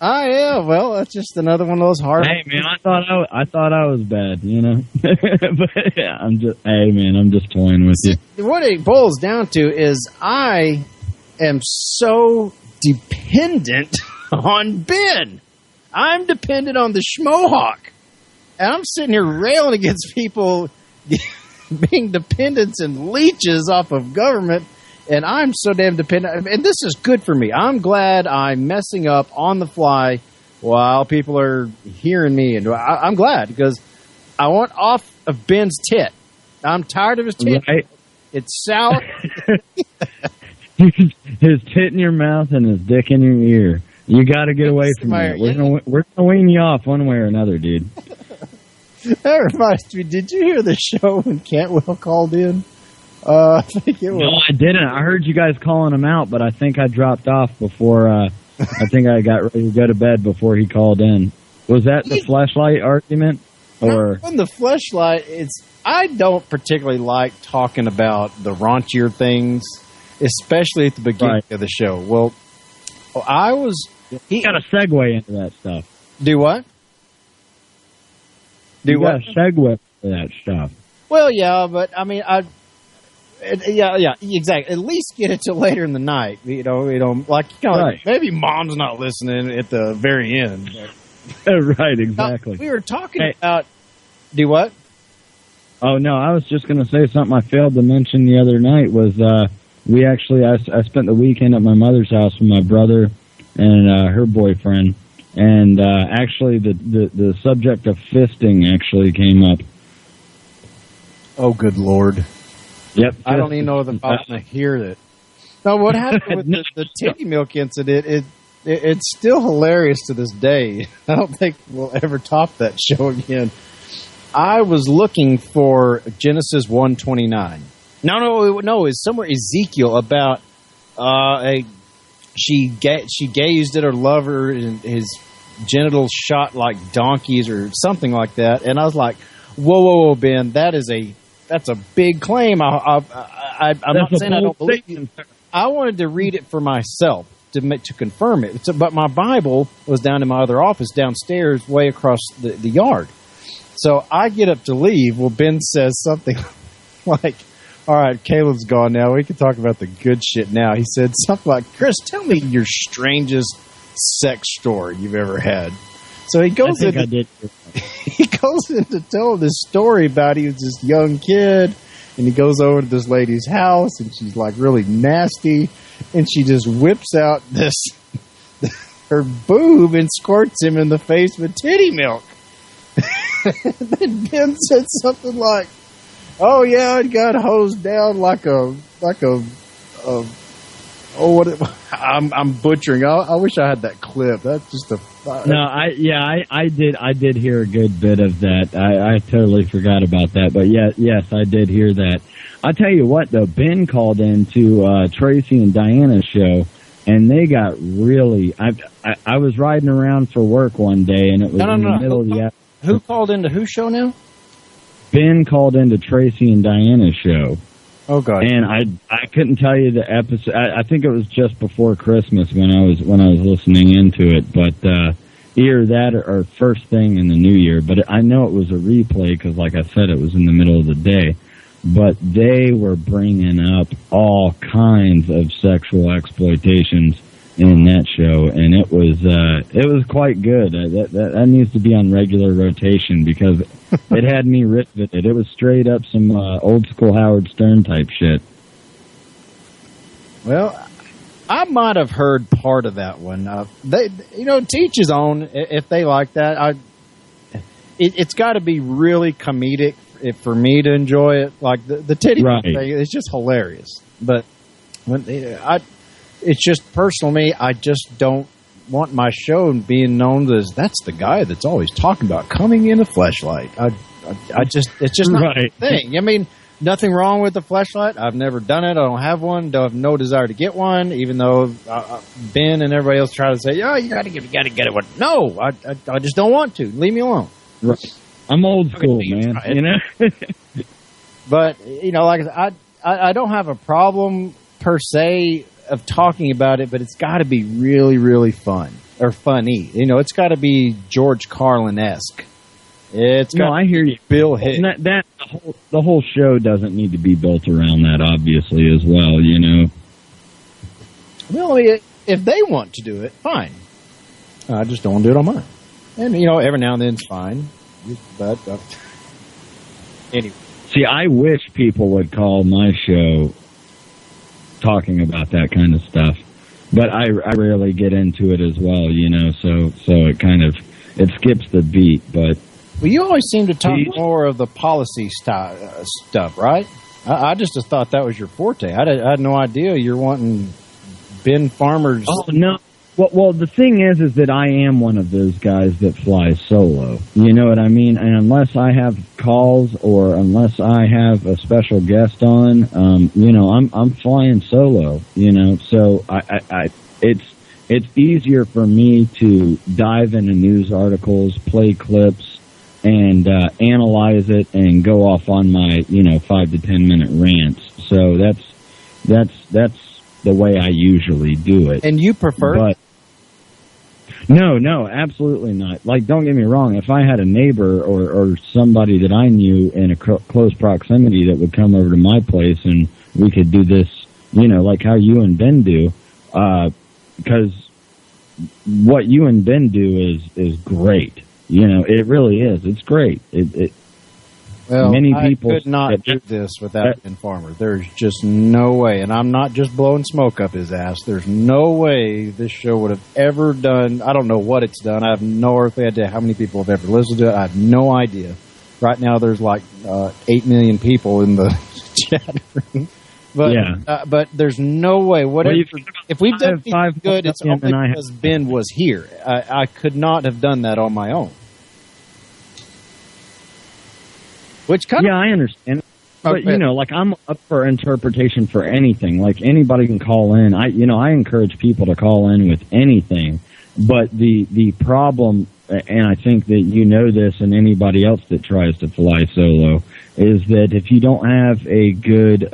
Yeah, well, that's just another one of those hard. Hey man, I thought I was bad, you know. But yeah, I'm just toying with you. What it boils down to is I am so dependent on Ben. I'm dependent on the Schmohawk, and I'm sitting here railing against people being dependents and leeches off of government. And I'm so damn dependent. And this is good for me. I'm glad I'm messing up on the fly while people are hearing me. And I'm glad because I want off of Ben's tit. I'm tired of his tit. Right. It's sour. His tit in your mouth and his dick in your ear. You got to get away from that. We're gonna wean you off one way or another, dude. That reminds me. Did you hear the show when Cantwell called in? I think it was. No, I didn't. I heard you guys calling him out, but I think I dropped off before. I think I got ready to go to bed before he called in. Was that the fleshlight argument, or on the fleshlight? I don't particularly like talking about the raunchier things, especially at the beginning of the show. Well, I was. He got a segue into that stuff. Do what? You got a segue into that stuff. Well, yeah, but I mean, yeah, exactly. At least get it till later in the night. You know, like Right. maybe mom's not listening at the very end. Right, exactly. We were talking about. Do what? Oh no, I was just going to say something I failed to mention the other night was we actually I spent the weekend at my mother's house with my brother and her boyfriend, and actually the subject of fisting actually came up. Oh, good Lord! Yep, I don't even know if I want to hear it. Now, what happened with the titty milk incident? It's still hilarious to this day. I don't think we'll ever top that show again. I was looking for Genesis 1:29. No, it's somewhere Ezekiel about she gazed at her lover and his genitals shot like donkeys or something like that, and I was like, whoa, Ben, that's a big claim. I'm not saying I don't believe you. I wanted to read it for myself to confirm it. But my Bible was down in my other office downstairs, way across the yard. So I get up to leave. Well, Ben says something like, all right, Caleb's gone now. We can talk about the good shit now. He said something like, Chris, tell me your strangest sex story you've ever had. So he goes I did. He goes into telling this story about he was this young kid, and he goes over to this lady's house, and she's like really nasty, and she just whips out her boob and squirts him in the face with titty milk. Then Ben said something like, "Oh yeah, I got hosed down like a I'm butchering. I wish I had that clip. That's just a I did hear a good bit of that. I totally forgot about that, but yes, I did hear that. I'll tell you what though, Ben called into Tracy and Diana's show, and they got really. I was riding around for work one day, and it was in the middle of the afternoon. Who called into whose show now? Ben called into Tracy and Diana's show. Oh God! And I couldn't tell you the episode. I think it was just before Christmas when I was listening into it. But either that or first thing in the new year. But I know it was a replay because, like I said, it was in the middle of the day. But they were bringing up all kinds of sexual exploitations in that show, and it was quite good. That needs to be on regular rotation because it had me riveted. It was straight up some old school Howard Stern type shit. Well, I might have heard part of that one. They, teach his own. If they like that, it's got to be really comedic for me to enjoy it. Like the titty thing, it's just hilarious. But it's just personal to me. I just don't want my show being known as that's the guy that's always talking about coming in a fleshlight. It's just not the thing. I mean, nothing wrong with the fleshlight. I've never done it. I don't have one. Don't have no desire to get one. Even though Ben and everybody else try to say, "Yeah, you got to get it." One. No, I just don't want to. Leave me alone. Right. I'm old school, man. You know. But like I don't have a problem per se of talking about it, but it's got to be really, really fun or funny. It's got to be George Carlin-esque. It's got I hear you. Bill Hicks. The whole show doesn't need to be built around that, obviously, as well. Well, if they want to do it, fine. I just don't want to do it on mine. And every now and then it's fine. But anyway, see, I wish people would call my show talking about that kind of stuff, but I rarely get into it as well, so it kind of skips the beat. But you always seem to talk more of the policy stuff, right? I just thought that was your forte. I had no idea you're wanting Ben Farmer's. Oh no. Well, the thing is that I am one of those guys that flies solo. You know what I mean? And unless I have calls or unless I have a special guest on, I'm flying solo. So it's easier for me to dive into news articles, play clips, and analyze it and go off on my 5 to 10 minute rants. So that's the way I usually do it. And you prefer? No, absolutely not. Like, don't get me wrong. If I had a neighbor or somebody that I knew in a close proximity that would come over to my place and we could do this, like how you and Ben do, because what you and Ben do is great. It really is. It's great. Well, many people could not do this without Ben Farmer. There's just no way, and I'm not just blowing smoke up his ass. There's no way this show would have ever done. I don't know what it's done. I have no earthly idea how many people have ever listened to it. I have no idea. Right now, there's like 8 million people in the chat room. But, but there's no way. If we've done anything good, it's only because Ben was here. I could not have done that on my own. Which I understand. But, like, I'm up for interpretation for anything. Like, anybody can call in. I encourage people to call in with anything. But the problem, and I think that you know this and anybody else that tries to fly solo, is that if you don't have a good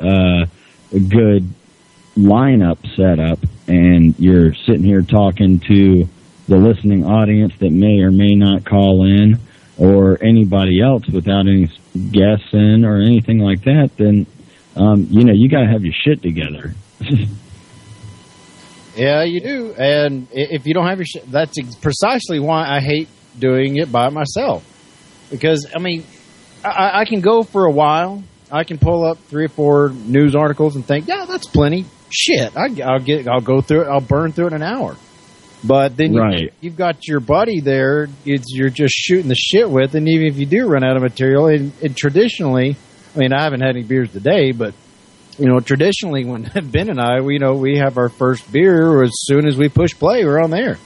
lineup set up and you're sitting here talking to the listening audience that may or may not call in, or anybody else without any guests in or anything like that, then, you got to have your shit together. Yeah, you do. And if you don't have your shit, that's precisely why I hate doing it by myself. Because, I can go for a while. I can pull up 3 or 4 news articles and think, yeah, that's plenty. Shit, I'll go through it. I'll burn through it in an hour. But then you've got your buddy there you're just shooting the shit with, and even if you do run out of material, and traditionally, I haven't had any beers today, but, traditionally when Ben and I, we have our first beer as soon as we push play, we're on there.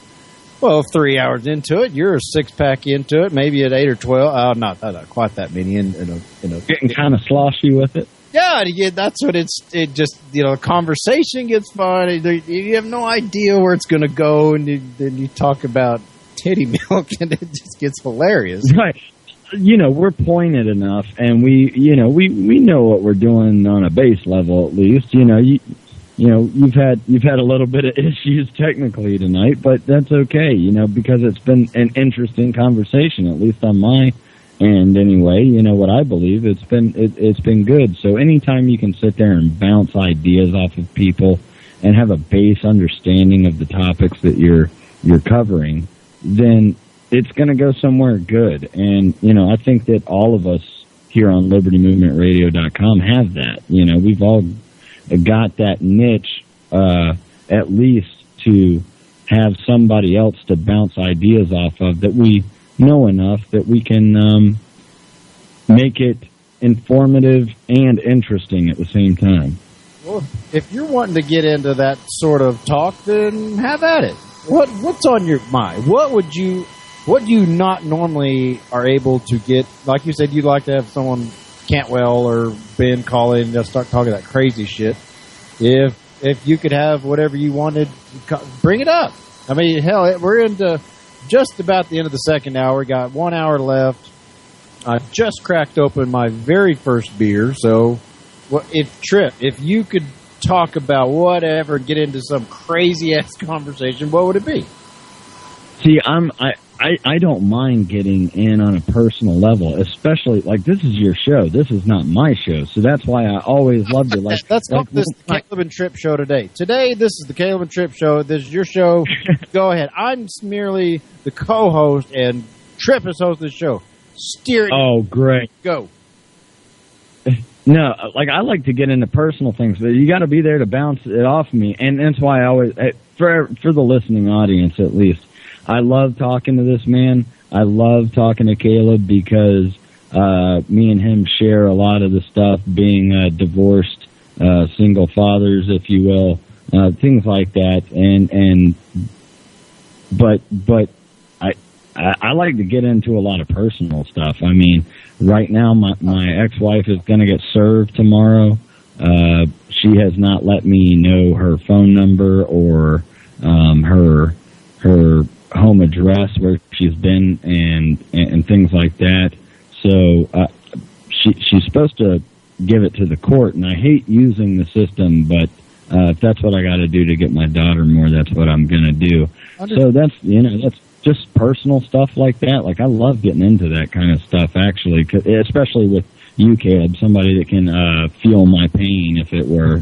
Well, 3 hours into it, you're a 6-pack into it, maybe at 8 or 12. Not quite that many. Getting kind of sloshy with it. Yeah, that's what it just, conversation gets fun. You have no idea where it's going to go, and then you talk about titty milk, and it just gets hilarious. Right. We're pointed enough, and we know what we're doing on a base level, at least. You've had a little bit of issues technically tonight, but that's okay, because it's been an interesting conversation, at least on my end anyway. What I believe, it's been good. So anytime you can sit there and bounce ideas off of people and have a base understanding of the topics that you're covering, then it's going to go somewhere good. And I think that all of us here on LibertyMovementRadio.com have that. We've all got that niche, at least to have somebody else to bounce ideas off of that we know enough that we can make it informative and interesting at the same time. Well, if you're wanting to get into that sort of talk, then have at it. What's on your mind? What do you not normally are able to get? Like you said, you'd like to have someone, Cantwell or Ben, call in and just start talking that crazy shit. If you could have whatever you wanted, bring it up. Hell, we're into just about the end of the second hour. We got 1 hour left. I just cracked open my very first beer. So, if you could talk about whatever, get into some crazy ass conversation, what would it be? See, I don't mind getting in on a personal level, especially, like, this is your show. This is not my show, so that's why I always love to, like... Let's call this the Caleb and Tripp Show today. Today, this is the Caleb and Tripp Show. This is your show. Go ahead. I'm merely the co-host, and Tripp is hosting the show. Steer it. Oh, great. Go. No, like, I like to get into personal things, but you got to be there to bounce it off me, and that's why I always... For the listening audience, at least, I love talking to this man. I love talking to Caleb because me and him share a lot of the stuff, being divorced, single fathers, if you will, things like that. But I like to get into a lot of personal stuff. Right now my ex-wife is going to get served tomorrow. She has not let me know her phone number or her home address where she's been and things like that. So she's supposed to give it to the court, and I hate using the system, but if that's what I got to do to get my daughter more, that's what I'm going to do. So that's just personal stuff like that. Like, I love getting into that kind of stuff, actually, especially with you, Caleb, somebody that can feel my pain, if it were,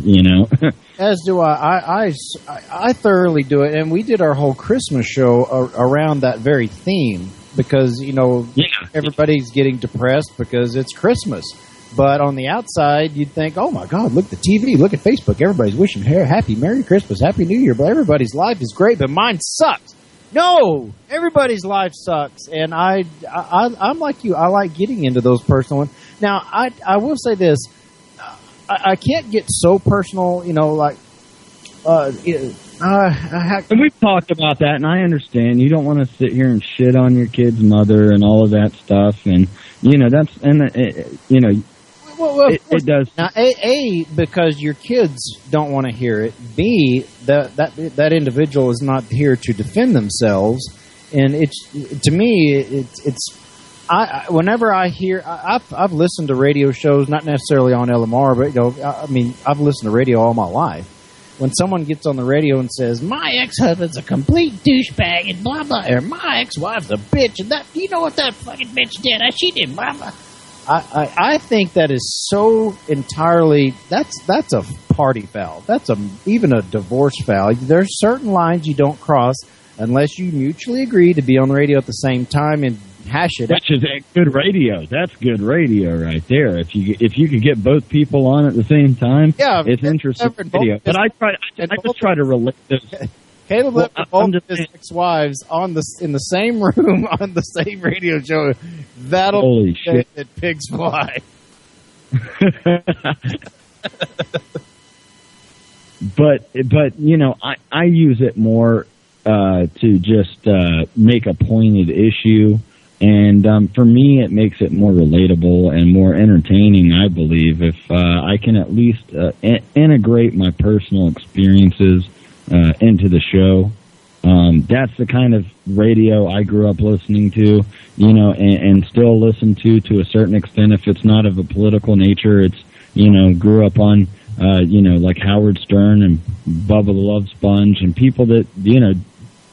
As do I. I thoroughly do it, and we did our whole Christmas show around that very theme because, everybody's getting depressed because it's Christmas. But on the outside, you'd think, oh, my God, look at the TV, look at Facebook. Everybody's wishing happy Merry Christmas, Happy New Year. But everybody's life is great, but mine sucks. No, everybody's life sucks. And I'm like you. I like getting into those personal ones. Now, I will say this. I can't get so personal, like... and we've talked about that, and I understand. You don't want to sit here and shit on your kid's mother and all of that stuff. And, it does. Now, A, because your kids don't want to hear it. B, that individual is not here to defend themselves. And to me, whenever I hear, I've listened to radio shows, not necessarily on LMR, but I've listened to radio all my life. When someone gets on the radio and says, my ex-husband's a complete douchebag and blah, blah, or my ex-wife's a bitch and that, you know what that fucking bitch did? She did blah, blah. I think that is so entirely, that's a party foul. That's even a divorce foul. There's certain lines you don't cross unless you mutually agree to be on the radio at the same time and hash it out. Which is good radio. That's good radio right there. If you could get both people on at the same time, it's interesting radio. But I just try to relate this. Caleb left both of his ex-wives in the same room on the same radio show. That'll be that pigs fly. But I use it more to just make a pointed issue. And for me, it makes it more relatable and more entertaining, I believe, if I can at least integrate my personal experiences into the show. That's the kind of radio I grew up listening to, and still listen to a certain extent. If it's not of a political nature, it's, grew up on, like Howard Stern and Bubba the Love Sponge and people that,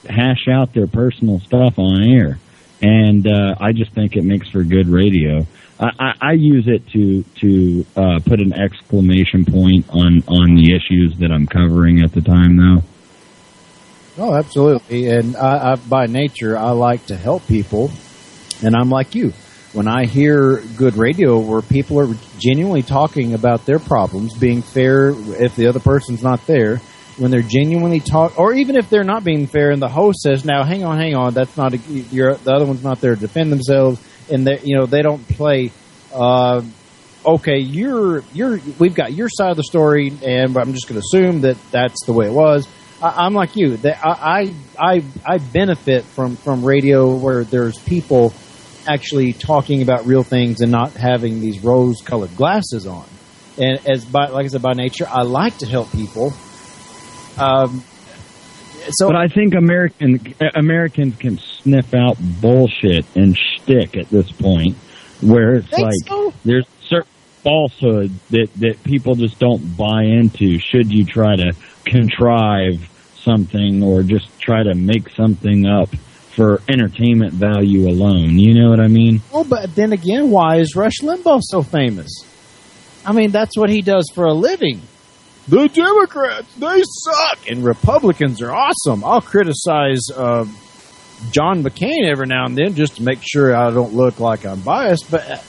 hash out their personal stuff on air. And I just think it makes for good radio. I use it to put an exclamation point on the issues that I'm covering at the time, though. Oh, absolutely. And I by nature, I like to help people. And I'm like you. When I hear good radio where people are genuinely talking about their problems, being fair if the other person's not there, when they're genuinely or even if they're not being fair and the host says, now, hang on, that's not the other one's not there to defend themselves, and they don't play, okay, we've got your side of the story, and I'm just going to assume that that's the way it was. I'm like you. I benefit from radio where there's people actually talking about real things and not having these rose-colored glasses on. And like I said, by nature, I like to help people. But I think Americans can sniff out bullshit and shtick at this point, where it's like there's certain falsehood that people just don't buy into. Should you try to contrive something or just try to make something up for entertainment value alone? You know what I mean? Oh, but then again, why is Rush Limbaugh so famous? I mean, that's what he does for a living. The Democrats, they suck, and Republicans are awesome. I'll criticize John McCain every now and then just to make sure I don't look like I'm biased. But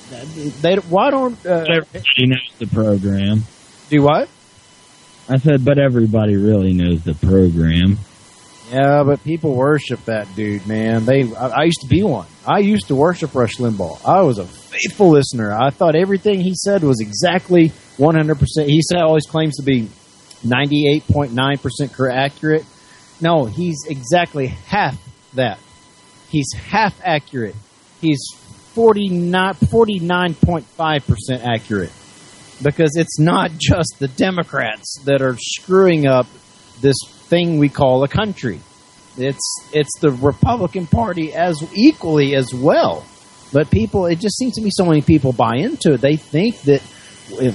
why don't everybody knows the program? Do what? I said, but everybody really knows the program. Yeah, but people worship that dude, man. I used to be one. I used to worship Rush Limbaugh. I was a faithful listener. I thought everything he said was exactly 100%. He always claims to be 98.9% accurate. No, he's exactly half that. He's half accurate. He's 49.5% accurate. Because it's not just the Democrats that are screwing up this thing we call a country. It's the Republican Party as equally as well. But people, it just seems to me so many people buy into it. They think that,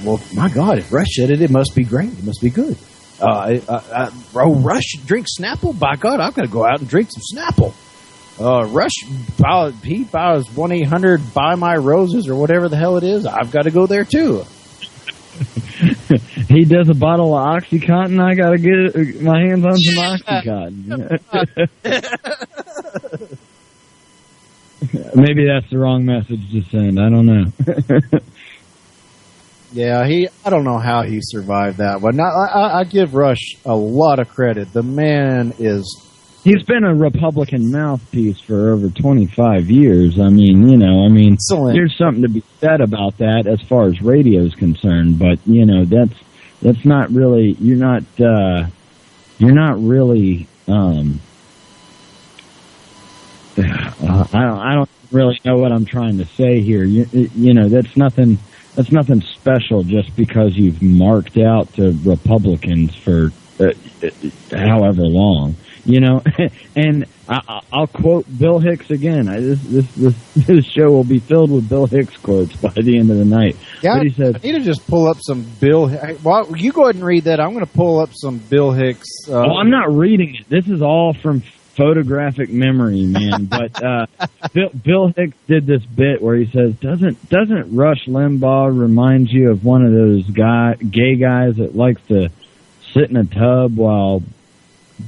well, my God, if Rush said it, it must be great. It must be good. Rush drinks Snapple? By God, I've got to go out and drink some Snapple. Rush, he buys 1-800 Buy My Roses or whatever the hell it is. I've got to go there too. He does a bottle of OxyContin. I got to get my hands on some OxyContin. Maybe that's the wrong message to send. I don't know. Yeah, I don't know how he survived that one. I give Rush a lot of credit. The man he's been a Republican mouthpiece for over 25 years. I mean, excellent. There's something to be said about that as far as radio is concerned, but that's not really, you're not really, I don't really know what I'm trying to say here. That's nothing special just because you've marked out to Republicans for however long, and I'll quote Bill Hicks again. This show will be filled with Bill Hicks quotes by the end of the night. Yeah, but he said, I need to just pull up some Bill. Well, you go ahead and read that. I'm going to pull up some Bill Hicks. I'm not reading it. This is all from photographic memory, man. But Bill Hicks did this bit where he says, "Doesn't Rush Limbaugh remind you of one of those gay guys that likes to sit in a tub while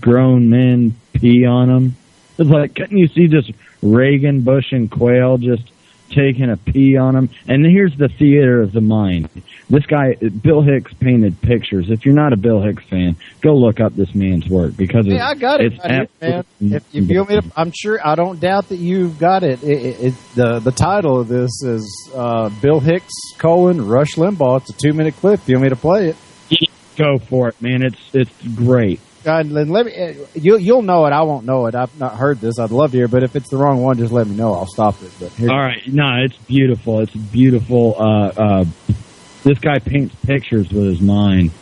grown men pee on him?" It's like, couldn't you see just Reagan, Bush, and Quayle just taking a pee on him? And here's the theater of the mind. This guy, Bill Hicks, painted pictures. If you're not a Bill Hicks fan, go look up this man's work because I got it, man. If you want me to, I'm sure. I don't doubt that you've got it. The title of this is Bill Hicks: Rush Limbaugh. It's a 2-minute clip. You want me to play it? Go for it, man. It's great. God, let me. You'll know it. I won't know it. I've not heard this. I'd love to hear, but if it's the wrong one, just let me know. I'll stop it. But all right, no, it's beautiful. It's beautiful. This guy paints pictures with his mind.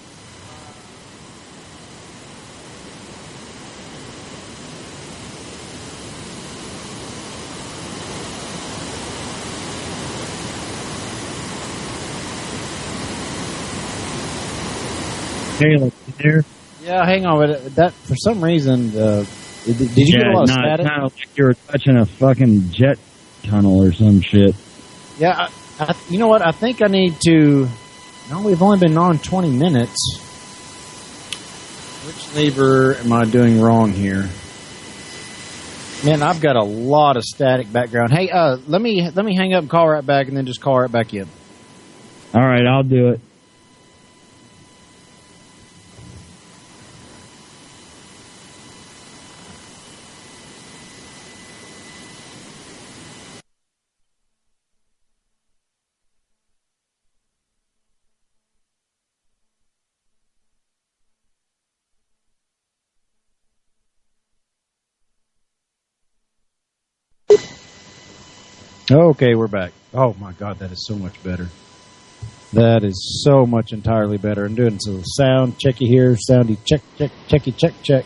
Caleb, you there? Yeah, hang on. But that for some reason, did you get a lot of static? It's kind of like you were touching a fucking jet tunnel or some shit. Yeah, you know what? I think I need to. No, we've only been on 20 minutes. Which lever am I doing wrong here? Man, I've got a lot of static background. Hey, let me hang up and call right back, and then just call right back in. All right, I'll do it. Okay, we're back. Oh my God, that is so much better. That is so much entirely better. I'm doing some sound checky here, soundy check, checky check.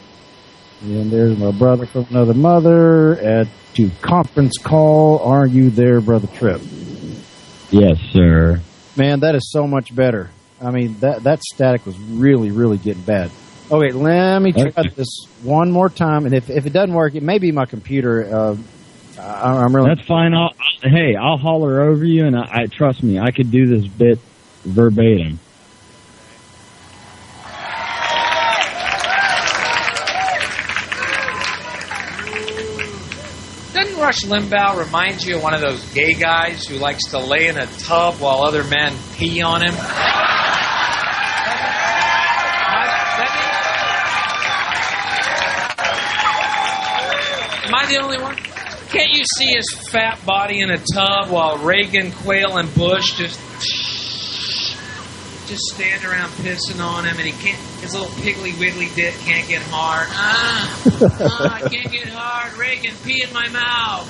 And there's my brother from another mother to conference call. Are you there, Brother Tripp? Yes, sir. Man, that is so much better. I mean, that static was really, really getting bad. Okay, let me try this one more time, and if it doesn't work, it may be my computer. I'm really. That's fine. I'll holler over you, and I trust me, I could do this bit verbatim. Doesn't Rush Limbaugh remind you of one of those gay guys who likes to lay in a tub while other men pee on him? Am I the only one? Can't you see his fat body in a tub while Reagan, Quayle, and Bush just stand around pissing on him, and his little piggly wiggly dick can't get hard. I can't get hard. Reagan, pee in my mouth.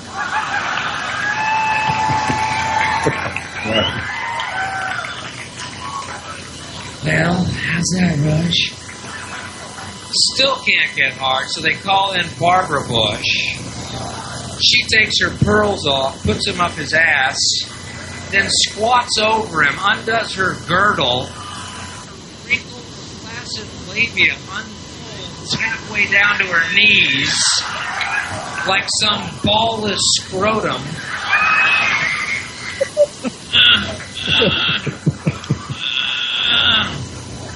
Well, how's that, Rush? Still can't get hard, so they call in Barbara Bush. She takes her pearls off, puts them up his ass, then squats over him, undoes her girdle, wrinkles, flaccid labia unfolds halfway down to her knees, like some ballless scrotum.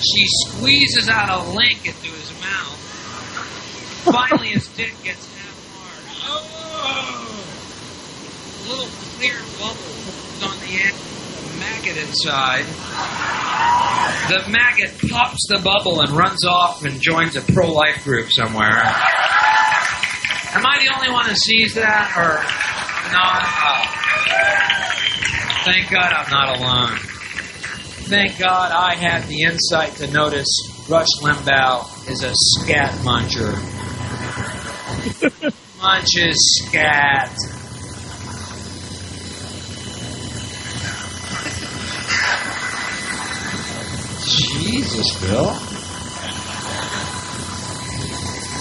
She squeezes out a link into his mouth. Finally, his dick gets half hard. Oh! A little clear bubble on the end of the maggot inside. The maggot pops the bubble and runs off and joins a pro-life group somewhere. Am I the only one who sees that, or not? Thank God I'm not alone. Thank God I had the insight to notice Rush Limbaugh is a scat muncher. Munches scat. Jesus, Bill. I'm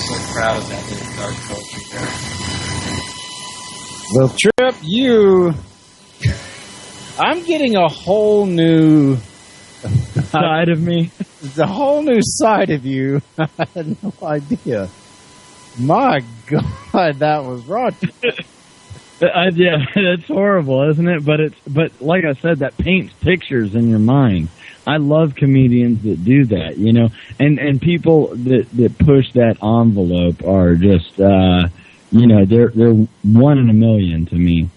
so proud of that little dark culture there. Well, Trip, I'm getting a whole new side of me. The whole new side of you. I had no idea. My God, that was wrong. Yeah, that's horrible, isn't it? But like I said, that paints pictures in your mind. I love comedians that do that, you know, and people that push that envelope are just, you know, they're 1 in a million to me.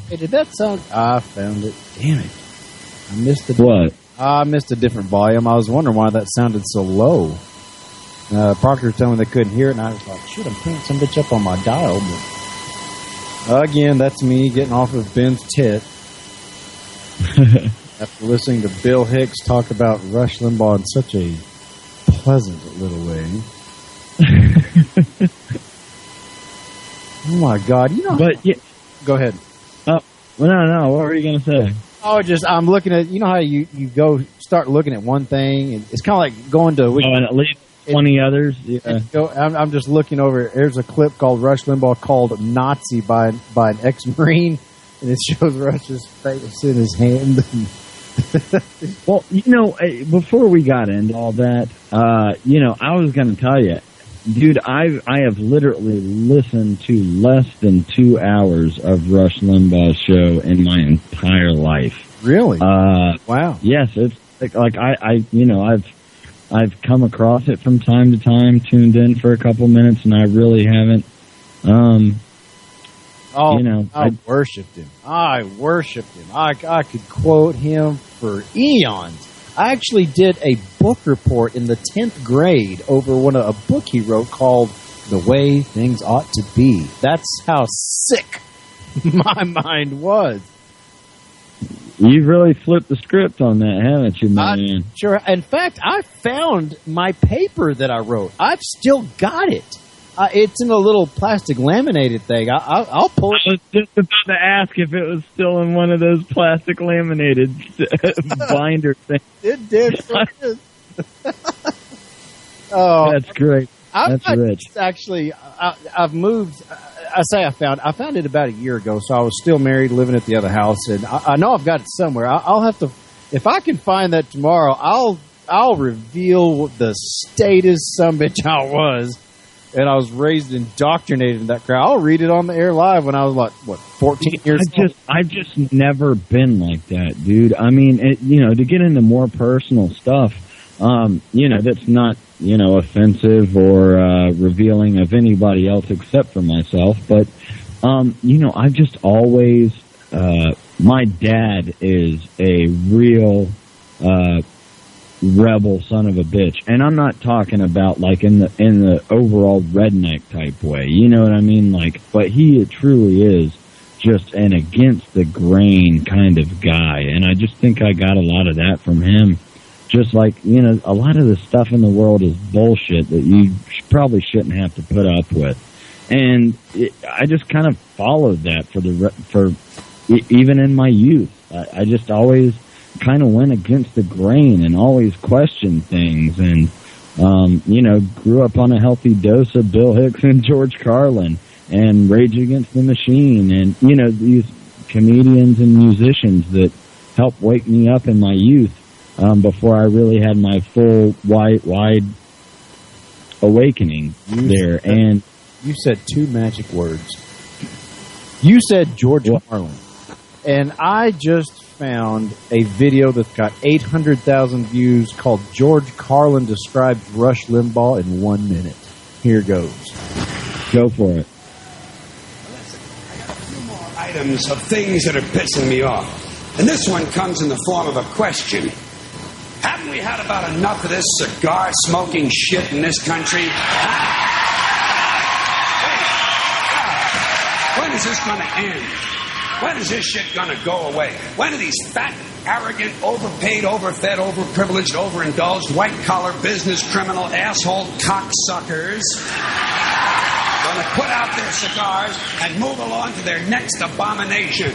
Hey, did that sound? I found it. Damn it! I missed it. What? I missed a different volume. I was wondering why that sounded so low. Proctor was telling me they couldn't hear it, and I was like, "Shit, I'm putting some bitch up on my dial." But again, that's me getting off of Ben's tit after listening to Bill Hicks talk about Rush Limbaugh in such a pleasant little way. Oh my God! You know, but yeah, go ahead. Well, no. What were you going to say? Oh, I'm looking at, you know how you go start looking at one thing, and it's kind of like going to... and at least 20 others? Yeah. I'm just looking over, there's a clip called Rush Limbaugh called Nazi by an ex-Marine, and it shows Rush's face in his hand. Well, you know, before we got into all that, you know, I was going to tell you, dude, I have literally listened to less than 2 hours of Rush Limbaugh's show in my entire life. Really? Wow. Yes, it's like I've come across it from time to time, tuned in for a couple minutes, and I really haven't. You know, I worshipped him. I could quote him for eons. I actually did a book report in the 10th grade over a book he wrote called The Way Things Ought to Be. That's how sick my mind was. You've really flipped the script on that, haven't you, man? Sure. In fact, I found my paper that I wrote. I've still got it. It's in a little plastic laminated thing. I'll pull it. I was just about to ask if it was still in one of those plastic laminated binder things. It did. Oh, that's great. That's rich. Actually, I've moved. I found it about a year ago, so I was still married, living at the other house, and I know I've got it somewhere. I'll have to, if I can find that tomorrow, I'll reveal the statist sumbitch I was. And I was raised indoctrinated in that crowd. I'll read it on the air live when I was like, 14 years old? I've just never been like that, dude. I mean, to get into more personal stuff, that's not, offensive or revealing of anybody else except for myself. But, I've just always, my dad is a real, rebel son of a bitch, and I'm not talking about like in the overall redneck type way, you know what I mean? Like, but he truly is just an against the grain kind of guy, and I just think I got a lot of that from him. Just like, a lot of the stuff in the world is bullshit that you probably shouldn't have to put up with, and I just kind of followed that for even in my youth. I just always kind of went against the grain and always questioned things, and grew up on a healthy dose of Bill Hicks and George Carlin and Rage Against the Machine, and these comedians and musicians that helped wake me up in my youth. before I really had my full wide awakening there. And you said two magic words. You said George Carlin. And I just found a video that's got 800,000 views called George Carlin Describes Rush Limbaugh in 1 minute. Here goes. Go for it. Items of things that are pissing me off. And this one comes in the form of a question. Haven't we had about enough of this cigar smoking shit in this country? When is this going to end? When is this shit going to go away? When are these fat, arrogant, overpaid, overfed, overprivileged, overindulged, white-collar business criminal asshole cocksuckers going to put out their cigars and move along to their next abomination?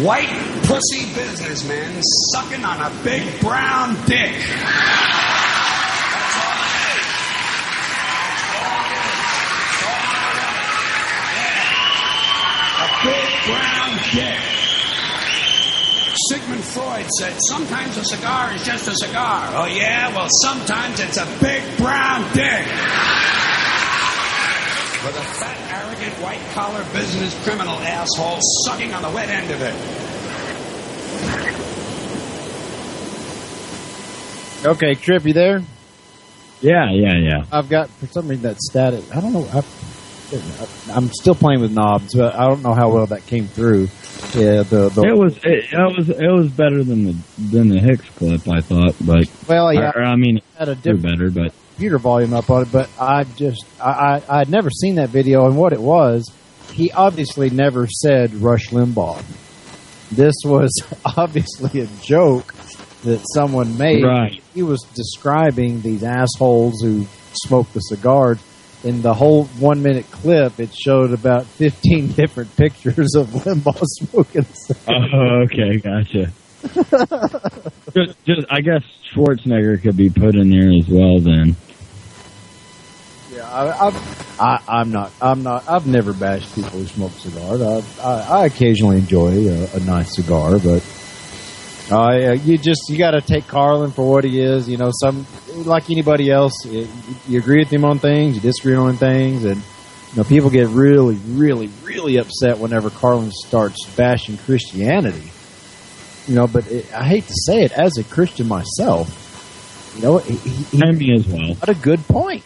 White pussy businessmen sucking on a big brown dick. That's all it is. A big brown dick. Sigmund Freud said sometimes a cigar is just a cigar. Oh yeah? Well, sometimes it's a big brown dick. With a fat, arrogant, white-collar business criminal asshole sucking on the wet end of it. Okay, Trip, you there? Yeah. I've got, for some reason, that static. I don't know. I'm still playing with knobs, but I don't know how well that came through. Yeah, it was better than the Hicks clip, I thought. But I mean, had a better, but computer volume up on it. But I'd never seen that video, and what it was, he obviously never said Rush Limbaugh. This was obviously a joke that someone made. Right. He was describing these assholes who smoke the cigars. In the whole 1 minute clip, it showed about 15 different pictures of Limbaugh smoking cigars. Oh, okay, gotcha. just, I guess Schwarzenegger could be put in there as well. Then. Yeah, I've never bashed people who smoke cigars. I occasionally enjoy a nice cigar, but you got to take Carlin for what he is. You know, like anybody else, you agree with him on things, you disagree on things, and people get really, really, really upset whenever Carlin starts bashing Christianity. But I hate to say it, as a Christian myself, he me as well. What a good point.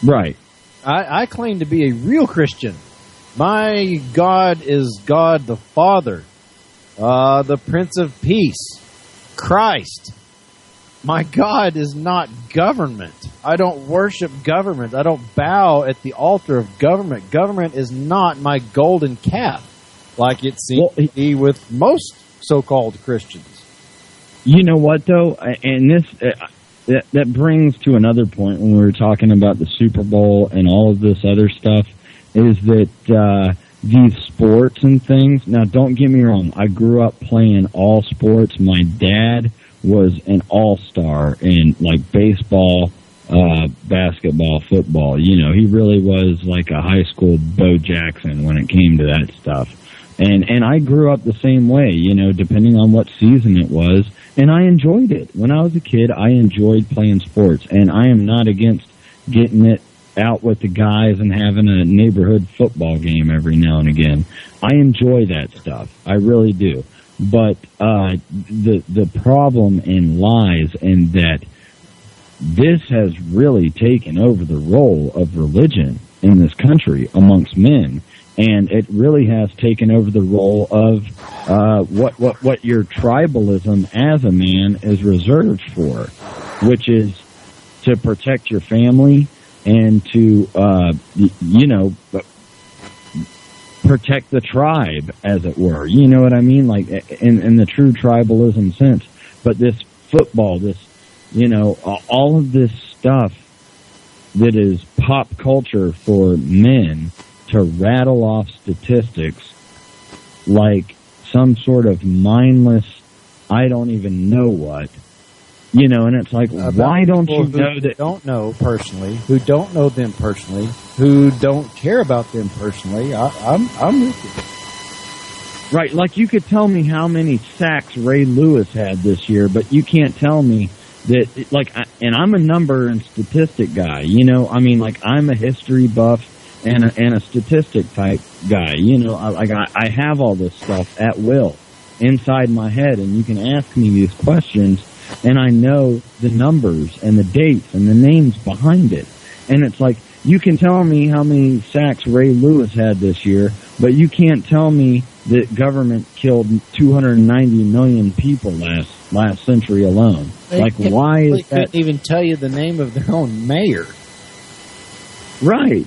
Right. I claim to be a real Christian. My God is God the Father, the Prince of Peace, Christ. My God is not government. I don't worship government. I don't bow at the altar of government. Government is not my golden calf, like it seems to be with most so-called Christians. You know what, though? And this that brings to another point when we were talking about the Super Bowl and all of this other stuff, is that these sports and things. Now, don't get me wrong. I grew up playing all sports. My dad was an all-star in, like, baseball, basketball, football. He really was like a high school Bo Jackson when it came to that stuff. And I grew up the same way, depending on what season it was. And I enjoyed it. When I was a kid, I enjoyed playing sports. And I am not against getting it out with the guys and having a neighborhood football game every now and again. I enjoy that stuff. I really do. But the problem lies in that this has really taken over the role of religion in this country amongst men, and it really has taken over the role of what your tribalism as a man is reserved for, which is to protect your family and to protect the tribe, as it were. You know what I mean? Like, in the true tribalism sense. But this football, all of this stuff that is pop culture for men to rattle off statistics like some sort of mindless, I don't even know what. And it's like, why don't you know that? Don't know personally, who don't know them personally, who don't care about them personally. I'm with you. Right, like you could tell me how many sacks Ray Lewis had this year, but you can't tell me that, like, and I'm a number and statistic guy, you know, I mean, like, I'm a history buff and a statistic type guy, you know, I have all this stuff at will inside my head, and you can ask me these questions, and I know the numbers and the dates and the names behind it, and it's like, you can tell me how many sacks Ray Lewis had this year, but you can't tell me that government killed 290 million people last century alone. Why is that? They couldn't even tell you the name of their own mayor. Right.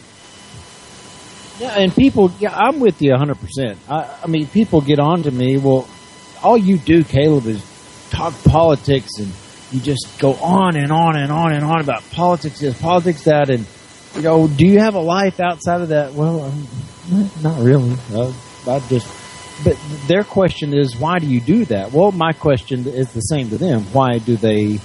Yeah, and people, I'm with you 100%. I mean, people get on to me, well, all you do, Caleb, is talk politics, and you just go on and on and on and on about politics this, politics that, and, you know, do you have a life outside of that? Well, not really. But their question is, why do you do that? Well, my question is the same to them. Why do they?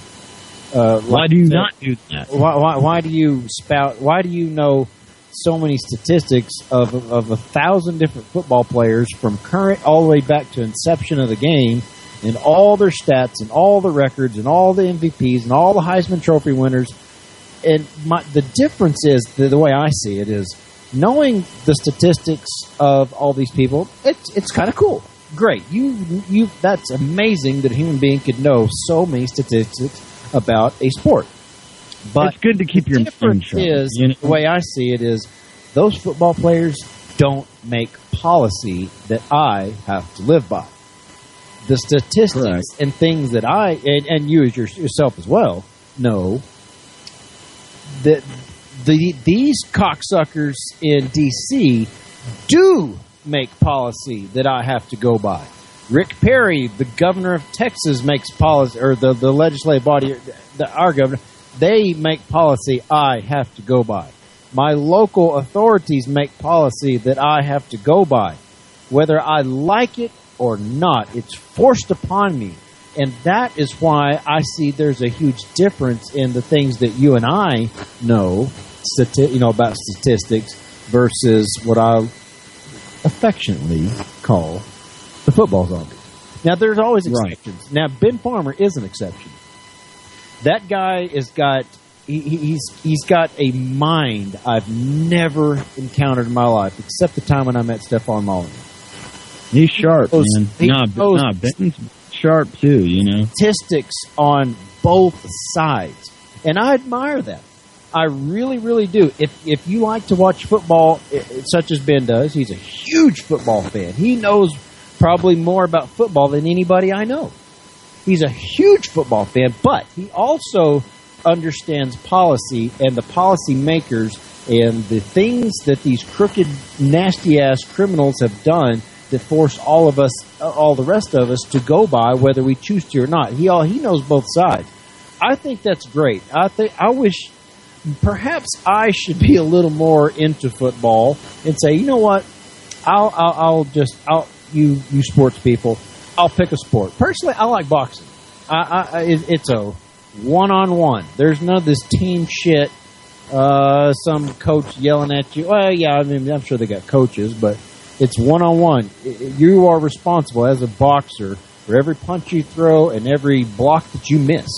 Why do you not do that? Why do you spout? Why do you know so many statistics of 1,000 different football players from current all the way back to inception of the game, and all their stats and all the records and all the MVPs and all the Heisman Trophy winners? And the difference is, the way I see it is, knowing the statistics of all these people, it's kind of cool. Great. That's amazing that a human being could know so many statistics about a sport. But it's good to keep your mind sharp. The way I see it is, those football players don't make policy that I have to live by. The statistics and things that and you as yourself as well know that these cocksuckers in D.C. do make policy that I have to go by. Rick Perry, the governor of Texas, makes policy, or the legislative body, our governor, they make policy I have to go by. My local authorities make policy that I have to go by. Whether I like it or not, it's forced upon me. And that is why I see there's a huge difference in the things that you and I know, about statistics versus what I affectionately call the football zombies. Now, there's always exceptions. Right. Now, Ben Farmer is an exception. That guy has got he's got a mind I've never encountered in my life, except the time when I met Stephon Mullen. He's sharp, man. Ben's sharp too, you know. Statistics on both sides, and I admire that. I really, really do. If you like to watch football, such as Ben does, he's a huge football fan. He knows probably more about football than anybody I know. He's a huge football fan, but he also understands policy and the policy makers and the things that these crooked, nasty-ass criminals have done that force all of us, all the rest of us, to go by whether we choose to or not. He knows both sides. I think that's great. I wish perhaps I should be a little more into football and say, you know what, you sports people, I'll pick a sport. Personally, I like boxing. It's a one-on-one. There's none of this team shit. Some coach yelling at you. Well, yeah, I mean, I'm sure they got coaches, but it's one-on-one. You are responsible as a boxer for every punch you throw and every block that you miss.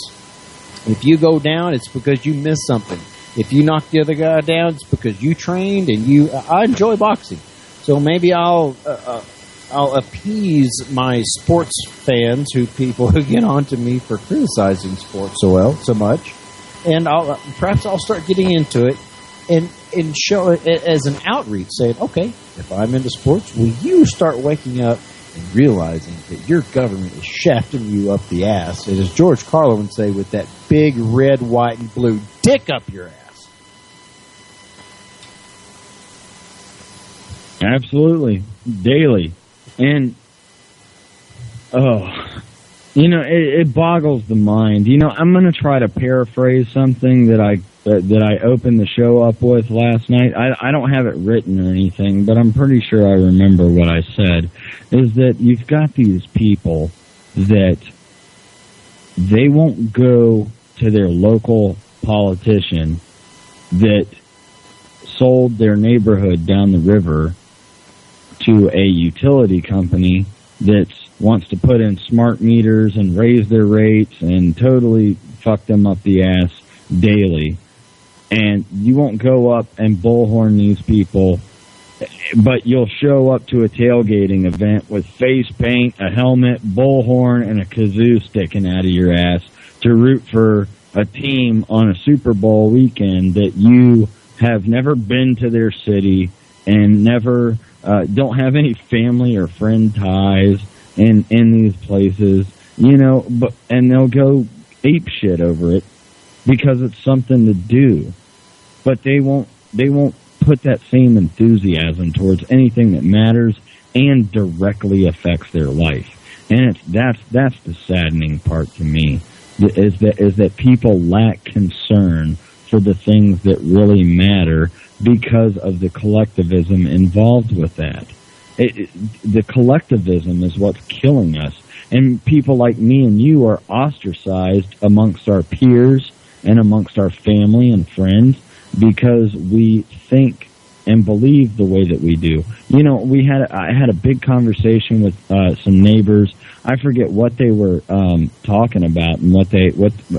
If you go down, it's because you missed something. If you knock the other guy down, it's because you trained and I enjoy boxing. So maybe I'll appease my sports fans, people who get on to me for criticizing sports so much, and perhaps I'll start getting into it and show it as an outreach, saying, okay, if I'm into sports, will you start waking up and realizing that your government is shafting you up the ass, and as George Carlin would say, with that big red, white, and blue dick up your ass. Absolutely. Daily. And, it boggles the mind. I'm going to try to paraphrase something that I opened the show up with last night. I don't have it written or anything, but I'm pretty sure I remember what I said, is that you've got these people that they won't go to their local politician that sold their neighborhood down the river to a utility company that wants to put in smart meters and raise their rates and totally fuck them up the ass daily. And you won't go up and bullhorn these people, but you'll show up to a tailgating event with face paint, a helmet, bullhorn, and a kazoo sticking out of your ass to root for a team on a Super Bowl weekend that you have never been to their city and never don't have any family or friend ties in these places, and they'll go ape shit over it because it's something to do. But they won't put that same enthusiasm towards anything that matters and directly affects their life. And that's the saddening part to me, is that people lack concern for the things that really matter because of the collectivism involved with that. The collectivism is what's killing us. And people like me and you are ostracized amongst our peers and amongst our family and friends because we think and believe the way that we do. I had a big conversation with some neighbors. I forget what they were talking about and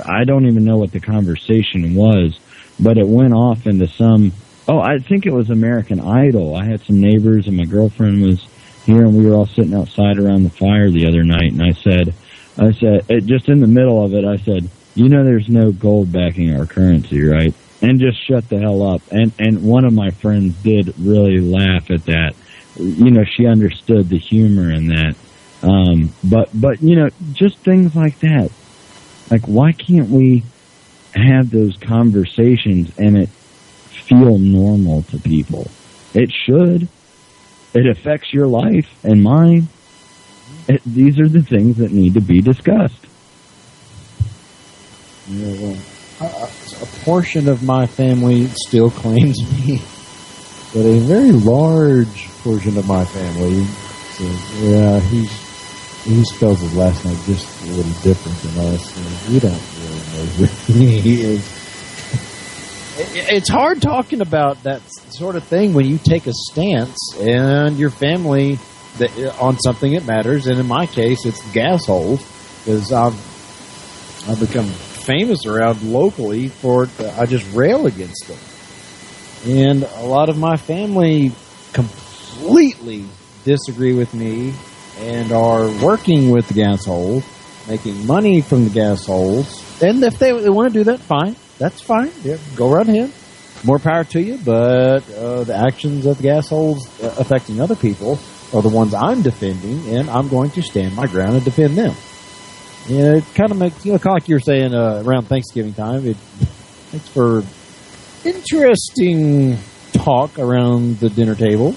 I don't even know what the conversation was, but it went off into I think it was American Idol. I had some neighbors and my girlfriend was here and we were all sitting outside around the fire the other night, and I said, just in the middle of it, I said, there's no gold backing our currency, right? And just shut the hell up. And one of my friends did really laugh at that. She understood the humor in that. But just things like that. Like, why can't we have those conversations and it feel normal to people? It should. It affects your life and mine. These are the things that need to be discussed. Yeah, well, a portion of my family still claims me, but a very large portion of my family says, yeah, he spells his last name just a little different than us, and we don't really know who he is. It's hard talking about that sort of thing when you take a stance and your family on something that matters, and in my case, it's gas holes, because I've become famous around locally for I just rail against them. And a lot of my family completely disagree with me and are working with the gas holes, making money from the gas holes. And if they want to do that, fine. That's fine. Yeah, go right ahead. More power to you. But the actions of the gas holes affecting other people are the ones I'm defending, and I'm going to stand my ground and defend them. Yeah, it kind of makes, kind of like you were saying around Thanksgiving time, it makes for interesting talk around the dinner table,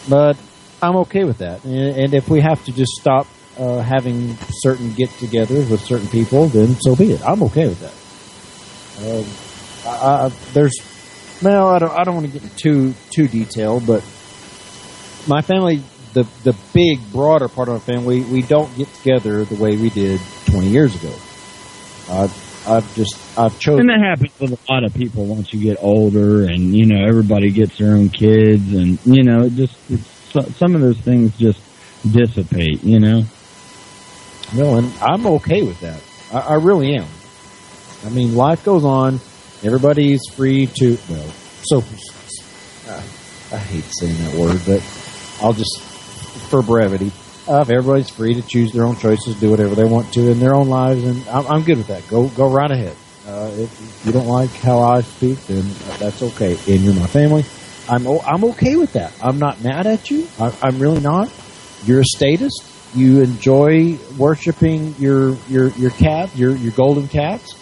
but I'm okay with that. And if we have to just stop having certain get-togethers with certain people, then so be it. I'm okay with that. I don't want to get too detailed, but my family, the big, broader part of our family, we don't get together the way we did 20 years ago. I've chosen. And that happens with a lot of people once you get older, and everybody gets their own kids, and some of those things just dissipate. No, and I'm okay with that. I really am. I mean, life goes on. Everybody's free to. Well, I hate saying that word, but I'll just, for brevity, everybody's free to choose their own choices, do whatever they want to in their own lives, and I'm good with that. Go right ahead. If you don't like how I speak, then that's okay. And you're my family. I'm okay with that. I'm not mad at you. I'm really not. You're a statist. You enjoy worshiping your calf, your golden calves.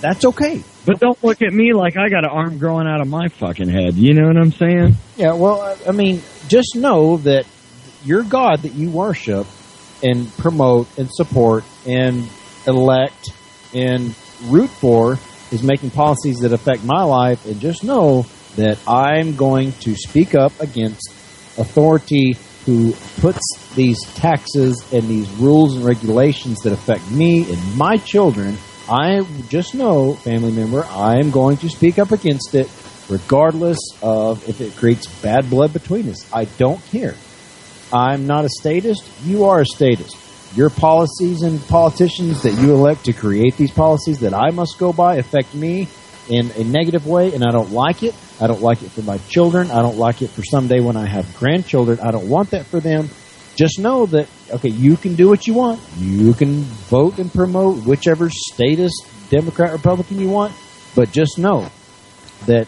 That's okay. But don't look at me like I got an arm growing out of my fucking head. You know what I'm saying? Yeah, well, I mean, just know that your God that you worship and promote and support and elect and root for is making policies that affect my life, and just know that I'm going to speak up against authority who puts these taxes and these rules and regulations that affect me and my children. I just know, family member, I am going to speak up against it, regardless of if it creates bad blood between us. I don't care. I'm not a statist. You are a statist. Your policies and politicians that you elect to create these policies that I must go by affect me in a negative way, and I don't like it. I don't like it for my children. I don't like it for someday when I have grandchildren. I don't want that for them. Just know that, okay, you can do what you want. You can vote and promote whichever statist, Democrat, Republican you want, but just know that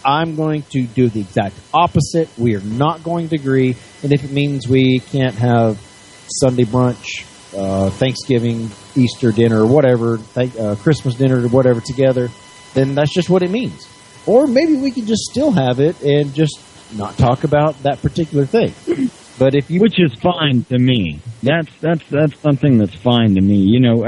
I'm going to do the exact opposite. We are not going to agree, and if it means we can't have Sunday brunch, Thanksgiving, Easter dinner, or whatever, Christmas dinner or whatever together, then that's just what it means. Or maybe we could just still have it and just not talk about that particular thing. But if you, which is fine to me. That's something that's fine to me. You know,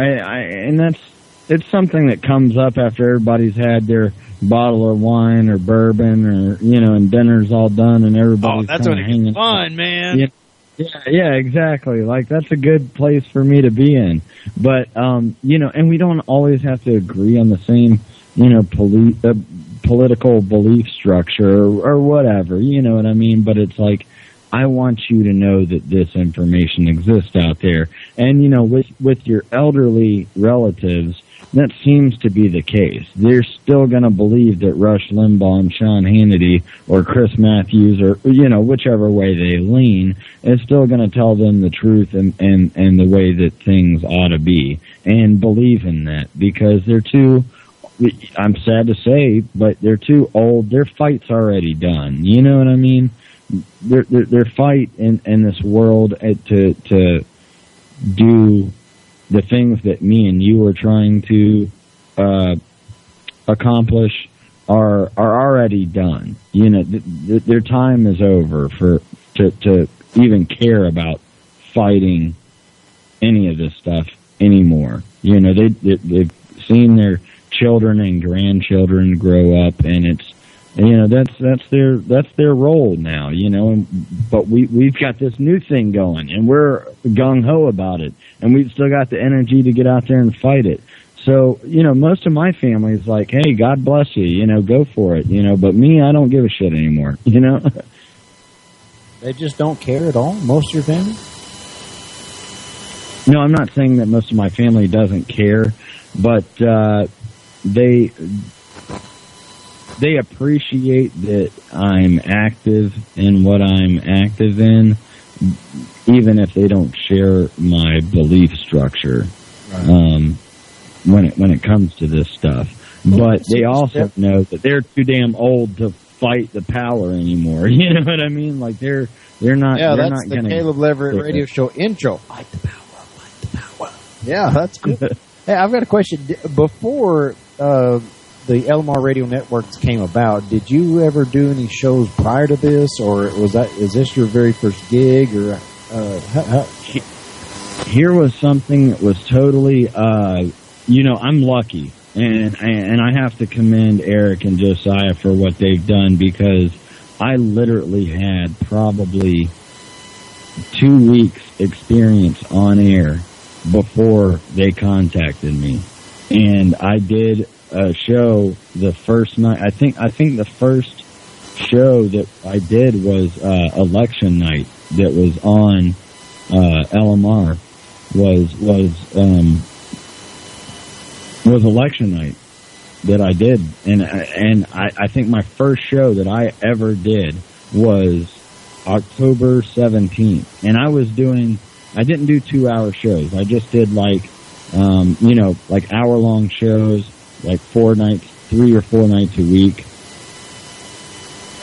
it's something that comes up after everybody's had their bottle of wine or bourbon, or and dinner's all done and everybody's that's when it gets fun, man. Yeah, exactly. Like, that's a good place for me to be in. But and we don't always have to agree on the same political belief structure or whatever. You know what I mean? But it's like, I want you to know that this information exists out there. And, with your elderly relatives, that seems to be the case. They're still going to believe that Rush Limbaugh and Sean Hannity or Chris Matthews or, whichever way they lean is still going to tell them the truth and the way that things ought to be, and believe in that, because they're too, I'm sad to say, but they're too old. Their fight's already done. You know what I mean? Their fight in this world to do the things that me and you are trying to accomplish are already done. Their time is over to even care about fighting any of this stuff anymore. They've seen their children and grandchildren grow up, and it's that's their role now. But we've got this new thing going, and we're gung ho about it, and we've still got the energy to get out there and fight it. So most of my family is like, hey, God bless you, go for it, But me, I don't give a shit anymore, They just don't care at all. Most of your family? No, I'm not saying that most of my family doesn't care, but they appreciate that I'm active in what I'm active in, even if they don't share my belief structure. Right. When it comes to this stuff. But they also know that they're too damn old to fight the power anymore. You know what I mean? Like, they're not. Yeah, they're that's not the Caleb Leverett radio show intro. Fight the power. Fight the power. Yeah, that's good. Hey, I've got a question. Before the LMR radio networks came about, did you ever do any shows prior to this, or is this your very first gig, or Here was something that was totally I'm lucky, and I have to commend Eric and Josiah for what they've done, because I literally had probably 2 weeks experience on air before they contacted me, and I did a show the first night. I think the first show that I did was election night that was on LMR was election night that I did, and I think my first show that I ever did was October 17th, and I didn't do 2-hour shows. I just did like hour-long shows, like 3 or 4 nights a week,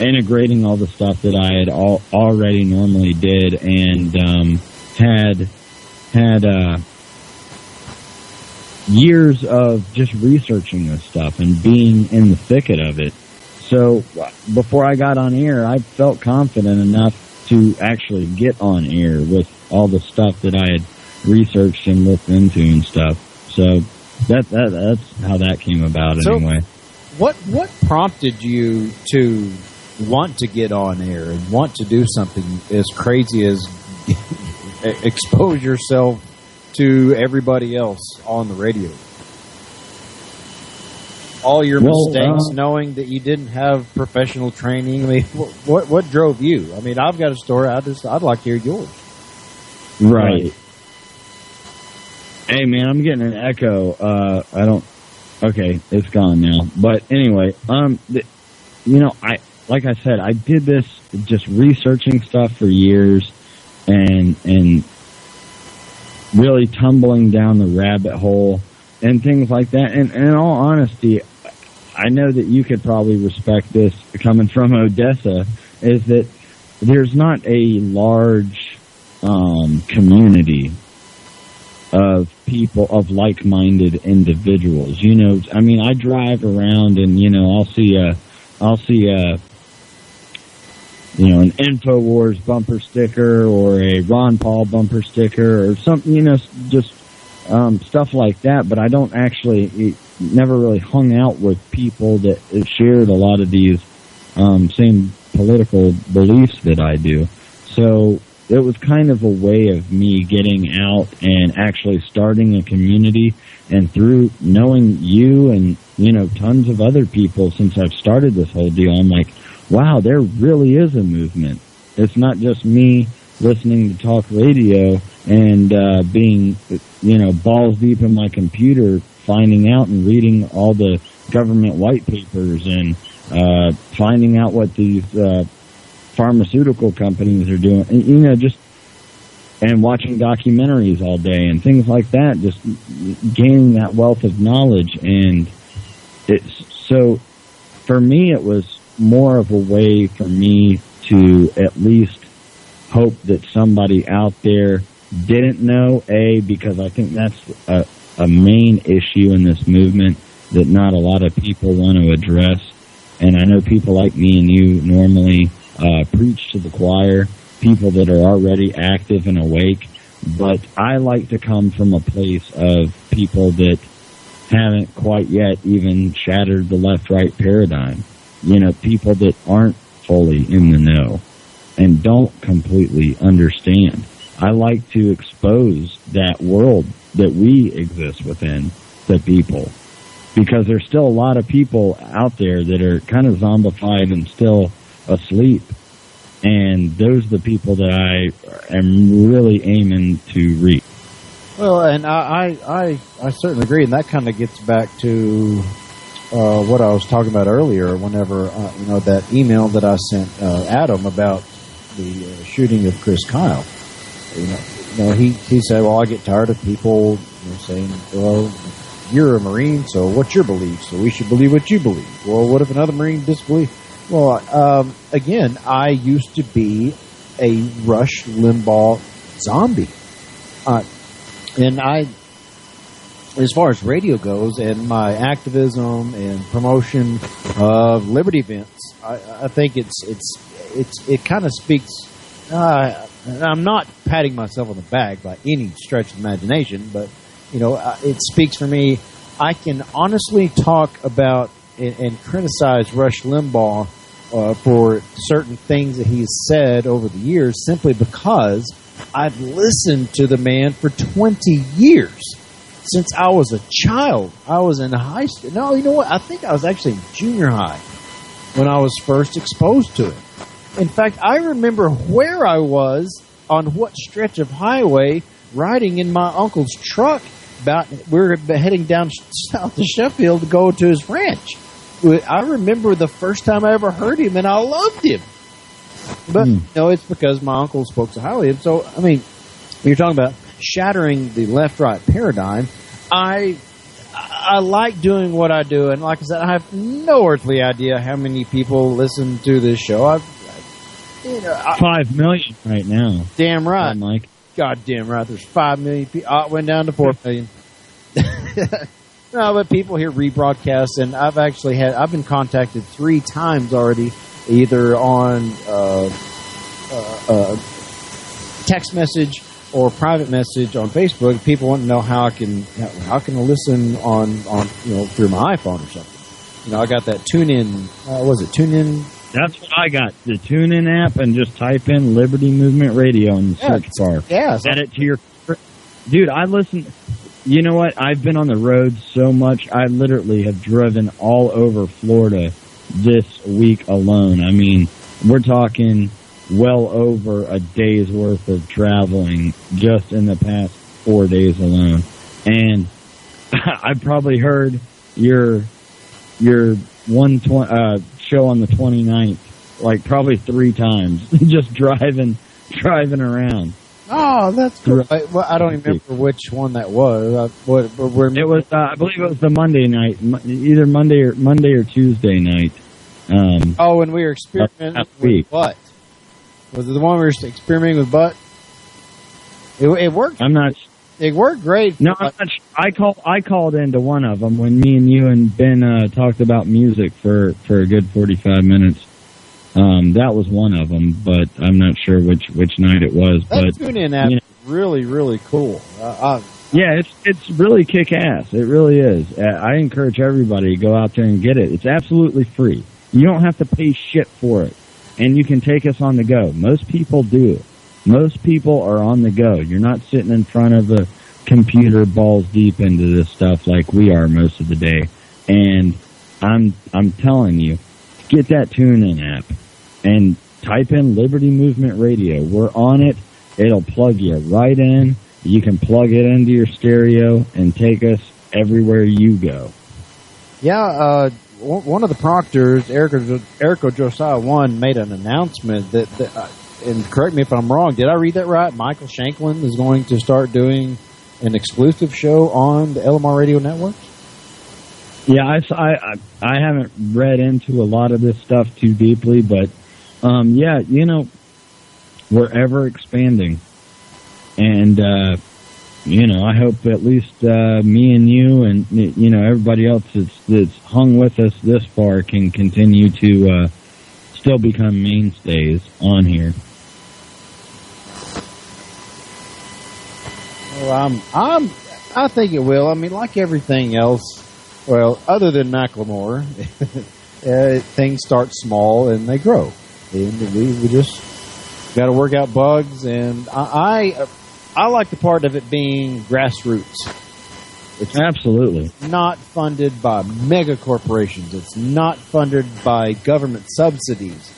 integrating all the stuff that I had already normally did, and had years of just researching this stuff and being in the thicket of it. So before I got on air, I felt confident enough to actually get on air with all the stuff that I had researched and looked into and stuff. So that's how that came about anyway. What prompted you to want to get on air and want to do something as crazy as expose yourself to everybody else on the radio? all your mistakes, knowing that you didn't have professional training? I mean, what drove you? I mean, I've got a story. I'd like to hear yours. Right. Hey, man, I'm getting an echo. Okay, it's gone now. But anyway, like I said, I did this just researching stuff for years and really tumbling down the rabbit hole and things like that. And in all honesty, I know that you could probably respect this coming from Odessa, is that there's not a large community of people, of like-minded individuals. You know, I mean, I drive around and, you know, I'll see an InfoWars bumper sticker or a Ron Paul bumper sticker or something, you know, just stuff like that. But I don't never really hung out with people that shared a lot of these same political beliefs that I do. So it was kind of a way of me getting out and actually starting a community. And through knowing you and, you know, tons of other people since I've started this whole deal, I'm like, wow, there really is a movement. It's not just me listening to talk radio and being, you know, balls deep in my computer, finding out and reading all the government white papers and finding out what these pharmaceutical companies are doing, and, you know, and watching documentaries all day and things like that, just gaining that wealth of knowledge. And so for me, it was more of a way for me to at least hope that somebody out there didn't know, because I think that's a main issue in this movement that not a lot of people want to address. And I know people like me and you normally preach to the choir, people that are already active and awake, but I like to come from a place of people that haven't quite yet even shattered the left-right paradigm. You know, people that aren't fully in the know and don't completely understand. I like to expose that world that we exist within to people, because there's still a lot of people out there that are kind of zombified and still asleep. And those are the people that I am really aiming to reach. Well, and I certainly agree, and that kind of gets back to what I was talking about earlier. Whenever you know, that email that I sent Adam about the shooting of Chris Kyle. You know, he said, "Well, I get tired of people, you know, saying, well, you're a Marine, so what's your belief? So we should believe what you believe. Well, what if another Marine disbelieves?" Well, again, I used to be a Rush Limbaugh zombie. And as far as radio goes and my activism and promotion of liberty events, I think it kind of speaks, I'm not patting myself on the back by any stretch of the imagination, but, you know, it speaks for me. I can honestly talk about and criticize Rush Limbaugh for certain things that he's said over the years, simply because I've listened to the man for 20 years. Since I was a child. I was in high school. No, you know what? I think I was actually in junior high when I was first exposed to it. In fact, I remember where I was on what stretch of highway riding in my uncle's truck. We were heading down south to Sheffield to go to his ranch. I remember the first time I ever heard him, and I loved him. But, you know, it's because my uncle spoke so highly of him. So, I mean, when you're talking about shattering the left-right paradigm, I like doing what I do. And like I said, I have no earthly idea how many people listen to this show. 5 million right now. Damn right. Mike. God damn right. There's 5 million people. It went down to 4 million. No, but people hear rebroadcasts, and I've been contacted 3 times already, either on text message or private message on Facebook. People want to know how can I listen on you know, through my iPhone or something. You know, I got that TuneIn. Was it TuneIn? That's what I got. The TuneIn app, and just type in Liberty Movement Radio in the search bar. Yeah. Add it to your. Dude, I listen. you know what? I've been on the road so much. I literally have driven all over Florida this week alone. I mean, we're talking well over a day's worth of traveling just in the past 4 days alone. And I've probably heard your 120 show on the 29th like probably 3 times just driving around. Oh, that's cool. Well, I don't remember which one that was. It was, I believe it was the Monday night, either Monday or Tuesday night. When we were experimenting with butt. Was it the one we were experimenting with butt? It worked. I'm not. It worked great. No, I'm not. I called into one of them when me and you and Ben talked about music for a good 45 minutes. That was one of them, but I'm not sure which night it was. That tune-in app is really, really cool. Yeah, it's really kick-ass. It really is. I encourage everybody to go out there and get it. It's absolutely free. You don't have to pay shit for it, and you can take us on the go. Most people do. Most people are on the go. You're not sitting in front of a computer balls deep into this stuff like we are most of the day. And I'm telling you, get that tune-in app and type in Liberty Movement Radio. We're on it. It'll plug you right in. You can plug it into your stereo and take us everywhere you go. Yeah, one of the proctors, Erico Josiah 1, made an announcement that and correct me if I'm wrong, did I read that right? Michael Shanklin is going to start doing an exclusive show on the LMR Radio Network? Yeah, I haven't read into a lot of this stuff too deeply, but yeah, you know, we're ever expanding, and you know, I hope at least me and you and you know everybody else that's hung with us this far can continue to still become mainstays on here. Well, I think it will. I mean, like everything else. Well, other than Macklemore, things start small and they grow. And we just got to work out bugs. And I like the part of it being grassroots. It's absolutely not funded by mega corporations. It's not funded by government subsidies.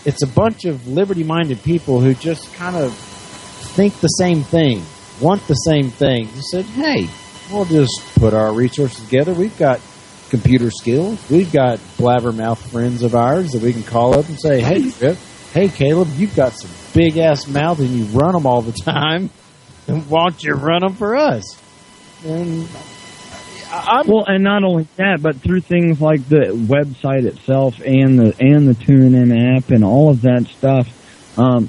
It's a bunch of liberty-minded people who just kind of think the same thing, want the same thing. They said, hey, we'll just put our resources together. We've got computer skills. We've got blabbermouth friends of ours that we can call up and say, hey, Trip, hey, Caleb, you've got some big-ass mouth and you run them all the time. Why don't you run them for us? And well, and not only that, but through things like the website itself and the TuneIn app and all of that stuff,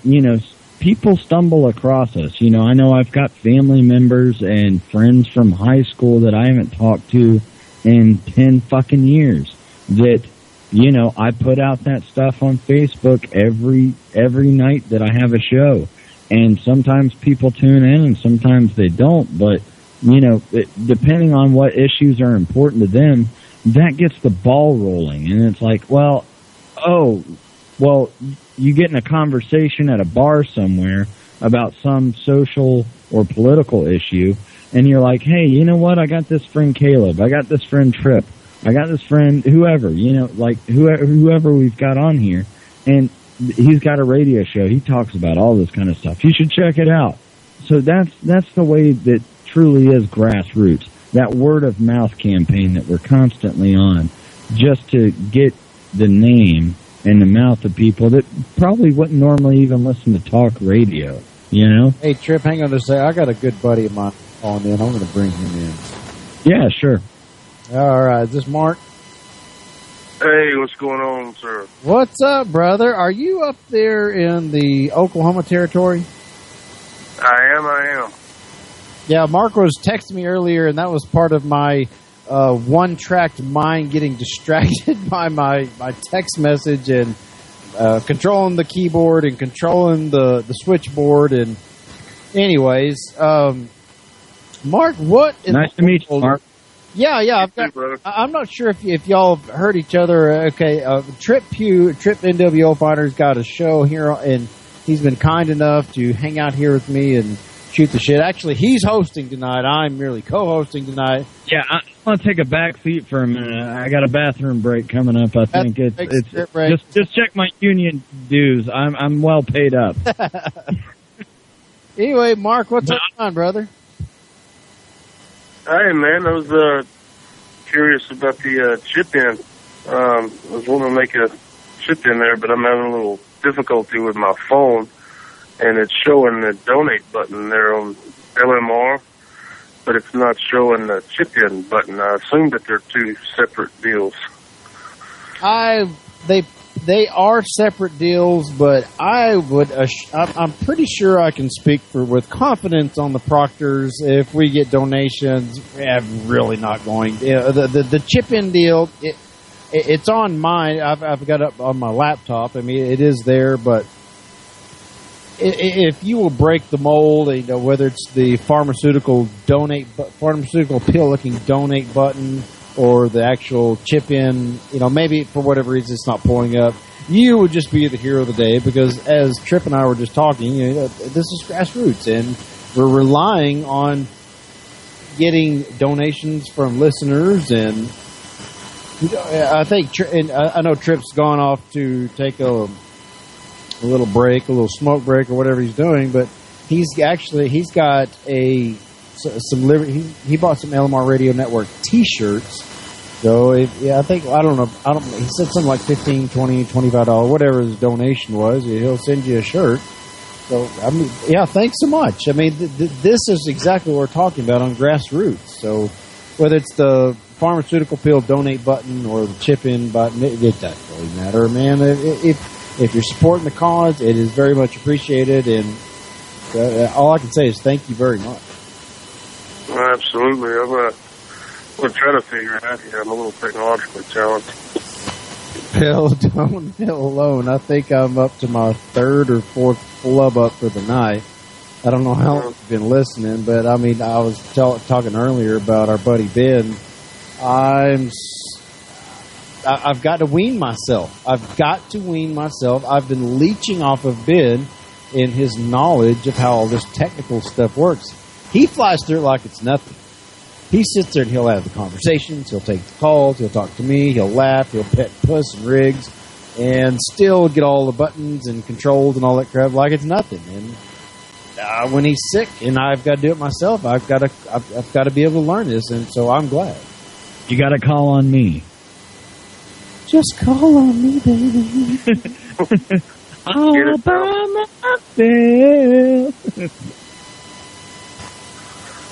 you know, people stumble across us. You know, I know I've got family members and friends from high school that I haven't talked to in 10 fucking years that, you know, I put out that stuff on Facebook every night that I have a show. And sometimes people tune in and sometimes they don't, but, you know, depending on what issues are important to them, that gets the ball rolling. And it's like, well, you get in a conversation at a bar somewhere about some social or political issue, and you're like, hey, you know what? I got this friend Caleb. I got this friend Trip. I got this friend whoever, you know, like whoever we've got on here, and he's got a radio show. He talks about all this kind of stuff. You should check it out. So that's the way that truly is grassroots. That word of mouth campaign that we're constantly on, just to get the name in the mouth of people that probably wouldn't normally even listen to talk radio, you know? Hey, Trip, hang on to say, I got a good buddy of mine on in. I'm going to bring him in. Yeah, sure. All right. Is this Mark? Hey, what's going on, sir? What's up, brother? Are you up there in the Oklahoma territory? I am. Yeah, Mark was texting me earlier, and that was part of my one-tracked mind getting distracted by my text message and controlling the keyboard and controlling the switchboard. And anyways, Mark, what is nice to meet you, Mark. Yeah. I'm not sure if y'all have heard each other. Okay, Trip NWO Fighter's got a show here, and he's been kind enough to hang out here with me and shoot the shit. Actually, he's hosting tonight. I'm merely co-hosting tonight. Yeah, I want to take a back seat for a minute. I got a bathroom break coming up. I think it's just check my union dues. I'm well paid up. Anyway, Mark, what's on, brother? Hey, man, I was curious about the chip-in. I was wanting to make a chip-in there, but I'm having a little difficulty with my phone, and it's showing the donate button there on LMR, but it's not showing the chip-in button. I assume that they're two separate deals. They are separate deals, but I'm pretty sure I can speak with confidence on the Proctors. If we get donations, I'm really not going. The chip-in deal, it's on mine. I've got it up on my laptop. I mean, it is there, but if you will break the mold, whether it's the pharmaceutical pill-looking donate button, or the actual chip-in, maybe for whatever reason it's not pulling up, you would just be the hero of the day, because as Tripp and I were just talking, this is grassroots, and we're relying on getting donations from listeners, and I think, I know Tripp's gone off to take a little break, a little smoke break, or whatever he's doing, but he's got he bought some LMR Radio Network T-shirts. So he said something like $15, $20, $25, whatever his donation was. He'll send you a shirt. So thanks so much. I mean, this is exactly what we're talking about on grassroots. So whether it's the pharmaceutical pill donate button or the chip-in button, it doesn't really matter, man. If you're supporting the cause, it is very much appreciated, and all I can say is thank you very much. Absolutely. I'm going to try to figure it out here. I'm a little technologically challenged. Hell, don't hell alone. I think I'm up to my third or fourth flub up for the night. I don't know how long you've been listening, but I mean, I was talking earlier about our buddy Ben. I've got to wean myself. I've been leeching off of Ben in his knowledge of how all this technical stuff works. He flies through it like it's nothing. He sits there and he'll have the conversations, he'll take the calls, he'll talk to me, he'll laugh, he'll pet Puss and Riggs, and still get all the buttons and controls and all that crap like it's nothing. And when he's sick and I've got to do it myself, I've got to be able to learn this, and so I'm glad. You got to call on me. Just call on me, baby. All by myself.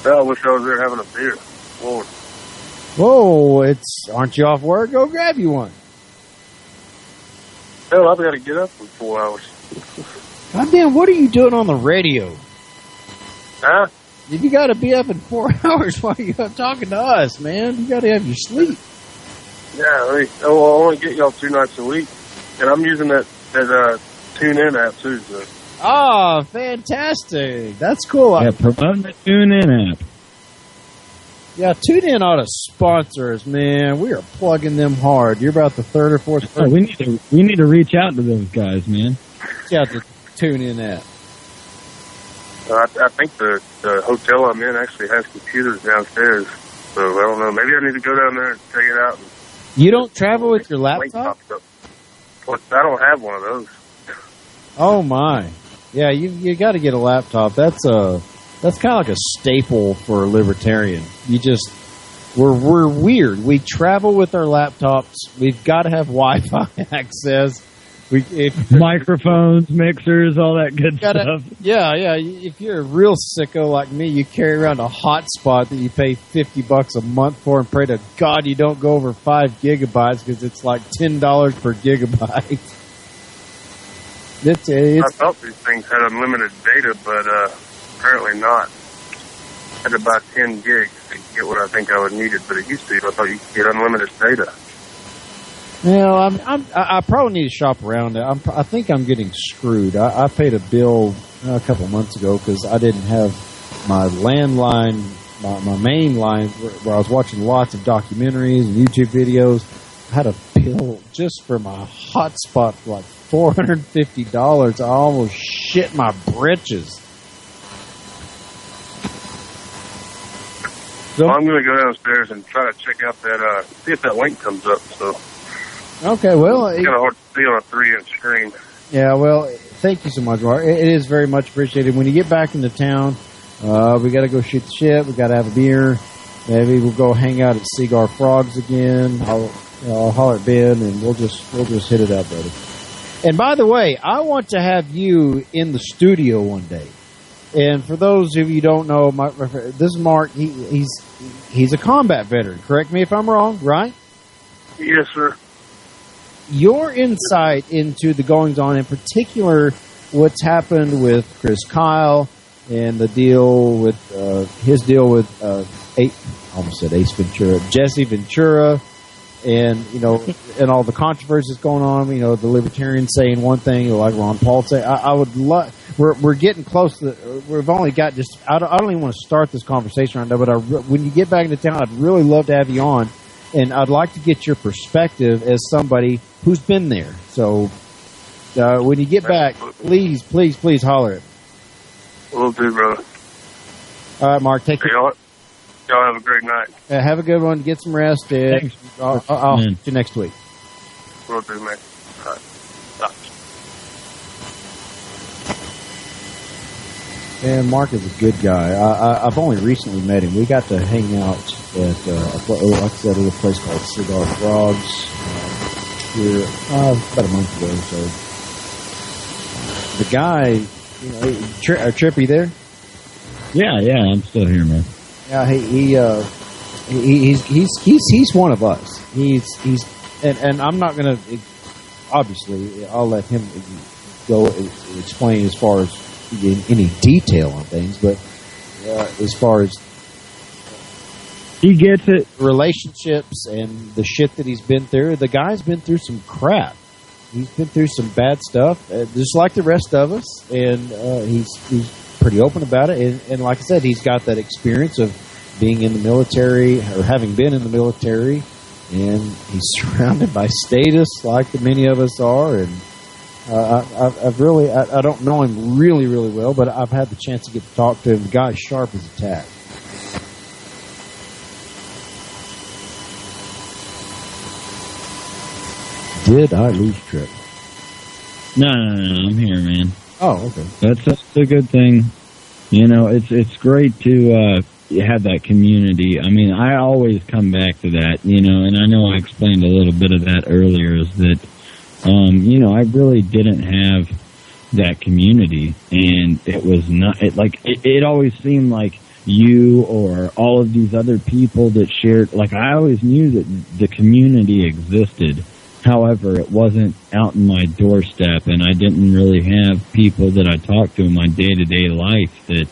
I wish I was there having a beer. Lord. Whoa, aren't you off work? Go grab you one. Hell, I've got to get up in 4 hours. Goddamn, what are you doing on the radio? Huh? You got to be up in 4 hours while you're talking to us, man. You got to have your sleep. Yeah, I only get y'all 2 nights a week, and I'm using that TuneIn app too. So. Oh, fantastic! That's cool. Yeah, promote the TuneIn app. Yeah, TuneIn ought to sponsor us, man. We are plugging them hard. You're about the third or fourth. Oh, we need to reach out to those guys, man. Reach out to TuneIn app. I think the hotel I'm in actually has computers downstairs, so I don't know. Maybe I need to go down there and check it out. You don't travel with your laptop? I don't have one of those. Oh my! Yeah, you got to get a laptop. That's kind of like a staple for a libertarian. We're weird. We travel with our laptops. We've got to have Wi-Fi access. Microphones, mixers, all that good stuff. Yeah. If you're a real sicko like me, you carry around a hotspot that you pay $50 a month for, and pray to God you don't go over 5 gigabytes because it's like $10 per gigabyte. I thought these things had unlimited data, but apparently not. I had to buy 10 gigs to get what I think I would need it, but it used to. I thought you could get unlimited data. Well, I probably need to shop around. I think I'm getting screwed. I paid a bill a couple months ago because I didn't have my landline, my main line, where I was watching lots of documentaries and YouTube videos. I had a bill just for my hotspot for like $450. I almost shit my britches. So I'm going to go downstairs and try to check out that, see if that link comes up. So. Okay, well, it's kind of hard to see on a 3-inch screen. Yeah, well, thank you so much, Mark. It is very much appreciated. When you get back into town, we got to go shoot the shit. We got to have a beer. Maybe we'll go hang out at Cigar Frogs again. I'll holler at Ben, and we'll just hit it up, buddy. And by the way, I want to have you in the studio one day. And for those of you who don't know, this is Mark. He's a combat veteran. Correct me if I'm wrong, right? Yes, sir. Your insight into the goings-on, in particular, what's happened with Chris Kyle and the deal with his deal with I almost said Ace Ventura, Jesse Ventura, and and all the controversies going on. The libertarians saying one thing, like Ron Paul say. I would love. We're getting close to. We've only got just. I don't even want to start this conversation right now. But when you get back into town, I'd really love to have you on, and I'd like to get your perspective as somebody who's been there. So when you get back, please holler at me. Will do, brother. All right, Mark. Take care. Y'all have a great night. Have a good one. Get some rest. Thanks. I'll see you next week. Will do, man. All right. Bye. And Mark is a good guy. I've only recently met him. We got to hang out at, like I said, a place called Cigar Frogs here about a month ago. So the guy, Trippy there? Yeah, I'm still here, man. Yeah, he's one of us. And I'm not gonna. Obviously, I'll let him go explain as far as in any detail on things, but as far as he gets it, relationships and the shit that he's been through, the guy's been through some crap. He's been through some bad stuff, just like the rest of us, and he's pretty open about it. And like I said, he's got that experience of being in the military or having been in the military, and he's surrounded by statists like many of us are. And I don't know him really, really well, but I've had the chance to get to talk to him. The guy's sharp as a tack. Did I lose Trip? No, I'm here, man. Oh, okay. That's a good thing. It's great to have that community. I mean, I always come back to that, and I know I explained a little bit of that earlier, is that, I really didn't have that community, and it was not, it always seemed like you or all of these other people that shared, I always knew that the community existed. However, it wasn't out in my doorstep, and I didn't really have people that I talked to in my day-to-day life that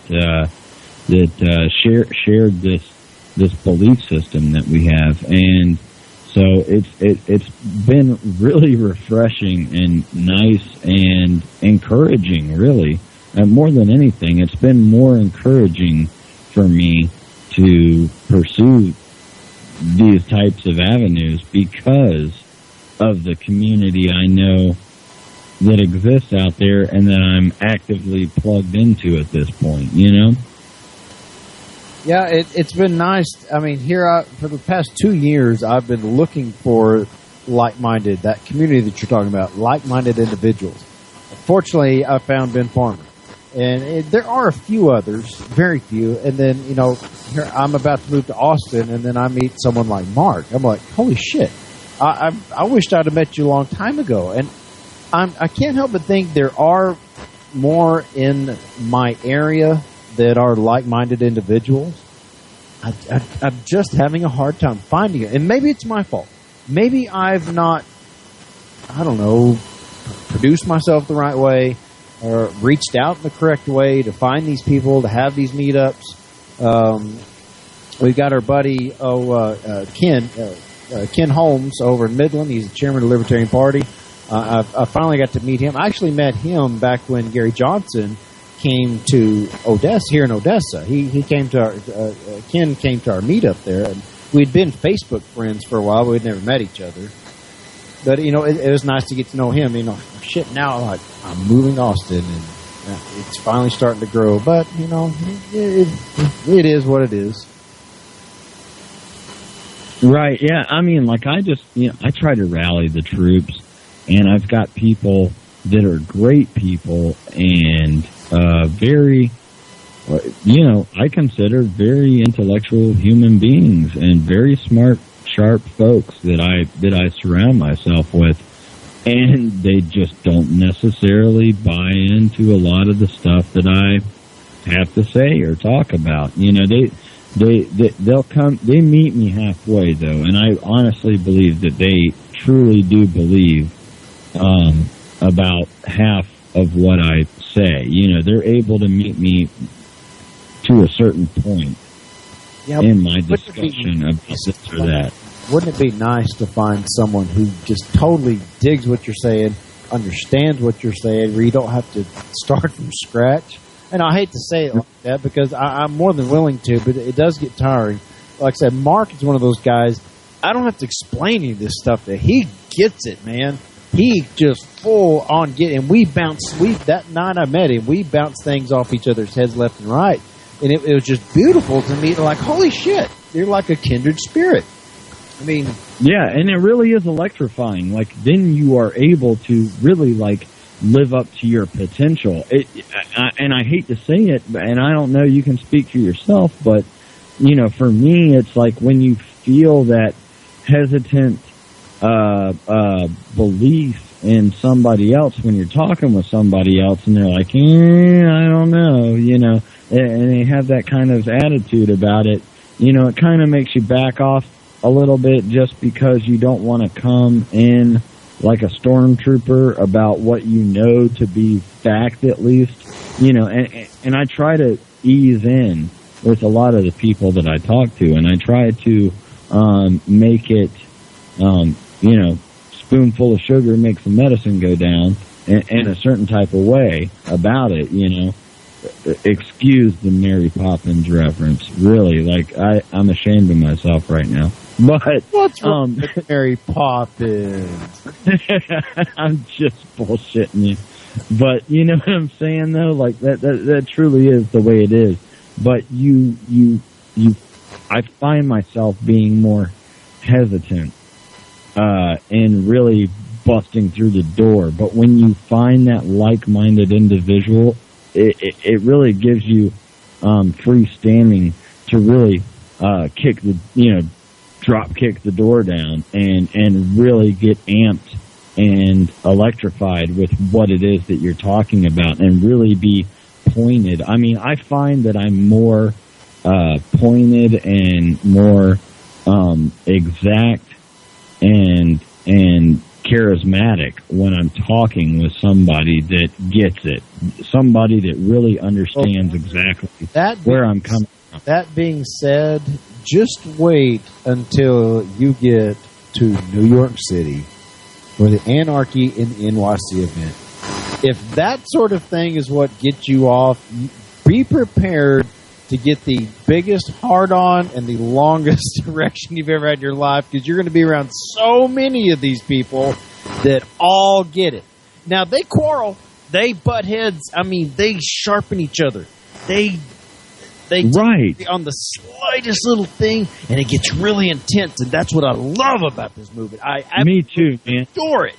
shared this belief system that we have. And so it's been really refreshing and nice and encouraging, really. And more than anything, it's been more encouraging for me to pursue these types of avenues because of the community I know that exists out there and that I'm actively plugged into at this point, Yeah, it's been nice. I mean, for the past 2 years, I've been looking for like-minded, that community that you're talking about, like-minded individuals. Fortunately, I found Ben Farmer. And there are a few others, very few. And then, here I'm about to move to Austin, and then I meet someone like Mark. I'm like, holy shit. I wished I'd have met you a long time ago. And I can't help but think there are more in my area that are like-minded individuals. I'm just having a hard time finding it. And maybe it's my fault. Maybe I've not, produced myself the right way or reached out in the correct way to find these people, to have these meetups. We've got our buddy, Ken Holmes over in Midland. He's the chairman of the Libertarian Party. I finally got to meet him. I actually met him back when Gary Johnson came to Odessa, here in Odessa. He came to Ken came to our meetup there, and we'd been Facebook friends for a while, but we'd never met each other. But, it was nice to get to know him. Now, I'm moving to Austin, and it's finally starting to grow. But, it is what it is. Right, yeah. I mean, like, I try to rally the troops, and I've got people that are great people and very, I consider very intellectual human beings and very smart, sharp folks that I surround myself with. And they just don't necessarily buy into a lot of the stuff that I have to say or talk about. They'll come, they meet me halfway though, and I honestly believe that they truly do believe about half of what I say. They're able to meet me to a certain point in my discussion of this or that. Wouldn't it be nice to find someone who just totally digs what you're saying, understands what you're saying, where you don't have to start from scratch? And I hate to say it like that because I'm more than willing to, but it does get tiring. Like I said, Mark is one of those guys, I don't have to explain any of this stuff to him. He gets it, man. He just full on and that night I met him, we bounced things off each other's heads left and right. And it was just beautiful to me. Like, holy shit, you're like a kindred spirit. I mean, yeah, and it really is electrifying. Like, then you are able to really, like, live up to your potential. And I hate to say it, and I don't know, you can speak for yourself, but, for me, it's like when you feel that hesitant belief in somebody else when you're talking with somebody else, and they're like, I don't know, and they have that kind of attitude about it, it kind of makes you back off a little bit just because you don't want to come in like a stormtrooper about what you know to be fact, at least, and I try to ease in with a lot of the people that I talk to, and I try to make it, spoonful of sugar makes the medicine go down in a certain type of way about it, Excuse the Mary Poppins reference, really. Like, I'm ashamed of myself right now. But what's wrong with Mary Poppins? I'm just bullshitting you. But you know what I'm saying, though? Like, that truly is the way it is. But I find myself being more hesitant in really busting through the door. But when you find that like-minded individual, it really gives you free standing to really drop kick the door down and really get amped and electrified with what it is that you're talking about and really be pointed. I mean, I find that I'm more pointed and more exact and charismatic when I'm talking with somebody that gets it, somebody that really understands exactly where I'm coming from. That being said, just wait until you get to New York City for the Anarchy in NYC event. If that sort of thing is what gets you off, be prepared to get the biggest hard-on and the longest erection you've ever had in your life, because you're going to be around so many of these people that all get it. Now, they quarrel. They butt heads. I mean, they sharpen each other. They right on the slightest little thing, and it gets really intense, and that's what I love about this movement. Me too, man. Adore it.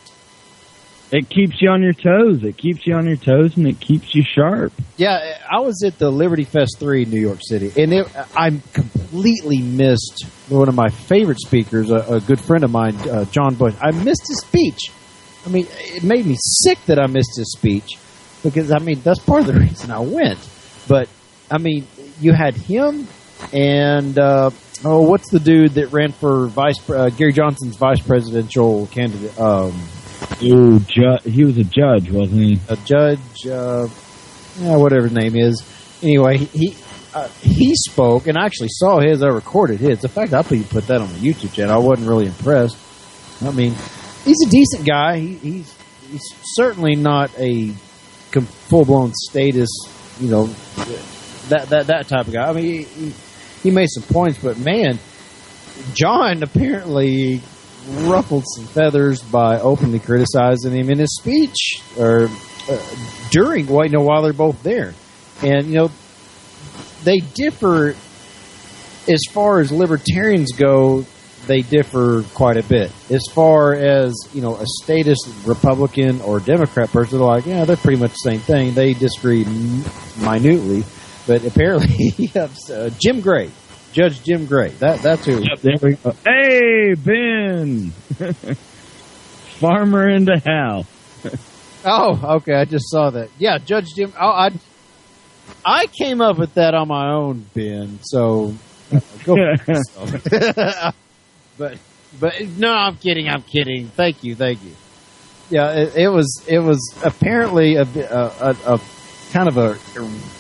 It keeps you on your toes. It keeps you on your toes, and it keeps you sharp. Yeah, I was at the Liberty Fest 3 in New York City, and I completely missed one of my favorite speakers, a good friend of mine, John Bush. I missed his speech. I mean, it made me sick that I missed his speech, because, I mean, that's part of the reason I went. But, I mean, you had him and, what's the dude that ran for Gary Johnson's vice presidential candidate? He was a judge, wasn't he? A judge, whatever his name is. Anyway, he spoke, and I actually saw his. I recorded his. In fact, I put that on the YouTube channel. I wasn't really impressed. I mean, he's a decent guy. He's certainly not a full-blown status, that type of guy. I mean, he made some points, but man, John apparently ruffled some feathers by openly criticizing him in his speech or while they're both there. And, they differ as far as libertarians go. they differ quite a bit. As far as, a statist Republican or Democrat person, they're like, yeah, they're pretty much the same thing. They disagree minutely. But apparently, Jim Gray, Judge Jim Gray, that's who. Yep, there we go. Hey, Ben! Farmer in the house. Oh, okay, I just saw that. Yeah, Judge Jim. Oh, I came up with that on my own, Ben. So go for yourself. but no, I'm kidding. Thank you. Yeah, it was apparently a kind of a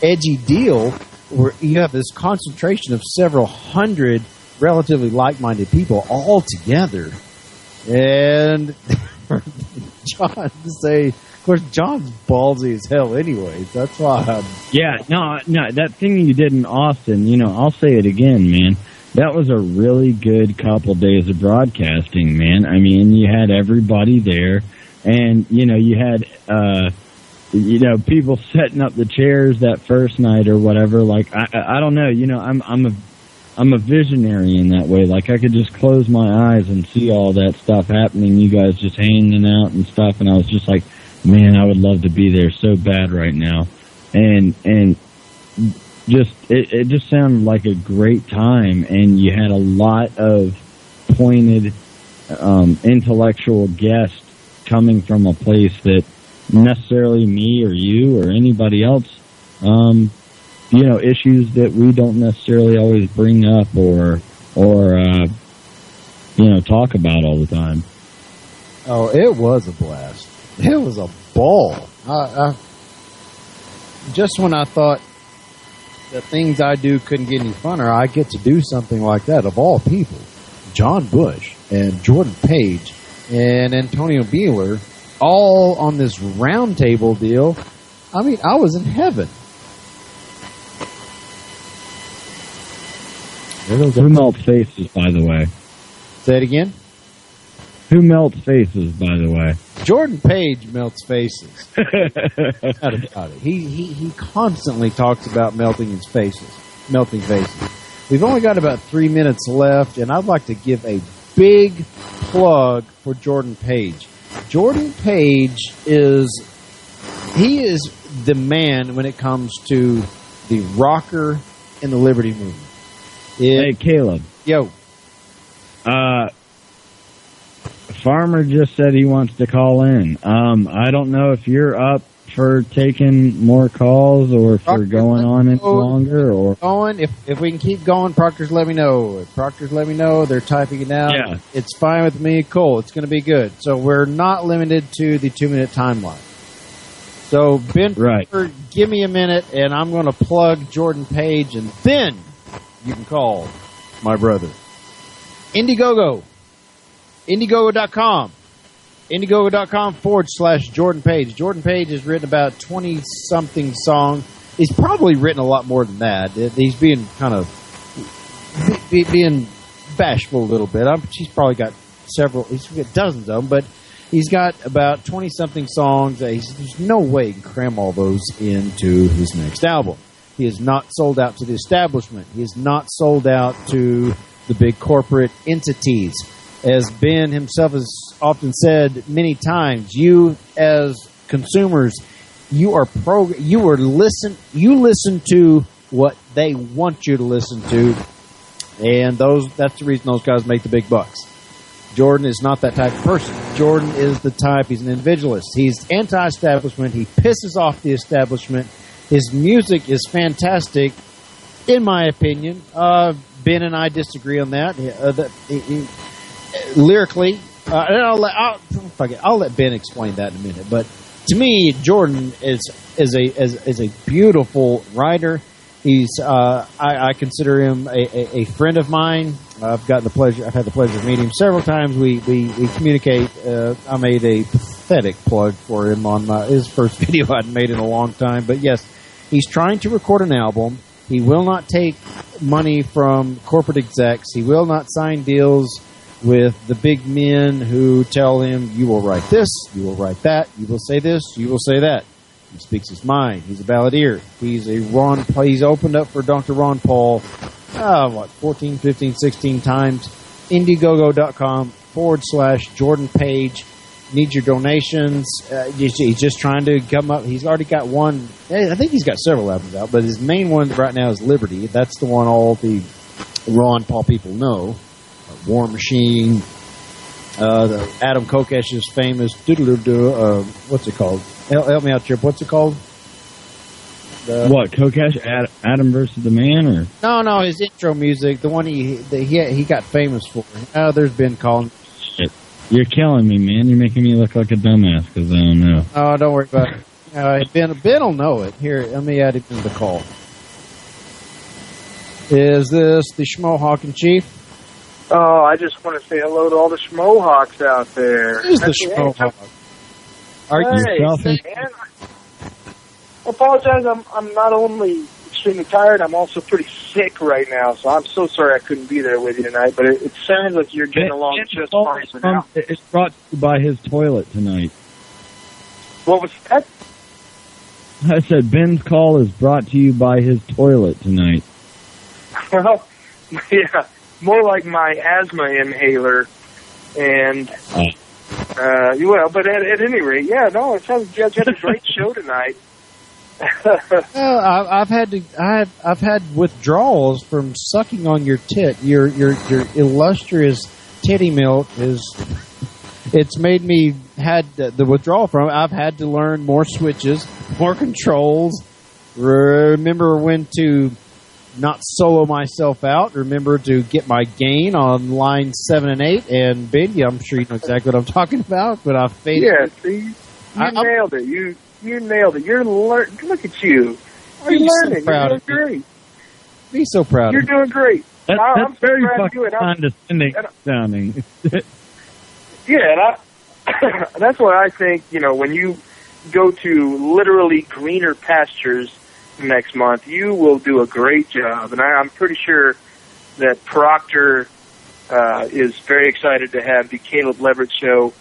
edgy deal where you have this concentration of several hundred relatively like-minded people all together, and John to say. Of course, John's ballsy as hell anyways. That's why no, that thing you did in Austin, I'll say it again, man. That was a really good couple days of broadcasting, man. I mean, you had everybody there, and, you had, people setting up the chairs that first night or whatever. Like, I don't know, I'm a visionary in that way. Like, I could just close my eyes and see all that stuff happening, you guys just hanging out and stuff, and I was just like, man, I would love to be there so bad right now. And just it just sounded like a great time, and you had a lot of pointed intellectual guests coming from a place that necessarily me or you or anybody else, issues that we don't necessarily always bring up or talk about all the time. Oh, it was a blast. It was a ball. Just when I thought the things I do couldn't get any funner, I get to do something like that. Of all people, John Bush and Jordan Page and Antonio Beeler all on this round table deal. I mean, I was in heaven. Who melts faces, by the way? Say it again. Who melts faces, by the way? Jordan Page melts faces. Not about it. He constantly talks about melting faces. We've only got about 3 minutes left, and I'd like to give a big plug for Jordan Page. Jordan Page is the man when it comes to the rocker and the liberty movement. Hey, Caleb. Yo. Farmer just said he wants to call in. I don't know if you're up for taking more calls or for going on any longer. Or if we can keep going, Proctor's let me know. If Proctor's let me know, they're typing it out. Yeah. It's fine with me. Cool. It's going to be good. So we're not limited to the 2-minute timeline. So Ben, right. Give me a minute, and I'm going to plug Jordan Page, and then you can call my brother. Indiegogo. Indiegogo.com. Indiegogo.com/Jordan Page. Jordan Page has written about 20-something songs. He's probably written a lot more than that. He's being kind of being bashful a little bit. He's probably got several. He's got dozens of them, but he's got about 20-something songs. There's no way he can cram all those into his next album. He is not sold out to the establishment. He is not sold out to the big corporate entities. As Ben himself has often said many times, you as consumers, you listen to what they want you to listen to, and that's the reason those guys make the big bucks. Jordan is not that type of person. Jordan is the type, he's an individualist. He's anti-establishment. He pisses off the establishment. His music is fantastic, in my opinion. Ben and I disagree on that. Lyrically, I'll let Ben explain that in a minute. But to me, Jordan is a beautiful writer. I consider him a friend of mine. I've had the pleasure of meeting him several times. We communicate. I made a pathetic plug for him on his first video I'd made in a long time. But yes, he's trying to record an album. He will not take money from corporate execs. He will not sign deals with the big men who tell him, you will write this, you will write that, you will say this, you will say that. He speaks his mind. He's a balladeer. He's opened up for Dr. Ron Paul, 14, 15, 16 times. Indiegogo.com/Jordan Page. Need your donations. He's just trying to come up. He's already got one. I think he's got several albums out, but his main one right now is Liberty. That's the one all the Ron Paul people know. War Machine. The Adam Kokesh's famous what's it called? Help me out, Chip. What's it called? What, Kokesh? Adam versus the Man, or no, his intro music, the one he got famous for. There's Ben calling. Shit. You're killing me, man. You're making me look like a dumbass because I don't know. Oh, don't worry about it. Ben will know it. Here, let me add it to the call. Is this the Schmohawk Chief? Oh, I just want to say hello to all the Schmohawks out there. Who's the Schmohawk? Are you selfish? I apologize. I'm not only extremely tired, I'm also pretty sick right now, so I'm so sorry I couldn't be there with you tonight, but it sounds like you're getting along just fine for now. It's brought to you by his toilet tonight. What was that? I said Ben's call is brought to you by his toilet tonight. Well, yeah, more like my asthma inhaler, and but at any rate, yeah, no, it sounds like you guys had a great show tonight. I've had withdrawals from sucking on your tit. Your illustrious titty milk it's made me had the withdrawal from it. I've had to learn more switches, more controls. Remember when to not solo myself out. Remember to get my gain on line 7 and 8. And Ben, I'm sure you know exactly what I'm talking about. But I faded. Yeah, see, you nailed it. You nailed it. You're learning. Look at you. You're learning. So You're doing great. Be so proud. You're doing great. That's so very fucking condescending sounding. Yeah, that's why I think, when you go to literally greener pastures next month, you will do a great job. And I'm pretty sure that Proctor is very excited to have the Caleb Leverett show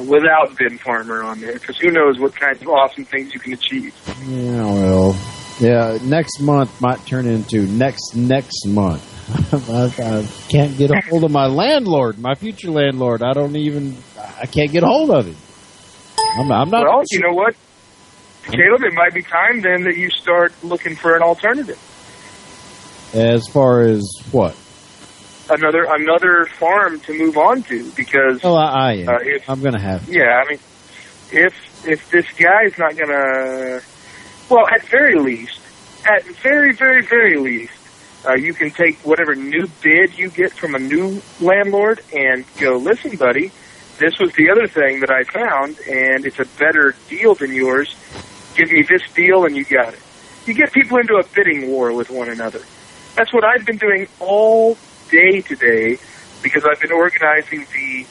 without Ben Farmer on there, because who knows what kinds of awesome things you can achieve. Yeah, well, next month might turn into next month. I can't get a hold of my landlord, my future landlord. I can't get a hold of him. I'm not. Well, you know what, Caleb, it might be time then that you start looking for an alternative. As far as what? Another farm to move on to, because I am. I'm going to have to. Yeah, I mean, if this guy is not going to, well, at very very, very least, you can take whatever new bid you get from a new landlord and go, listen, buddy, this was the other thing that I found, and it's a better deal than yours. Give me this deal, and you got it. You get people into a bidding war with one another. That's what I've been doing all day today, because I've been organizing the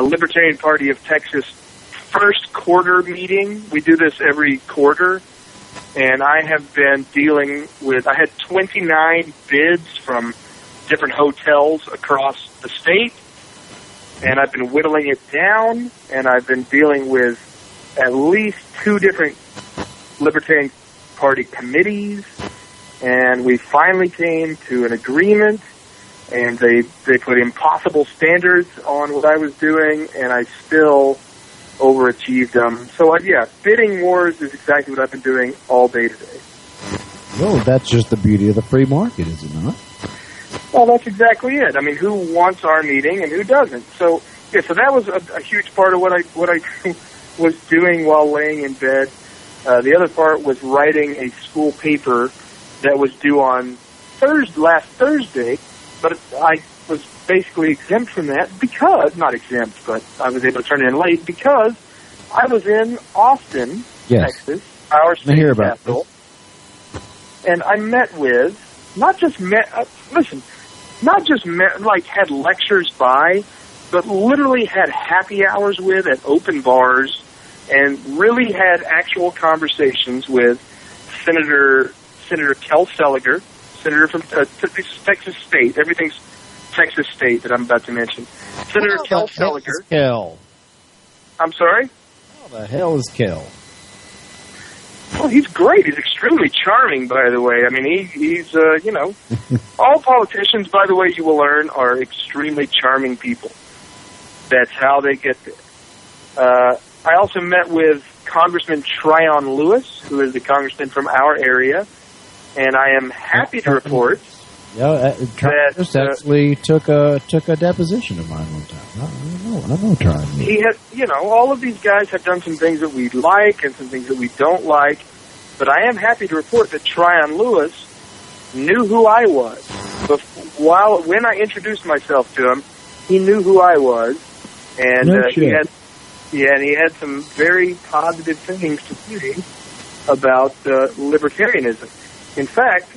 Libertarian Party of Texas first quarter meeting. We do this every quarter, and I have been dealing with, I had 29 bids from different hotels across the state, and I've been whittling it down, and I've been dealing with at least 2 different Libertarian Party committees, and we finally came to an agreement, and they put impossible standards on what I was doing, and I still overachieved them. So, bidding wars is exactly what I've been doing all day today. Well, that's just the beauty of the free market, is it not? Well, that's exactly it. I mean, who wants our meeting and who doesn't? So, so that was a huge part of what I was doing while laying in bed. The other part was writing a school paper that was due on last Thursday, but I was basically exempt from that because, not exempt, but I was able to turn it in late because I was in Austin, Texas, our state capital, and I met with, had lectures by, but literally had happy hours with at open bars, and really had actual conversations with Senator Kel Seliger, senator from Texas State. Everything's Texas State that I'm about to mention. Senator Kel Seliger. Kel. I'm sorry? How the hell is Kel? Well, he's great. He's extremely charming, by the way. I mean, he's you know, all politicians, by the way, you will learn, are extremely charming people. That's how they get there. I also met with Congressman Tryon Lewis, who is the congressman from our area, and I am happy to report Travis actually took a deposition of mine one time. I know Tryon. He has, you know, all of these guys have done some things that we like and some things that we don't like, but I am happy to report that Tryon Lewis knew who I was. But when I introduced myself to him, he knew who I was, and he had some very positive things to say about libertarianism. In fact,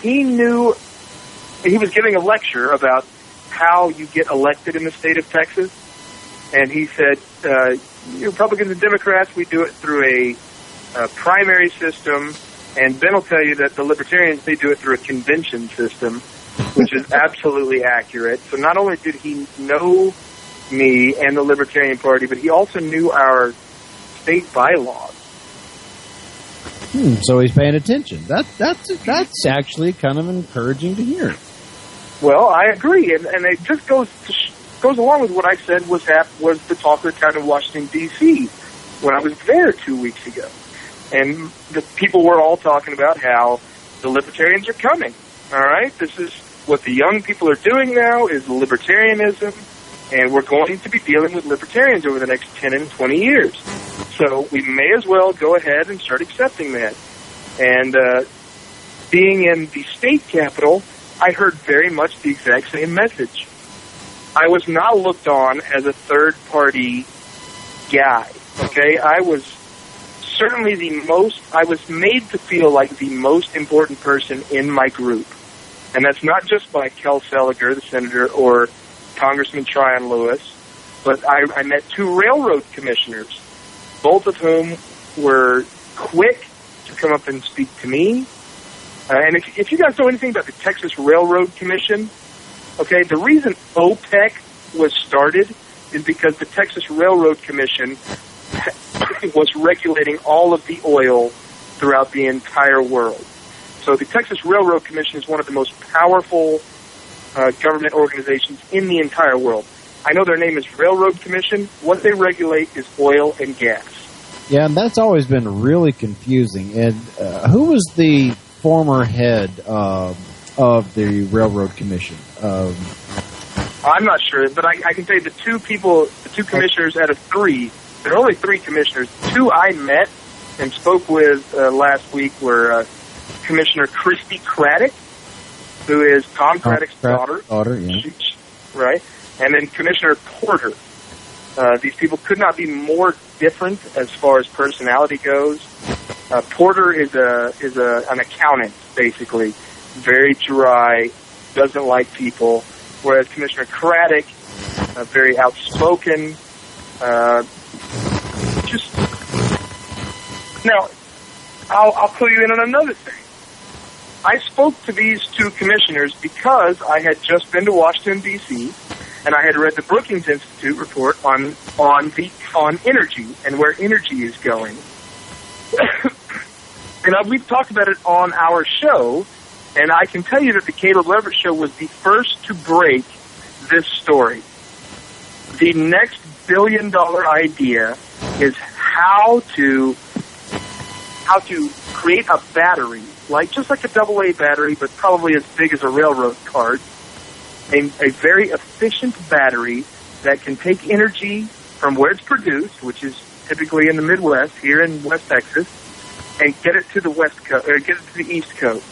he was giving a lecture about how you get elected in the state of Texas, and he said, Republicans and Democrats, we do it through a primary system, and Ben will tell you that the Libertarians, they do it through a convention system, which is absolutely accurate. So not only did he know me and the Libertarian Party, but he also knew our state bylaws. So he's paying attention. That's actually kind of encouraging to hear. Well, I agree, and it just goes along with what I said was the talk of the town of Washington, D.C. when I was there 2 weeks ago. And the people were all talking about how the libertarians are coming, all right? This is what the young people are doing now is libertarianism, and we're going to be dealing with libertarians over the next 10 and 20 years. So we may as well go ahead and start accepting that. And being in the state capitol, I heard very much the exact same message. I was not looked on as a third-party guy, okay? I was certainly I was made to feel like the most important person in my group. And that's not just by Kel Seliger, the senator, or Congressman Tryon Lewis, but I met two railroad commissioners, both of whom were quick to come up and speak to me. And if you guys know anything about the Texas Railroad Commission, okay, the reason OPEC was started is because the Texas Railroad Commission was regulating all of the oil throughout the entire world. So the Texas Railroad Commission is one of the most powerful government organizations in the entire world. I know their name is Railroad Commission. What they regulate is oil and gas. Yeah, and that's always been really confusing. And who was the former head of the Railroad Commission? I'm not sure, but I can tell you the two commissioners out of three, there are only three commissioners. Two I met and spoke with last week were Commissioner Christy Craddock, who is Tom Craddock's daughter. Yeah. Right. And then Commissioner Porter. These people could not be more different as far as personality goes. Porter is an accountant, basically. Very dry, doesn't like people. Whereas Commissioner Craddock, very outspoken. Now, I'll clue you in on another thing. I spoke to these two commissioners because I had just been to Washington, D.C., and I had read the Brookings Institute report on energy and where energy is going. And we've talked about it on our show, and I can tell you that the Caleb Leverett show was the first to break this story. The next billion-dollar idea is how to create a battery, just like a AA battery, but probably as big as a railroad cart, a very efficient battery that can take energy from where it's produced, which is typically in the Midwest, here in West Texas, and get it to the West Coast, or get it to the East Coast.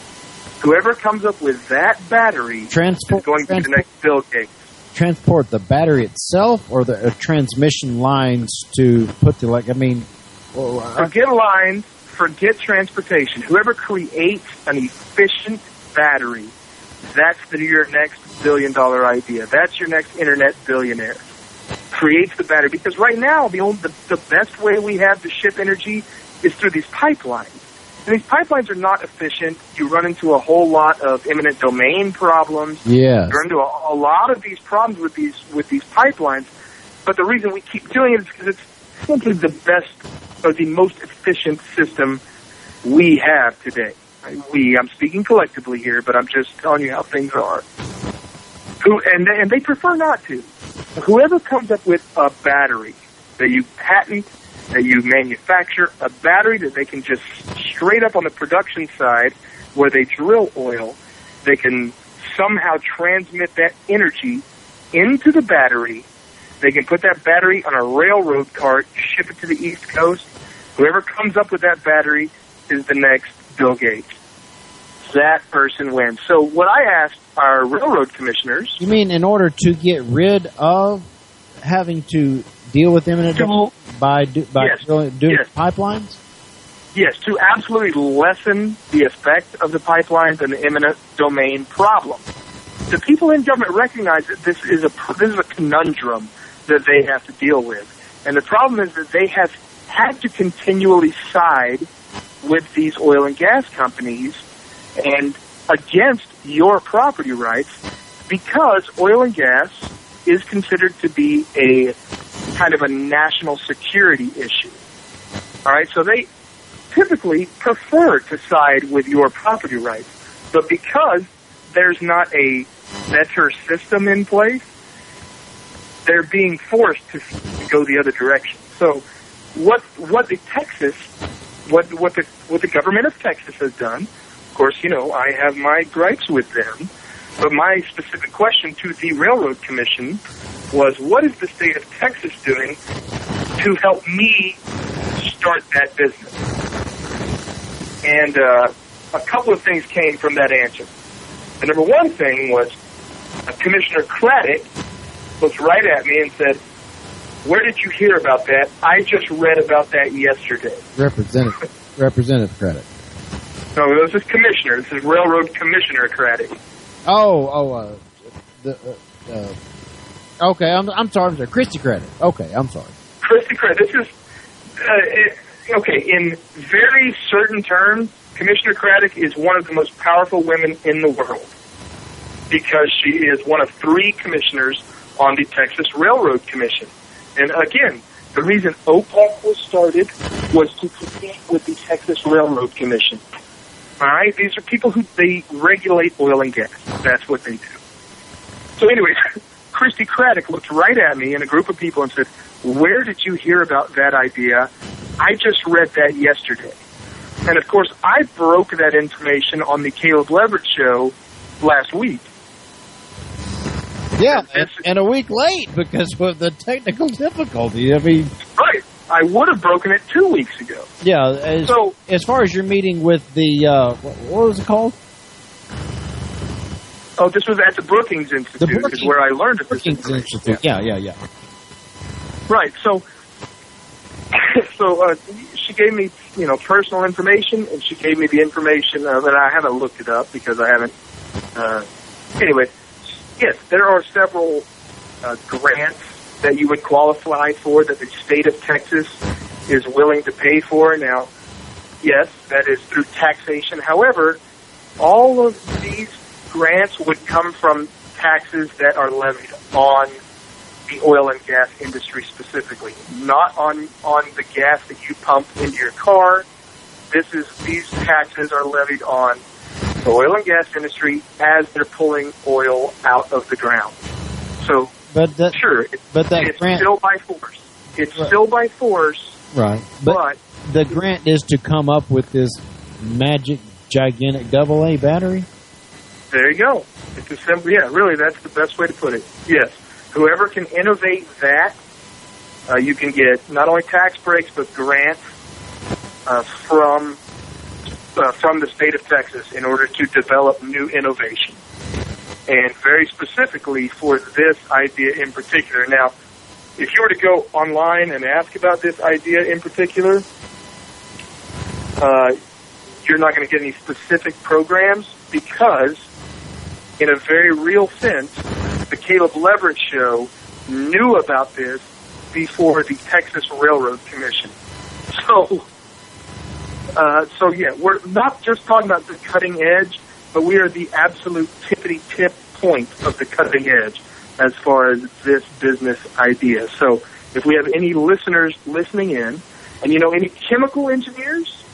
Whoever comes up with that battery is going to be the next Bill Gates. Transport the battery itself, or the transmission lines to put the forget lines, forget transportation. Whoever creates an efficient battery, that's your next billion-dollar idea. That's your next internet billionaire. Creates the battery. Because right now, the best way we have to ship energy is through these pipelines. And these pipelines are not efficient. You run into a whole lot of eminent domain problems. Yes. You run into a lot of these problems with these pipelines. But the reason we keep doing it is because it's simply the best or the most efficient system we have today. I'm speaking collectively here, but I'm just telling you how things are. And they prefer not to. Whoever comes up with a battery that you patent, that you manufacture, a battery that they can just straight up on the production side where they drill oil, they can somehow transmit that energy into the battery. They can put that battery on a railroad cart, ship it to the East Coast. Whoever comes up with that battery is the next Bill Gates. That person wins. So what I asked our railroad commissioners... You mean in order to get rid of having to deal with eminent domain by doing pipelines? Yes, to absolutely lessen the effect of the pipelines and the eminent domain problem. The people in government recognize that this is a conundrum that they have to deal with. And the problem is that they have had to continually side with these oil and gas companies and against your property rights because oil and gas is considered to be a kind of a national security issue. All right, so they typically prefer to side with your property rights. But because there's not a better system in place, they're being forced to go the other direction. So what the government of Texas has done, of course, I have my gripes with them, but my specific question to the Railroad Commission was, what is the state of Texas doing to help me start that business? And a couple of things came from that answer. The number one thing was Commissioner Craddock looked right at me and said, where did you hear about that? I just read about that yesterday. Representative Craddock. No, this is Commissioner. This is Railroad Commissioner Craddock. Okay, I'm sorry. Christy Craddock. Okay, I'm sorry. Christy Craddock. This is, okay, in very certain terms, Commissioner Craddock is one of the most powerful women in the world because she is one of 3 commissioners on the Texas Railroad Commission. And again, the reason OPEC was started was to compete with the Texas Railroad Commission. All right? These are people they regulate oil and gas. That's what they do. So anyways, Christy Craddock looked right at me and a group of people and said, where did you hear about that idea? I just read that yesterday. And of course, I broke that information on the Caleb Leverett show last week. Yeah, and a week late because of the technical difficulty. I mean, right. I would have broken it 2 weeks ago. Yeah. So, as far as your meeting with the, what was it called? Oh, this was at the Brookings Institute, is where I learned it. Brookings Institute. Yeah. Right. So she gave me, personal information, and she gave me the information, and I haven't looked it up because I haven't. Anyway, yes, there are several grants that you would qualify for that the state of Texas is willing to pay for. Now, yes, that is through taxation. However, all of these grants would come from taxes that are levied on the oil and gas industry specifically, not on the gas that you pump into your car. These taxes are levied on the oil and gas industry as they're pulling oil out of the ground. So, it's grant, still by force. It's still by force. Right. But the grant is to come up with this magic, gigantic AA battery? There you go. It's a simple, really, that's the best way to put it. Yes. Whoever can innovate that, you can get not only tax breaks, but grants from the state of Texas in order to develop new innovation. And very specifically for this idea in particular. Now, if you were to go online and ask about this idea in particular, you're not going to get any specific programs because, in a very real sense, the Caleb Leverett show knew about this before the Texas Railroad Commission. So yeah, we're not just talking about the cutting edge, but we are the absolute tippity-tip point of the cutting edge as far as this business idea. So if we have any listeners listening in, and any chemical engineers,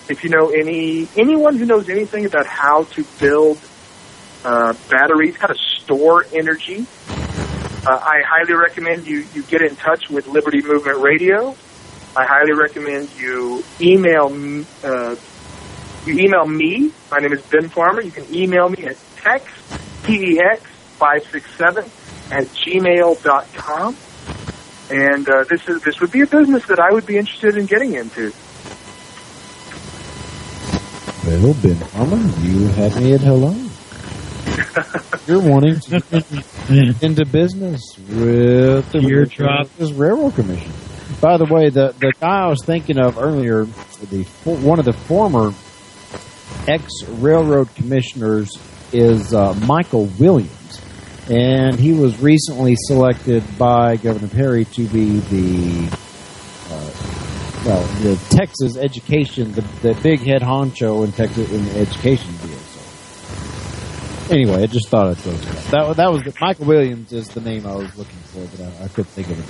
if you know anyone who knows anything about how to build batteries, how to store energy, I highly recommend you get in touch with Liberty Movement Radio. I highly recommend you email me. My name is Ben Farmer. You can email me at tex567@gmail.com. And this would be a business that I would be interested in getting into. Well, Ben Farmer, you had me at hello. You're wanting to get into business with the Railroad Commission. By the way, the guy I was thinking of earlier, one of the former ex-railroad commissioners is Michael Williams, and he was recently selected by Governor Perry to be the Texas education, the big head honcho in Texas in the education deal. So anyway, I just thought I'd throw that. That was Michael Williams is the name I was looking for, but I couldn't think of it.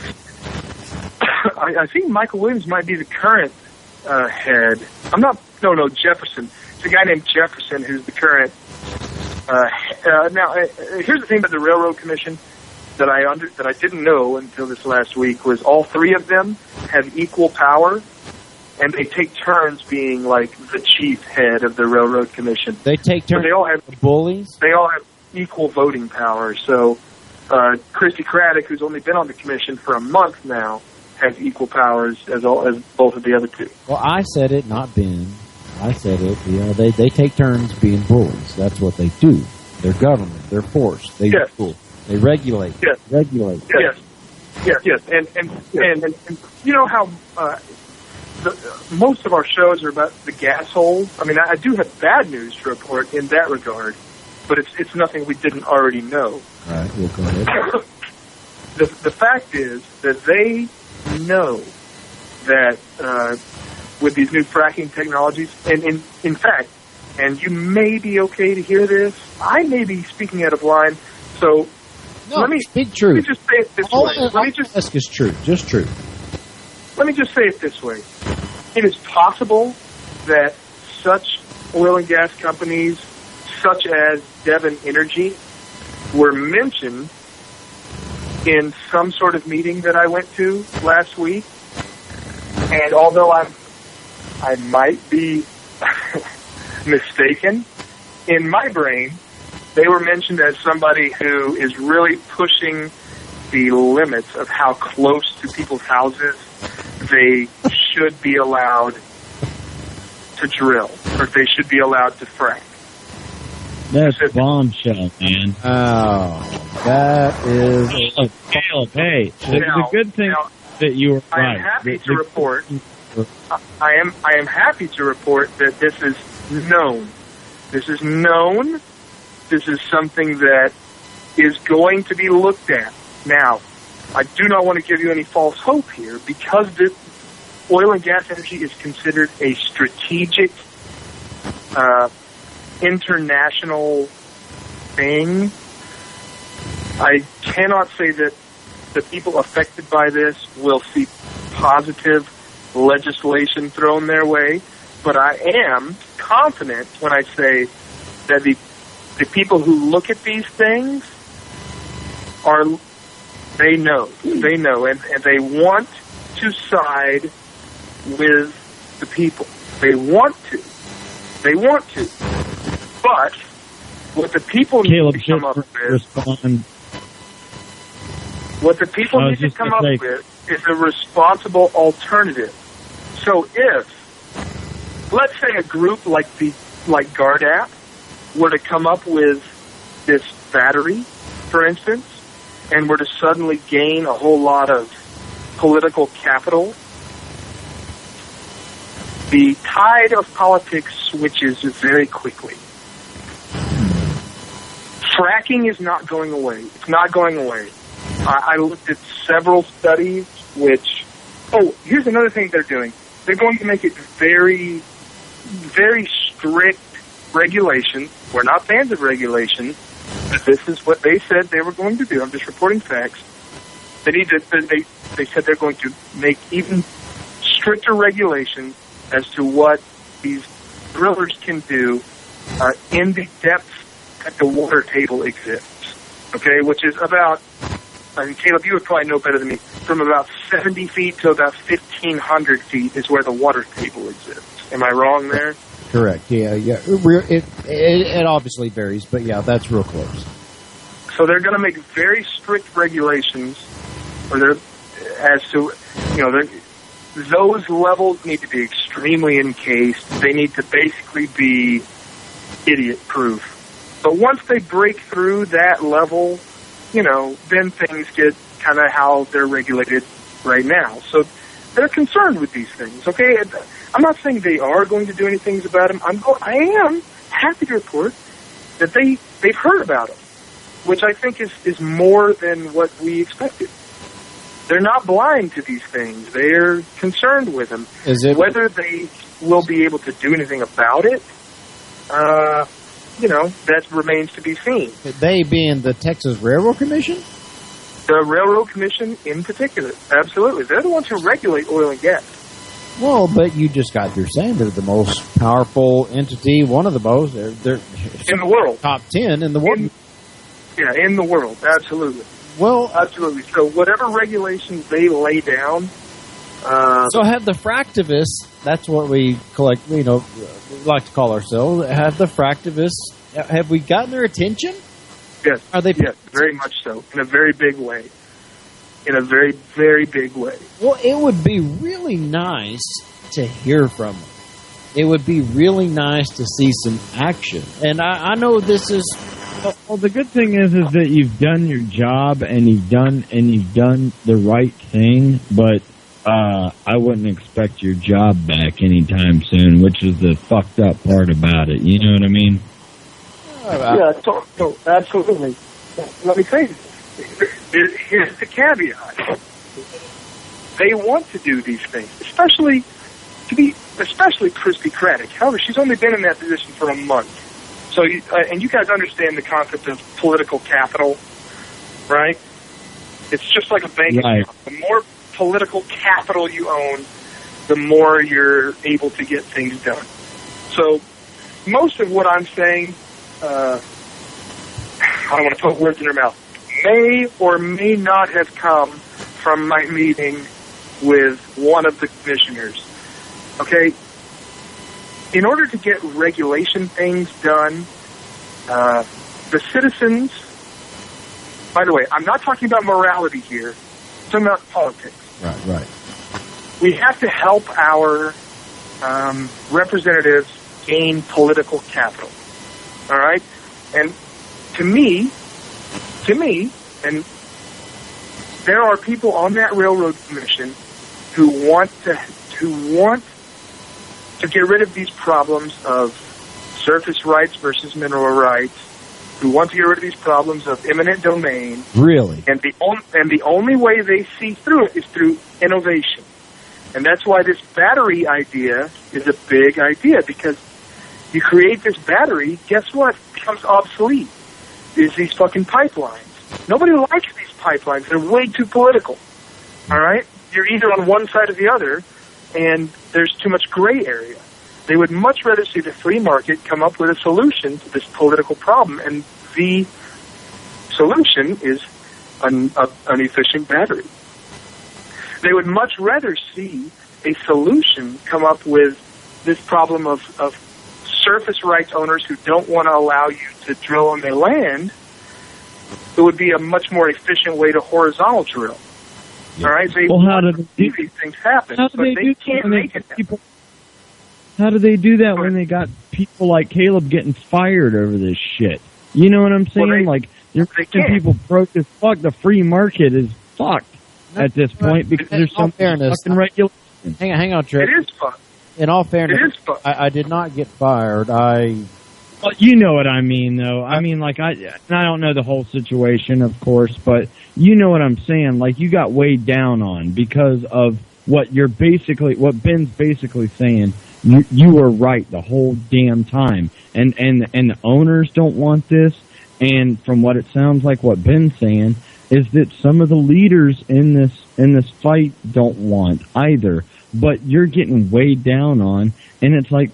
I think Michael Williams might be the current head. No, Jefferson. It's a guy named Jefferson who's the current. Now, here's the thing about the Railroad Commission that I didn't know until this last week was all three of them have equal power, and they take turns being like the chief head of the Railroad Commission. They take turns. They all have bullies. They all have equal voting power. So Christy Craddock, who's only been on the commission for a month now, has equal powers as both of the other two. Well, I said it, not Ben. I said it. They take turns being bullies. That's what they do. They're government. They're force. They rule. They regulate. Yes. Regulate. Yes. And you know how most of our shows are about the gas hole. I mean, I do have bad news to report in that regard, but it's nothing we didn't already know. All right, we'll go ahead. The fact is that they know that with these new fracking technologies, and in fact, and you may be okay to hear this, I may be speaking out of line, so let me speak truth. Let me just say it this way. Ask is true, just true. Let me just say it this way. It is possible that such oil and gas companies, such as Devon Energy, were mentioned in some sort of meeting that I went to last week. And although I might be mistaken, in my brain, they were mentioned as somebody who is really pushing the limits of how close to people's houses they should be allowed to drill, or they should be allowed to frack. That's bombshell, man. Oh, that is... Hey, the good thing that you were right. I am happy to report... I am happy to report that this is known. This is known. This is something that is going to be looked at. Now, I do not want to give you any false hope here, because this oil and gas energy is considered a strategic international thing. I cannot say that the people affected by this will see positive legislation thrown their way, but I am confident when I say that the people who look at these things they know, and they want to side with the people. They want to. But what the people need to come up with, is a responsible alternative. So if, let's say, a group like GARDAP were to come up with this battery, for instance, and were to suddenly gain a whole lot of political capital, the tide of politics switches very quickly. Fracking is not going away. It's not going away. I looked at several studies which... Oh, here's another thing they're doing. They're going to make it very, very strict regulation. We're not fans of regulation, but this is what they said they were going to do. I'm just reporting facts. They said they're going to make even stricter regulations as to what these drillers can do in the depths that the water table exists, okay, which is about, and Caleb, you would probably know better than me, from about 70 feet to about 1,500 feet is where the water table exists. Am I wrong there? Correct. Yeah. It obviously varies, but yeah, that's real close. So they're going to make very strict regulations, as to, those levels need to be extremely encased. They need to basically be idiot-proof. But once they break through that level, then things get kind of how they're regulated right now. So they're concerned with these things, okay? I'm not saying they are going to do anything about them. I am happy to report that they've heard about them, which I think is more than what we expected. They're not blind to these things. They're concerned with them. Whether they will be able to do anything about it, that remains to be seen. They being the Texas Railroad Commission? The Railroad Commission in particular. Absolutely. They're the ones who regulate oil and gas. Well, but you just got through saying they're the most powerful entity, one of the most. They're in the world. Top 10 in the world. In the world. Absolutely. Well, absolutely. So whatever regulations they lay down. So have the fractivists, that's what we collect, we like to call ourselves, have the fractivists, have we gotten their attention? Yes. Are they? Yes, very much so. In a very big way. In a very, very big way. Well, it would be really nice to hear from them. It would be really nice to see some action. And I know this is... Well, the good thing is that you've done your job and you've done the right thing, but I wouldn't expect your job back anytime soon, which is the fucked up part about it. You know what I mean? Yeah, absolutely. Let me tell you, here's the caveat. They want to do these things, especially Christy Craddock. However, she's only been in that position for a month. So, and you guys understand the concept of political capital, right? It's just like a bank account. The more political capital you own, the more you're able to get things done. So, most of what I'm saying, I don't want to put words in her mouth, may or may not have come from my meeting with one of the commissioners. Okay? In order to get regulation things done, the citizens, by the way, I'm not talking about morality here, I'm talking about politics. Right. We have to help our representatives gain political capital. All right? And to me, and there are people on that railroad commission who want to get rid of these problems of surface rights versus mineral rights, who want to get rid of these problems of eminent domain. Really? And the only way they see through it is through innovation. And that's why this battery idea is a big idea, because you create this battery, guess what? It becomes obsolete. Is these fucking pipelines. Nobody likes these pipelines. They're way too political. All right? You're either on one side or the other, and there's too much gray area. They would much rather see the free market come up with a solution to this political problem, and the solution is an efficient battery. They would much rather see a solution come up with this problem of surface rights owners who don't want to allow you to drill on their land. It would be a much more efficient way to horizontal drill. All right? They want to see these things happen, but they can't make it happen. How do they do that when they got people like Caleb getting fired over this shit? You know what I'm saying? You're making people broke as fuck. The free market is fucked at this point because there's some fucking regulations. Hang on, Trip. It is fucked. In all fairness, it is fucked. I did not get fired. Well, you know what I mean, though. I mean, I don't know the whole situation, of course, but you know what I'm saying. Like, you got weighed down on because of what Ben's basically saying. You were right the whole damn time, and the owners don't want this. And from what it sounds like, what Ben's saying is that some of the leaders in this fight don't want either. but you're getting weighed down on, and it's like,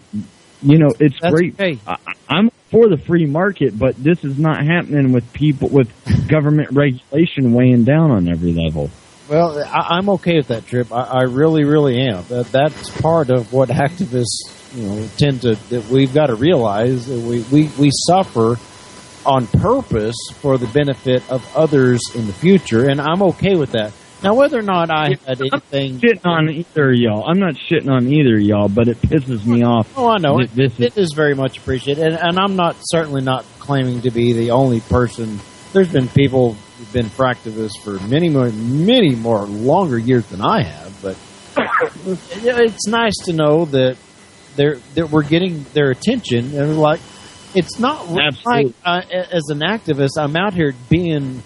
it's That's great. okay. I'm for the free market, but this is not happening with people with government regulation weighing down on every level. Well, I'm okay with that, Trip. I really, really am. That's part of what activists, tend to. That we've got to realize that we suffer on purpose for the benefit of others in the future, and I'm okay with that. Now, whether or not I had anything... I'm not shitting on either of y'all. I'm not shitting on either of y'all, but it pisses me off. Oh, I know. It is very much appreciated, and I'm certainly not claiming to be the only person. There's been people who've been fractivists for many more longer years than I have, but it's nice to know that we're getting their attention, and like, it's not like as an activist, I'm out here being,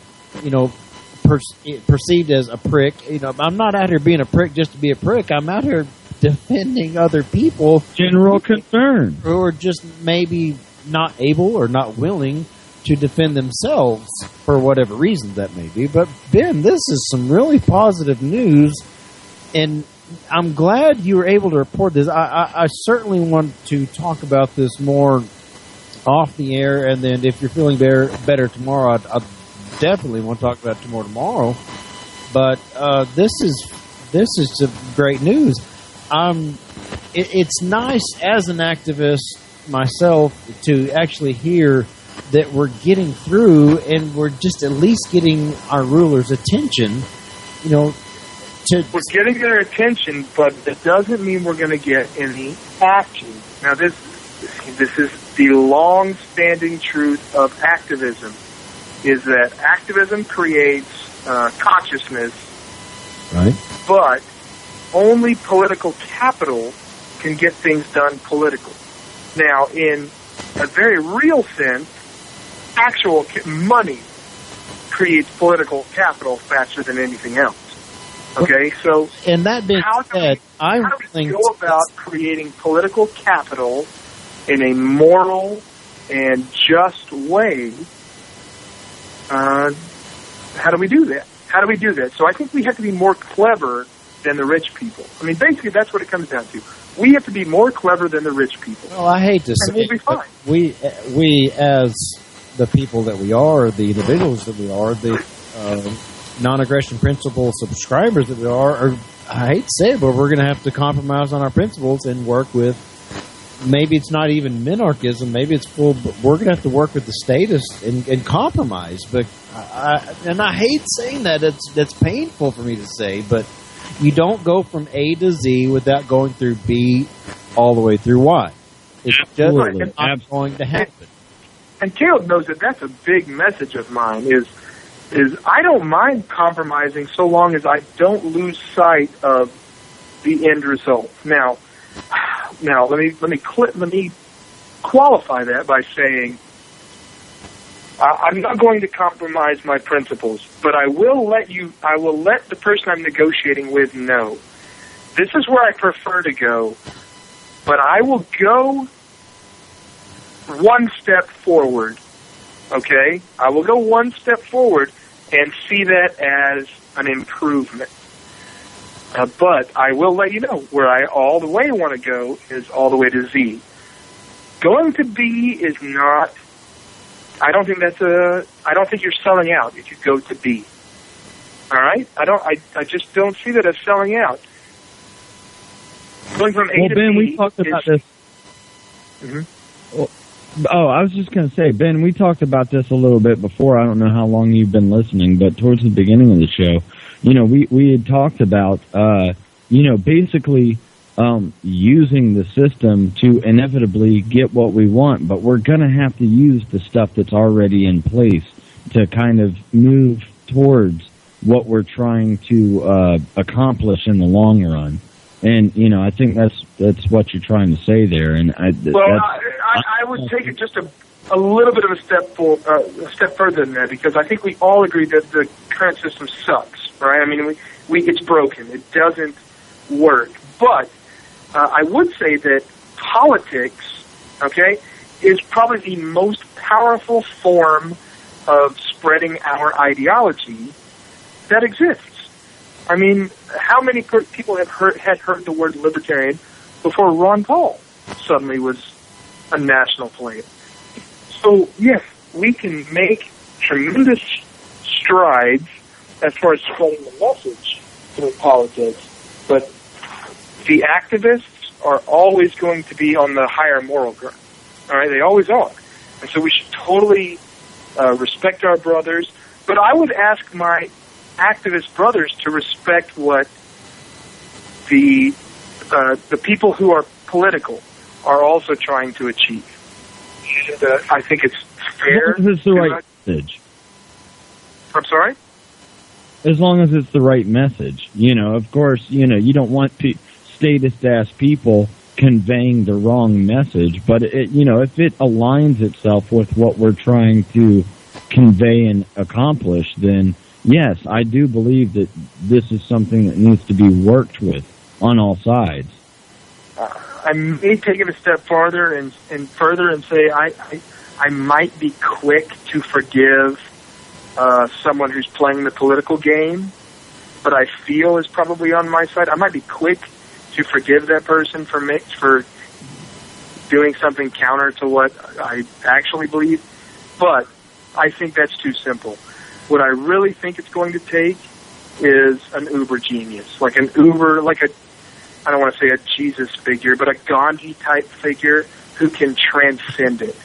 perceived as a prick. I'm not out here being a prick just to be a prick. I'm out here defending other people. General concern. Who are just maybe not able or not willing to defend themselves for whatever reason that may be. But, Ben, this is some really positive news, and I'm glad you were able to report this. I certainly want to talk about this more off the air, and then if you're feeling better tomorrow, I'd definitely want to talk about it more tomorrow. But this is some great news. It's nice as an activist myself to actually hear that we're getting through, and we're just at least getting our rulers' attention. We're getting their attention, but it doesn't mean we're going to get any action. Now, this is the long-standing truth of activism, is that activism creates consciousness, right? But only political capital can get things done politically. Now, in a very real sense, actual money creates political capital faster than anything else. Okay, so and that being said, how do we go about creating political capital in a moral and just way? How do we do that? So I think we have to be more clever than the rich people. I mean, basically, that's what it comes down to. We have to be more clever than the rich people. Well, I hate to say we'll be fine. We as the people that we are, the individuals that we are, the non-aggression principle subscribers that we are, I hate to say it, but we're going to have to compromise on our principles and work with, maybe it's not even minarchism, maybe it's full, but we're going to have to work with the statists and compromise. But I hate saying that. That's painful for me to say, but you don't go from A to Z without going through B all the way through Y. It's just not going to happen. And Caleb knows that that's a big message of mine, is I don't mind compromising so long as I don't lose sight of the end result. Now let me qualify that by saying I'm not going to compromise my principles, but I will let the person I'm negotiating with know this is where I prefer to go, but I will go one step forward. Okay? I will go one step forward and see that as an improvement. But I will let you know where I all the way want to go is all the way to Z. Going to B is not, I don't think you're selling out if you go to B. All right? I just don't see that as selling out. Going from A to Ben, B we talked about this. Mm-hmm. I was just going to say, Ben, we talked about this a little bit before. I don't know how long you've been listening, but towards the beginning of the show, we had talked about, basically using the system to inevitably get what we want, but we're going to have to use the stuff that's already in place to kind of move towards what we're trying to accomplish in the long run. And, I think that's what you're trying to say there. And I would take it just a little bit of a step further than that, because I think we all agree that the current system sucks, right? I mean, it's broken. It doesn't work. But I would say that politics, okay, is probably the most powerful form of spreading our ideology that exists. I mean, how many people had heard the word libertarian before Ron Paul suddenly was a national player? So, yes, we can make tremendous strides as far as spreading the message through politics, but the activists are always going to be on the higher moral ground. All right, they always are. And so we should totally respect our brothers. But I would ask my activist brothers to respect what the people who are political are also trying to achieve. And, I think it's fair. As long as it's the right message. I'm sorry? As long as it's the right message. You know, of course, you know, you don't want statist-ass people conveying the wrong message, but it, you know, if it aligns itself with what we're trying to convey and accomplish, then yes, I do believe that this is something that needs to be worked with on all sides. I may take it a step farther and further and say I might be quick to forgive someone who's playing the political game, but I feel is probably on my side. I might be quick to forgive that person for doing something counter to what I actually believe, but I think that's too simple. What I really think it's going to take is an uber genius, like an uber, like a, I don't want to say a Jesus figure, but a Gandhi type figure who can transcend it,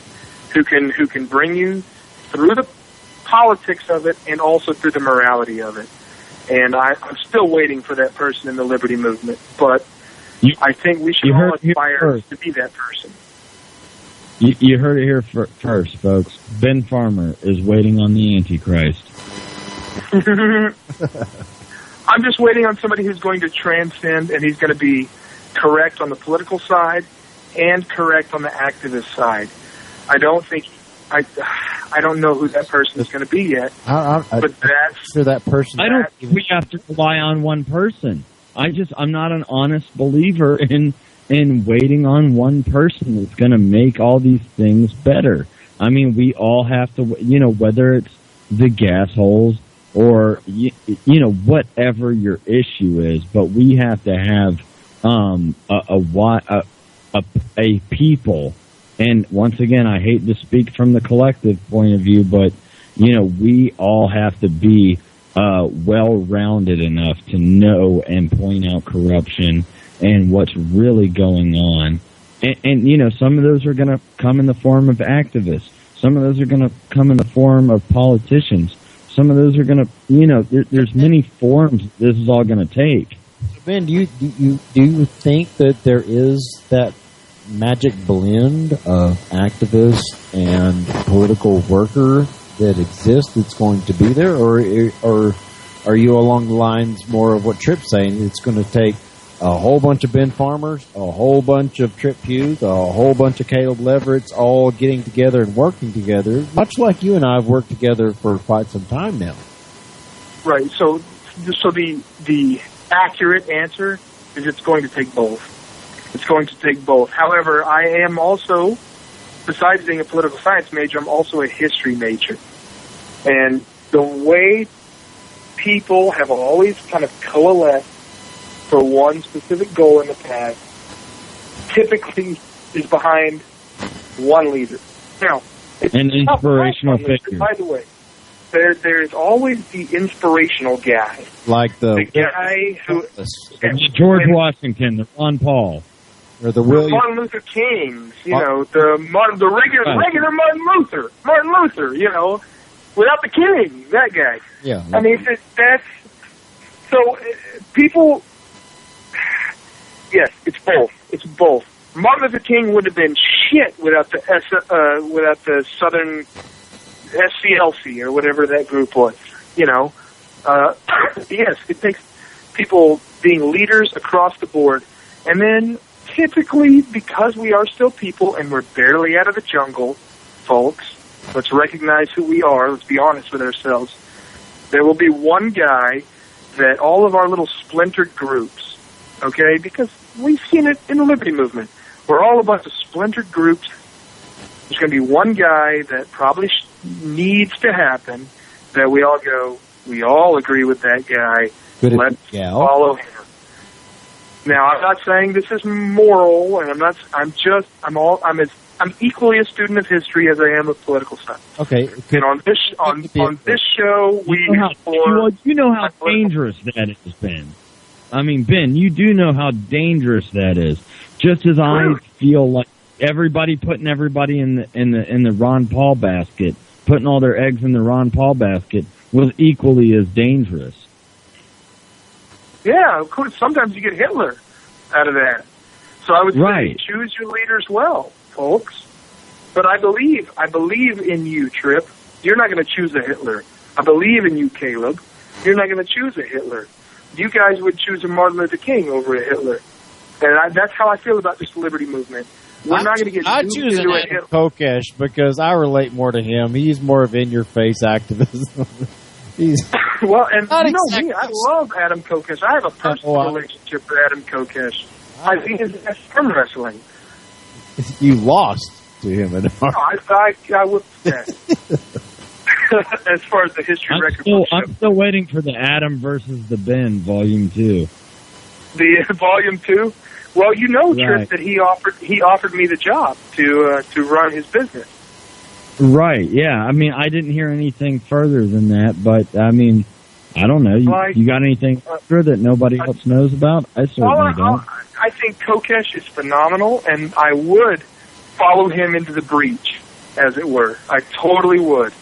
who can bring you through the politics of it and also through the morality of it. And I'm still waiting for that person in the liberty movement, but I think we should all aspire to be that person. You heard it here first, folks. Ben Farmer is waiting on the Antichrist. I'm just waiting on somebody who's going to transcend, and he's going to be correct on the political side and correct on the activist side. I don't think I don't know who that person is going to be yet. But that's for that person. I don't think we have to rely on one person. I'm not an honest believer in waiting on one person that's going to make all these things better. I mean, we all have to, you know, whether it's the gas holes or, you know, whatever your issue is, but we have to have a people. And once again, I hate to speak from the collective point of view, but, you know, we all have to be well-rounded enough to know and point out corruption and what's really going on. And you know, some of those are going to come in the form of activists. Some of those are going to come in the form of politicians. Some of those are going to, you know, there's many forms this is all going to take. So Ben, do you think that there is that magic blend of activist and political worker that exists that's going to be there, or are you along the lines more of what Tripp's saying? It's going to take a whole bunch of Ben Farmers, a whole bunch of Tripp Hughes, a whole bunch of Caleb Leveretts all getting together and working together, much like you and I have worked together for quite some time now. Right. So the accurate answer is it's going to take both. It's going to take both. However, I am also, besides being a political science major, I'm also a history major. And the way people have always kind of coalesced for one specific goal in the past typically is behind one leader. Now, it's an inspirational figure. By the way, there's always the inspirational guy. Like the guy who... George Washington, the Ron Paul. Or the Martin Luther Kings, you know, the regular Martin Luther, you know, without the king, that guy. Yeah. I mean, that's... So, people... Yes, it's both. It's both. Martin Luther King would have been shit without the Southern SCLC or whatever that group was. You know, yes, it takes people being leaders across the board, and then typically because we are still people and we're barely out of the jungle, folks. Let's recognize who we are. Let's be honest with ourselves. There will be one guy that all of our little splintered groups, okay, because we've seen it in the Liberty Movement. We're all a bunch of splintered groups. There's going to be one guy that probably needs to happen that we all go, We all agree with that guy. Good Let's gal. follow him. Now, I'm not saying this is moral, and I'm equally a student of history as I am of political science. Okay. And on this show, we explore. You know how dangerous that has been. I mean, Ben, you do know how dangerous that is. Just as I feel like everybody putting everybody in the Ron Paul basket, putting all their eggs in the Ron Paul basket, was equally as dangerous. Yeah, of course. Sometimes you get Hitler out of that. So I would say choose your leaders well, folks. But I believe in you, Trip. You're not going to choose a Hitler. I believe in you, Caleb. You're not going to choose a Hitler. You guys would choose a Martin Luther King over a Hitler. And that's how I feel about this liberty movement. We're not going to get I choose an Adam Kokesh because I relate more to him. He's more of in-your-face activist. Well, and you know me, I love Adam Kokesh. I have a personal relationship with Adam Kokesh. I think his best arm wrestling. You lost to him in arm. I whipped that. As far as the history record. I'm still waiting for the Adam versus the Ben Volume 2. The Volume 2? Well, you know, Trip, that he offered me the job to run his business. Right, yeah. I mean, I didn't hear anything further than that, but, I mean, I don't know. You got anything extra that nobody else knows about? I certainly don't. I think Kokesh is phenomenal, and I would follow him into the breach, as it were. I totally would.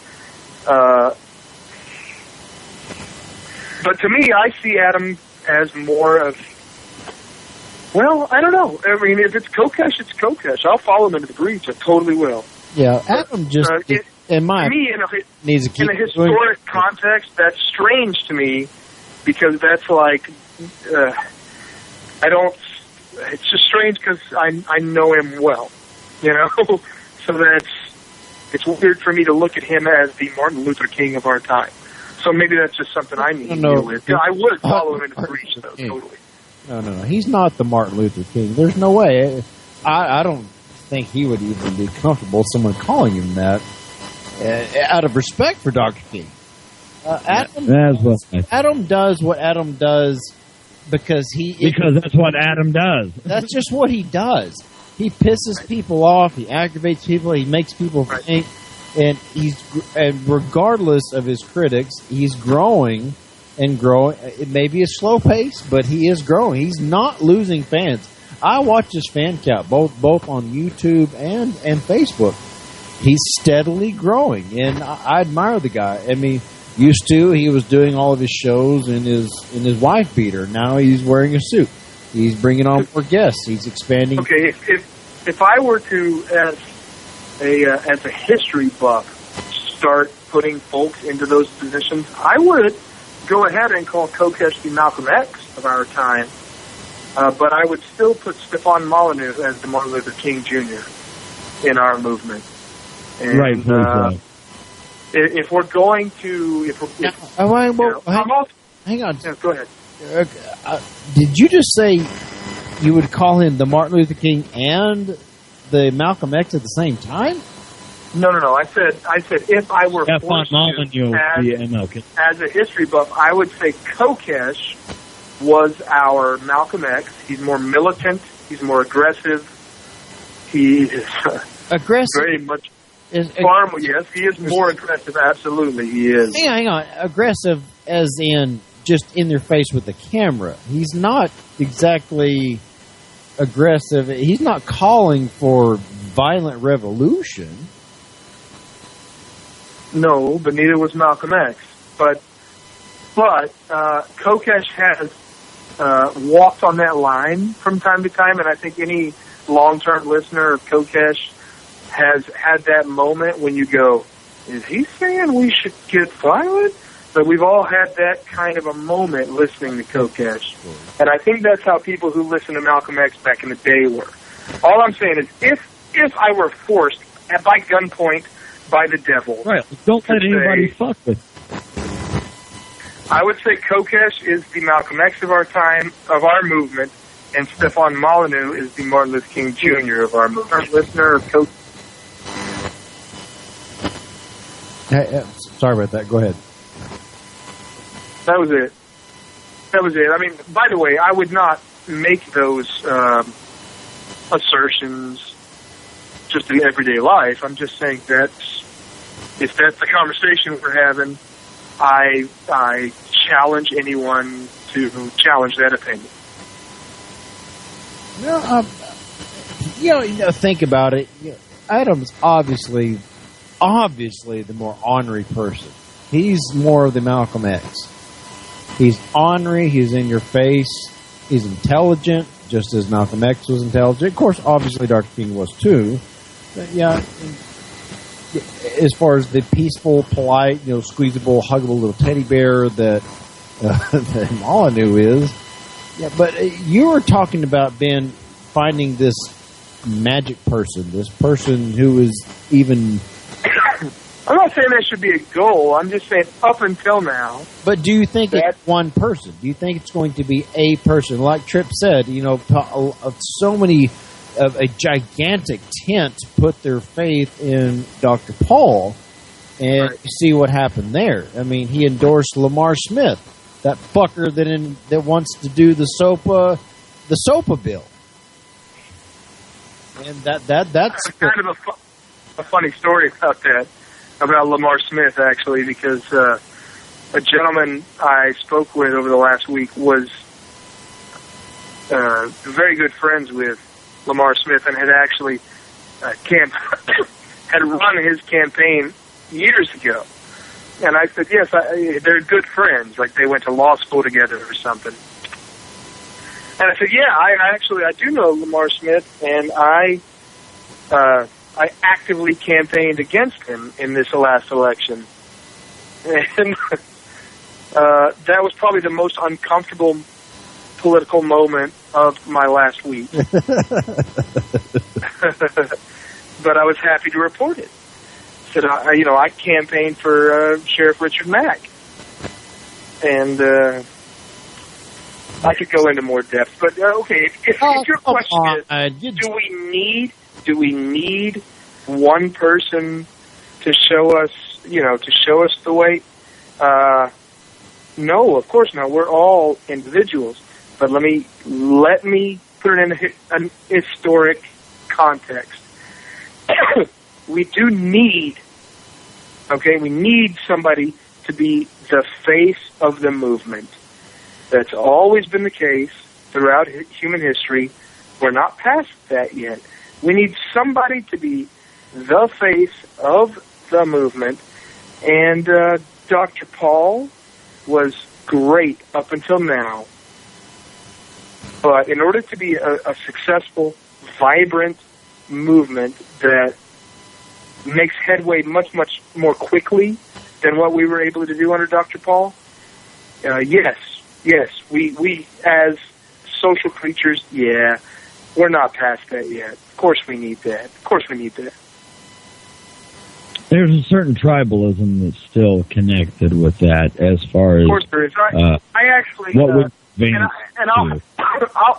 But to me, I see Adam as more of, well, I don't know. I mean, if it's Kokesh, it's Kokesh. I'll follow him into the breach. I totally will. Yeah, Adam just, in my needs to keep in a historic context, that's strange to me because that's like, it's just strange because I know him well, you know? So it's weird for me to look at him as the Martin Luther King of our time. So maybe that's just something I need to deal with. Yeah, I would follow him into the breach, though, totally. No. He's not the Martin Luther King. There's no way. I don't think he would even be comfortable someone calling him that out of respect for Dr. King. Adam does what Adam does because that's what Adam does. That's just what he does. He pisses people off. He aggravates people. He makes people think. And regardless of his critics, he's growing and growing. It may be a slow pace, but he is growing. He's not losing fans. I watch his fan count both on YouTube and Facebook. He's steadily growing, and I admire the guy. I mean, he was doing all of his shows in his wife beater. Now he's wearing a suit. He's bringing on more guests. He's expanding. Okay, if I were to, as a history buff, start putting folks into those positions, I would go ahead and call Kokesh the Malcolm X of our time. But I would still put Stefan Molyneux as the Martin Luther King Jr. in our movement. And, right. If we're going to, hang on. Yeah, go ahead. Did you just say you would call him the Martin Luther King and the Malcolm X at the same time? No. I said if I were forced to, as a history buff, I would say Kokesh was our Malcolm X. He's more militant. He's more aggressive. He is aggressive. Very much. Yes, he is more aggressive. Absolutely, he is. Hang on. Aggressive as in just in their face with the camera. He's not exactly aggressive. He's not calling for violent revolution. No, but neither was Malcolm X. But Kokesh has walked on that line from time to time, and I think any long-term listener of Kokesh has had that moment when you go, is he saying we should get violent? But we've all had that kind of a moment listening to Kokesh. And I think that's how people who listen to Malcolm X back in the day were. All I'm saying is if I were forced by gunpoint by the devil. Right. Don't let anybody fuck with. I would say Kokesh is the Malcolm X of our time, of our movement, and Stefan Molyneux is the Martin Luther King Jr. of our movement. Listener of Kokesh. Sorry about that. Go ahead. That was it. That was it. I mean, by the way, I would not make those assertions just in everyday life. I'm just saying that if that's the conversation we're having, I challenge anyone to challenge that opinion. Think about it. Adam's obviously the more ornery person. He's more of the Malcolm X. He's ornery. He's in your face. He's intelligent, just as Malcolm X was intelligent. Of course, obviously, Dr. King was too. But yeah, as far as the peaceful, polite, squeezable, huggable little teddy bear that Molyneux is. Yeah, but you were talking about, Ben, finding this magic person, this person who is even... I'm not saying that should be a goal. I'm just saying up until now. But do you think it's one person? Do you think it's going to be a person? Like Tripp said, so many of a gigantic tent put their faith in Dr. Paul, and see what happened there. I mean, he endorsed Lamar Smith, that fucker that wants to do the SOPA bill. And that's kind of a funny story about that, about Lamar Smith, actually, because a gentleman I spoke with over the last week was very good friends with Lamar Smith and had actually had run his campaign years ago. And I said, yes, they're good friends, like they went to law school together or something. And I said, yeah, I do know Lamar Smith, and I actively campaigned against him in this last election. And that was probably the most uncomfortable political moment of my last week. But I was happy to report it. Said, I campaigned for Sheriff Richard Mack. And I could go into more depth, but okay. If your question is, do we need one person to show us, the way? No, of course not. We're all individuals, but let me put it in an historic context. We do need, we need somebody to be the face of the movement. That's always been the case throughout human history. We're not past that yet. We need somebody to be the face of the movement. And Dr. Paul was great up until now. But in order to be a successful, vibrant movement that makes headway much, much more quickly than what we were able to do under Dr. Paul, yes, we as social creatures, we're not past that yet. Of course we need that. There's a certain tribalism that's still connected with that, as far as... Of course there is. I actually... What would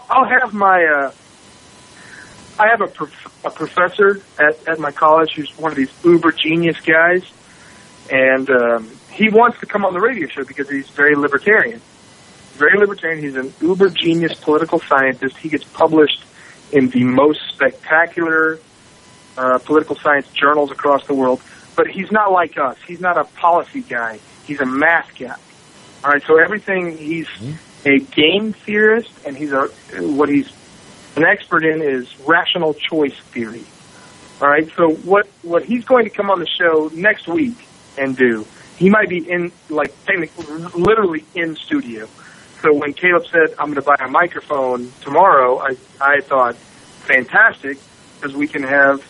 I'll have my... I have a professor at my college who's one of these uber genius guys, and he wants to come on the radio show because he's very libertarian. He's an uber genius political scientist. He gets published in the most spectacular political science journals across the world. But he's not like us. He's not a policy guy. He's a math guy. All right, so everything, he's a game theorist, and what he's an expert in is rational choice theory. All right, so what he's going to come on the show next week and do, he might be in, literally in studio. So when Caleb said, I'm going to buy a microphone tomorrow, I thought, fantastic, because we can have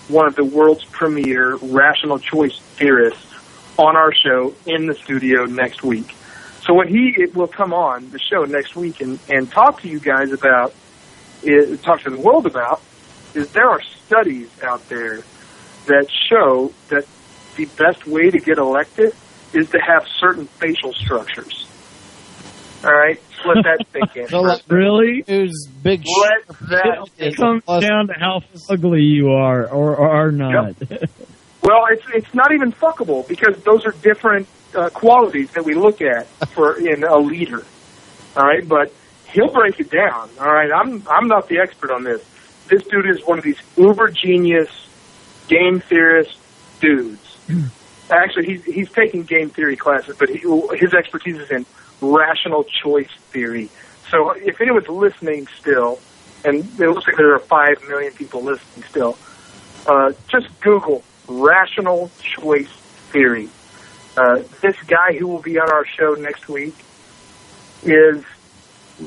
one of the world's premier rational choice theorists on our show in the studio next week. So what he will come on the show next week and talk to you guys about, talk to the world about, is there are studies out there that show that the best way to get elected is to have certain facial structures. All right, let that sink in. Really? It was big. It comes down to how ugly you are or are not. Yep. Well, it's not even fuckable because those are different qualities that we look at in a leader. All right, but he'll break it down. All right, I'm not the expert on this. This dude is one of these uber genius game theorist dudes. Actually, he's taking game theory classes, but his expertise is in rational choice theory. So if anyone's listening still, and it looks like there are 5 million people listening still, just Google rational choice theory. This guy who will be on our show next week is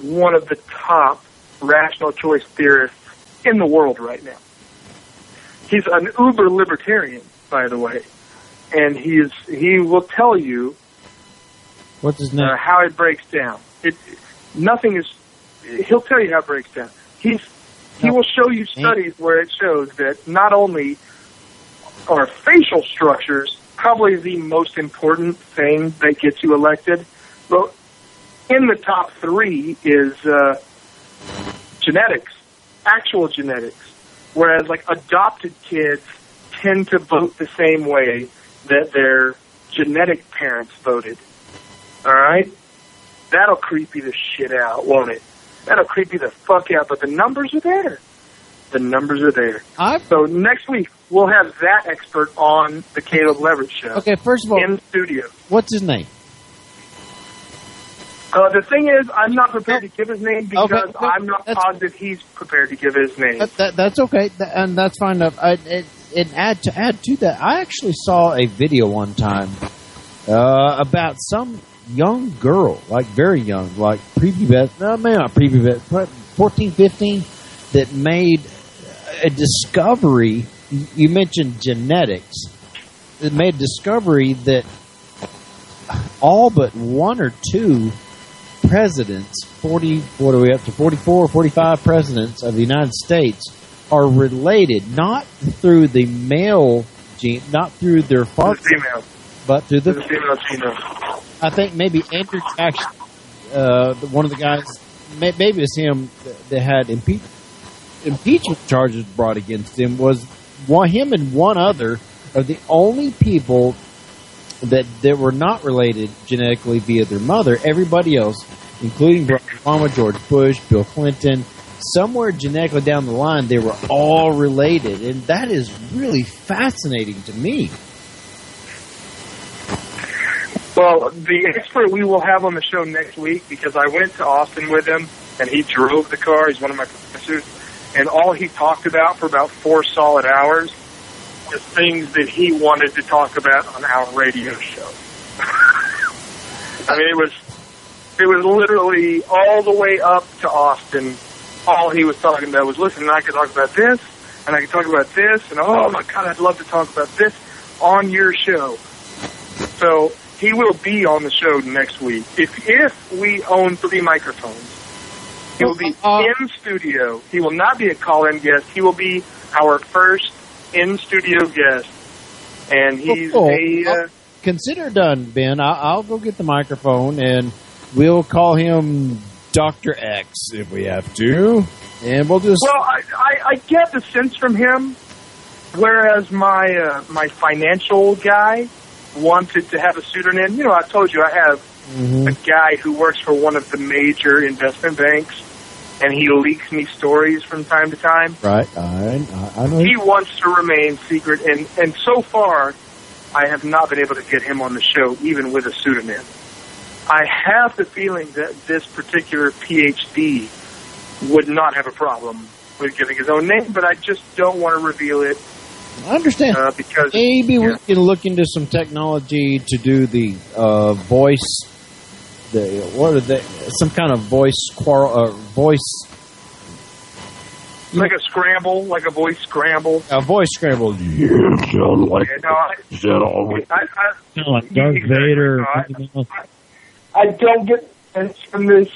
one of the top rational choice theorists in the world right now. He's an uber libertarian, by the way, and he will tell you what's his name, how it breaks down. He'll tell you how it breaks down. He will show you studies where it shows that not only are facial structures probably the most important thing that gets you elected, but in the top 3 is genetics, actual genetics. Whereas, like, adopted kids tend to vote the same way that their genetic parents voted. All right? That'll creep you the shit out, won't it? That'll creep you the fuck out, but the numbers are there. The numbers are there. So next week, we'll have that expert on the Caleb Leverett Show. Okay, first of all, in studio. What's his name? The thing is, I'm not prepared to give his name because I'm not positive he's prepared to give his name. That's okay, and that's fine enough. And add to that, I actually saw a video one time about some young girl, like very young, like prepubescent, no, maybe not prepubescent, 14, 15, that made a discovery. You mentioned genetics. It made a discovery that all but 1 or 2 presidents, 44 or 45 presidents of the United States are related, not through the male gene, not through their father, but through the female genome. I think maybe Andrew Jackson, one of the guys, maybe it was him that had impeachment charges brought against him, was him and one other are the only people that were not related genetically via their mother. Everybody else, including Barack Obama, George Bush, Bill Clinton, somewhere genetically down the line, they were all related. And that is really fascinating to me. Well, the expert we will have on the show next week, because I went to Austin with him, and he drove the car. He's one of my professors. And all he talked about for about 4 solid hours was things that he wanted to talk about on our radio show. I mean, it was literally all the way up to Austin. All he was talking about was, listen, I could talk about this, and I could talk about this, and oh my God, I'd love to talk about this on your show. So he will be on the show next week. If we own 3 microphones, he will be in studio. He will not be a call-in guest. He will be our first in-studio guest. And he's consider done, Ben. I'll go get the microphone, and we'll call him Dr. X if we have to. And we'll just... Well, I get the sense from him, whereas my financial guy wanted to have a pseudonym. You know, I told you I have a guy who works for one of the major investment banks, and he leaks me stories from time to time. Right, I know. He wants to remain secret, and so far, I have not been able to get him on the show, even with a pseudonym. I have the feeling that this particular PhD would not have a problem with giving his own name, but I just don't want to reveal it. I understand. Because maybe we can look into some technology to do the voice. Some kind of voice like a scramble, like a voice scramble. A voice scramble. You sound like Darth Vader. I don't get sense from this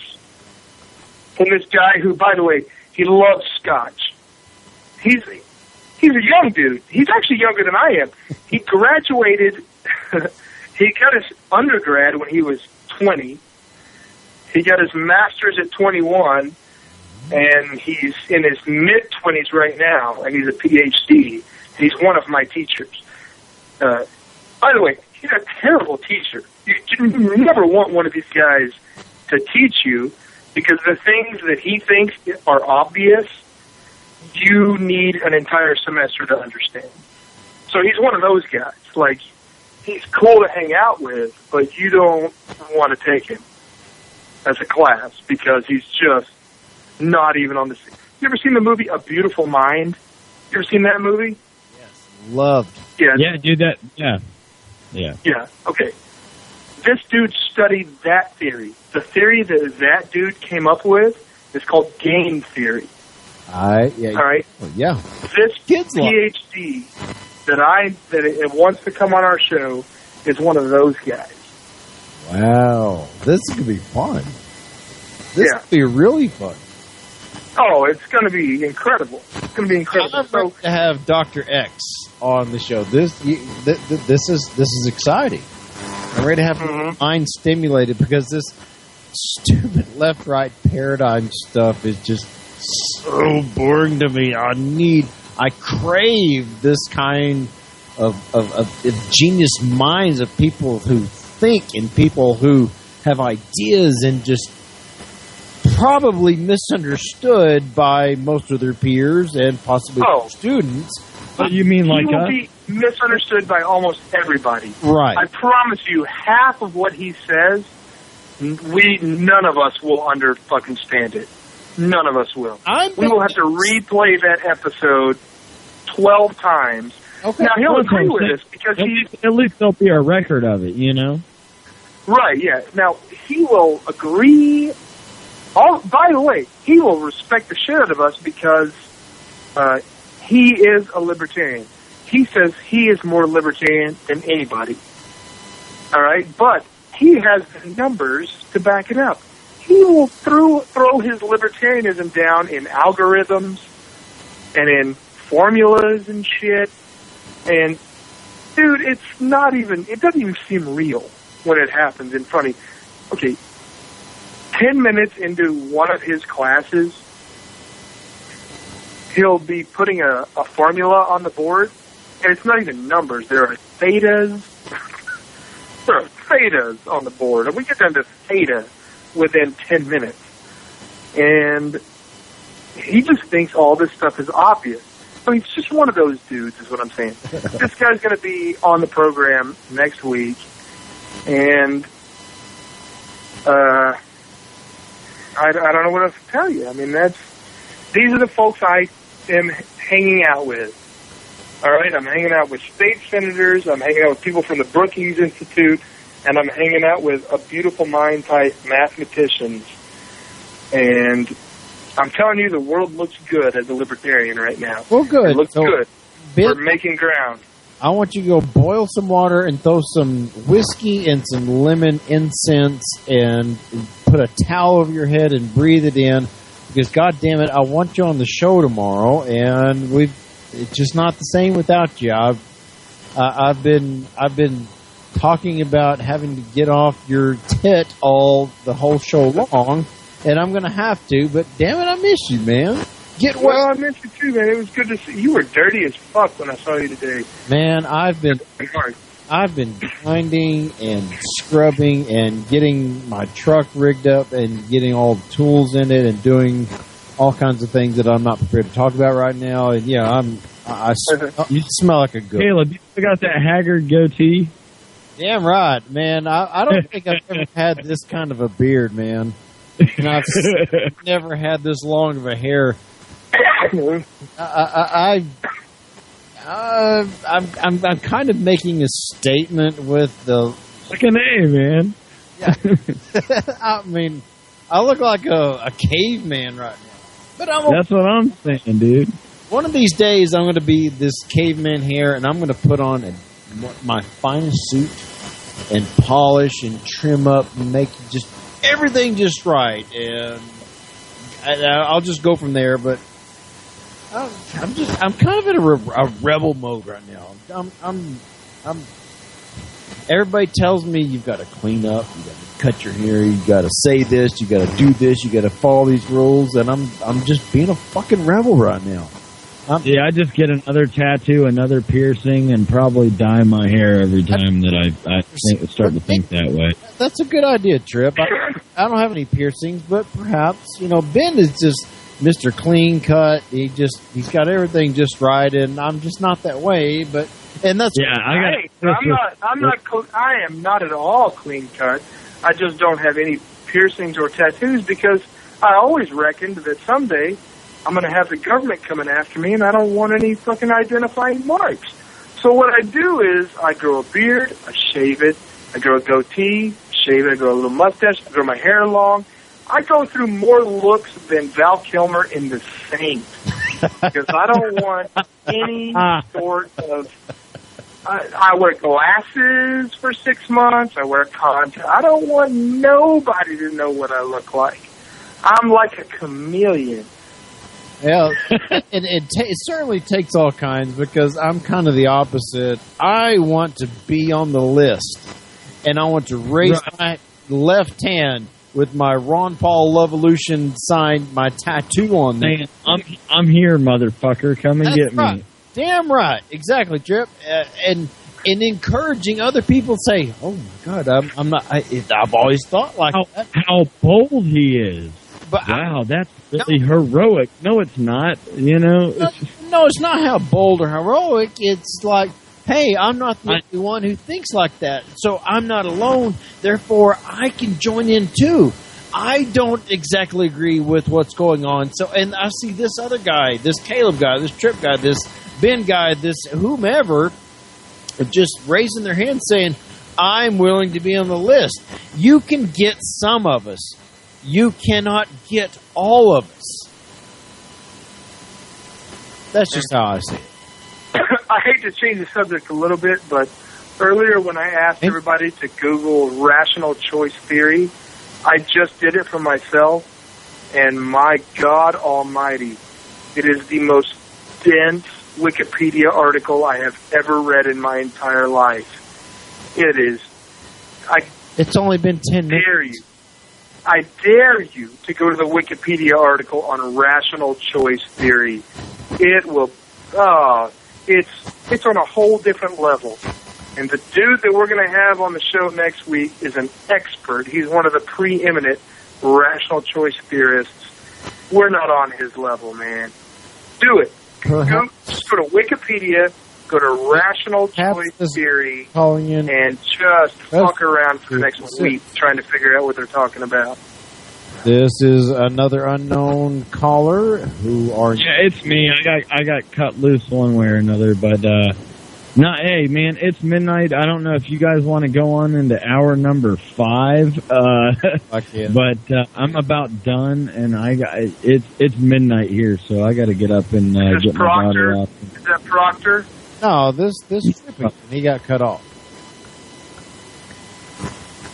guy who, by the way, he loves scotch. He's a young dude. He's actually younger than I am. He graduated. He got his undergrad when he was 20. He got his master's at 21, and he's in his mid-20s right now, and he's a PhD. He's one of my teachers. By the way, he's a terrible teacher. You never want one of these guys to teach you, because the things that he thinks are obvious, you need an entire semester to understand. So he's one of those guys. Like, he's cool to hang out with, but you don't want to take him as a class because he's just not even on the scene. You ever seen the movie A Beautiful Mind? You ever seen that movie? Loved. Yeah, dude, yeah. Yeah, okay. This dude studied that theory. The theory that dude came up with is called game theory. All right? Yeah. This PhD that it wants to come on our show is one of those guys. Wow. This could be fun. This could be really fun. Oh, it's going to be incredible. It's going to be incredible. I'm ready to have Dr. X on the show. This is exciting. I'm ready to have my mind stimulated because this stupid left-right paradigm stuff is just so boring to me. I crave this kind of genius minds of people who think and people who have ideas and just probably misunderstood by most of their peers and possibly students. But you mean like he will be misunderstood by almost everybody. Right. I promise you, half of what he says, none of us will fucking stand it. None of us will. We will have to replay that episode 12 times. Okay. Now, he'll agree with us because at least there'll be a record of it, you know? Right, yeah. Now, he will agree. By the way, he will respect the shit out of us because he is a libertarian. He says he is more libertarian than anybody. All right? But he has the numbers to back it up. He will throw his libertarianism down in algorithms and in formulas and shit. And, dude, it doesn't even seem real when it happens in front of you. Okay, 10 minutes into one of his classes, he'll be putting a formula on the board, and it's not even numbers. There are thetas. There are thetas on the board, and we get down to theta within 10 minutes. And he just thinks all this stuff is obvious. So he's just one of those dudes, is what I'm saying. This guy's going to be on the program next week, and I don't know what else to tell you. I mean, these are the folks I am hanging out with. All right, I'm hanging out with state senators, I'm hanging out with people from the Brookings Institute, and I'm hanging out with a beautiful mind type mathematicians. And I'm telling you, the world looks good as a libertarian right now. Well, good. It looks good. We're making ground. I want you to go boil some water and throw some whiskey and some lemon incense and put a towel over your head and breathe it in, because God damn it, I want you on the show tomorrow, and it's just not the same without you. I've been talking about having to get off your tit the whole show long, and I'm going to have to, but damn it, I miss you, man. Well, I miss you too, man. It was good to see you. Were dirty as fuck when I saw you today. Man, I've been grinding and scrubbing and getting my truck rigged up and getting all the tools in it and doing all kinds of things that I'm not prepared to talk about right now. And yeah, you smell like a goat. Caleb, you still got that haggard goatee? Damn right, man. I don't think I've ever had this kind of a beard, man. And I've never had this long of a hair. I'm kind of making a statement with the. Like an A, man. Yeah. I mean, I look like a caveman right now. But that's what I'm saying, dude. One of these days, I'm going to be this caveman hair, and I'm going to put on my finest suit and polish and trim up and make just everything just right, and I'll just go from there. But I'm kind of in a rebel mode right now. Everybody tells me you've got to clean up, you got to cut your hair, you got to say this, you got to do this, you got to follow these rules, and I'm just being a fucking rebel right now. I just get another tattoo, another piercing, and probably dye my hair every time that I start to think that way. That's a good idea, Trip. I don't have any piercings, but perhaps, Ben is just Mr. Clean Cut. He's got everything just right, and I'm just not that way. And that's I am not at all clean cut. I just don't have any piercings or tattoos because I always reckoned that someday I'm going to have the government coming after me, and I don't want any fucking identifying marks. So what I do is I grow a beard, I shave it, I grow a goatee, shave it, I grow a little mustache, I grow my hair long. I go through more looks than Val Kilmer in The Saint because I don't want any sort of... I wear glasses for 6 months. I wear contacts. I don't want nobody to know what I look like. I'm like a chameleon. Yeah, it certainly takes all kinds because I'm kind of the opposite. I want to be on the list, and I want to raise my left hand with my Ron Paul Lovolution sign, my tattoo on there. I'm here, motherfucker. Come and get me. Damn right, exactly, Trip, and encouraging other people to say, "Oh my God, I'm not." I've always thought like that. How bold he is! But wow, that's really heroic. No, it's not. No, it's not how bold or heroic. It's like, hey, I'm not the only one who thinks like that, so I'm not alone. Therefore, I can join in too. I don't exactly agree with what's going on. So, and I see this other guy, this Caleb guy, this Trip guy, this Ben guy, this whomever, just raising their hand saying, I'm willing to be on the list. You can get some of us. You cannot get all of us. That's just how I see it. I hate to change the subject a little bit, but earlier when I asked everybody to Google rational choice theory, I just did it for myself, and my God almighty, it is the most dense Wikipedia article I have ever read in my entire life. It is. It's only been 10 minutes. I dare you to go to the Wikipedia article on rational choice theory. It will. It's on a whole different level. And the dude that we're going to have on the show next week is an expert. He's one of the preeminent rational choice theorists. We're not on his level, man. Do it. Just go to Wikipedia, go to rational choice theory, and just fuck around for the next week trying to figure out what they're talking about. This is another unknown caller. Who are you? Yeah, it's me. I got cut loose one way or another, but hey, man, it's midnight. I don't know if you guys want to go on into hour number 5, but I'm about done, and it's midnight here, so I got to get up and get my daughter out. Is that Proctor? No, this he got cut off.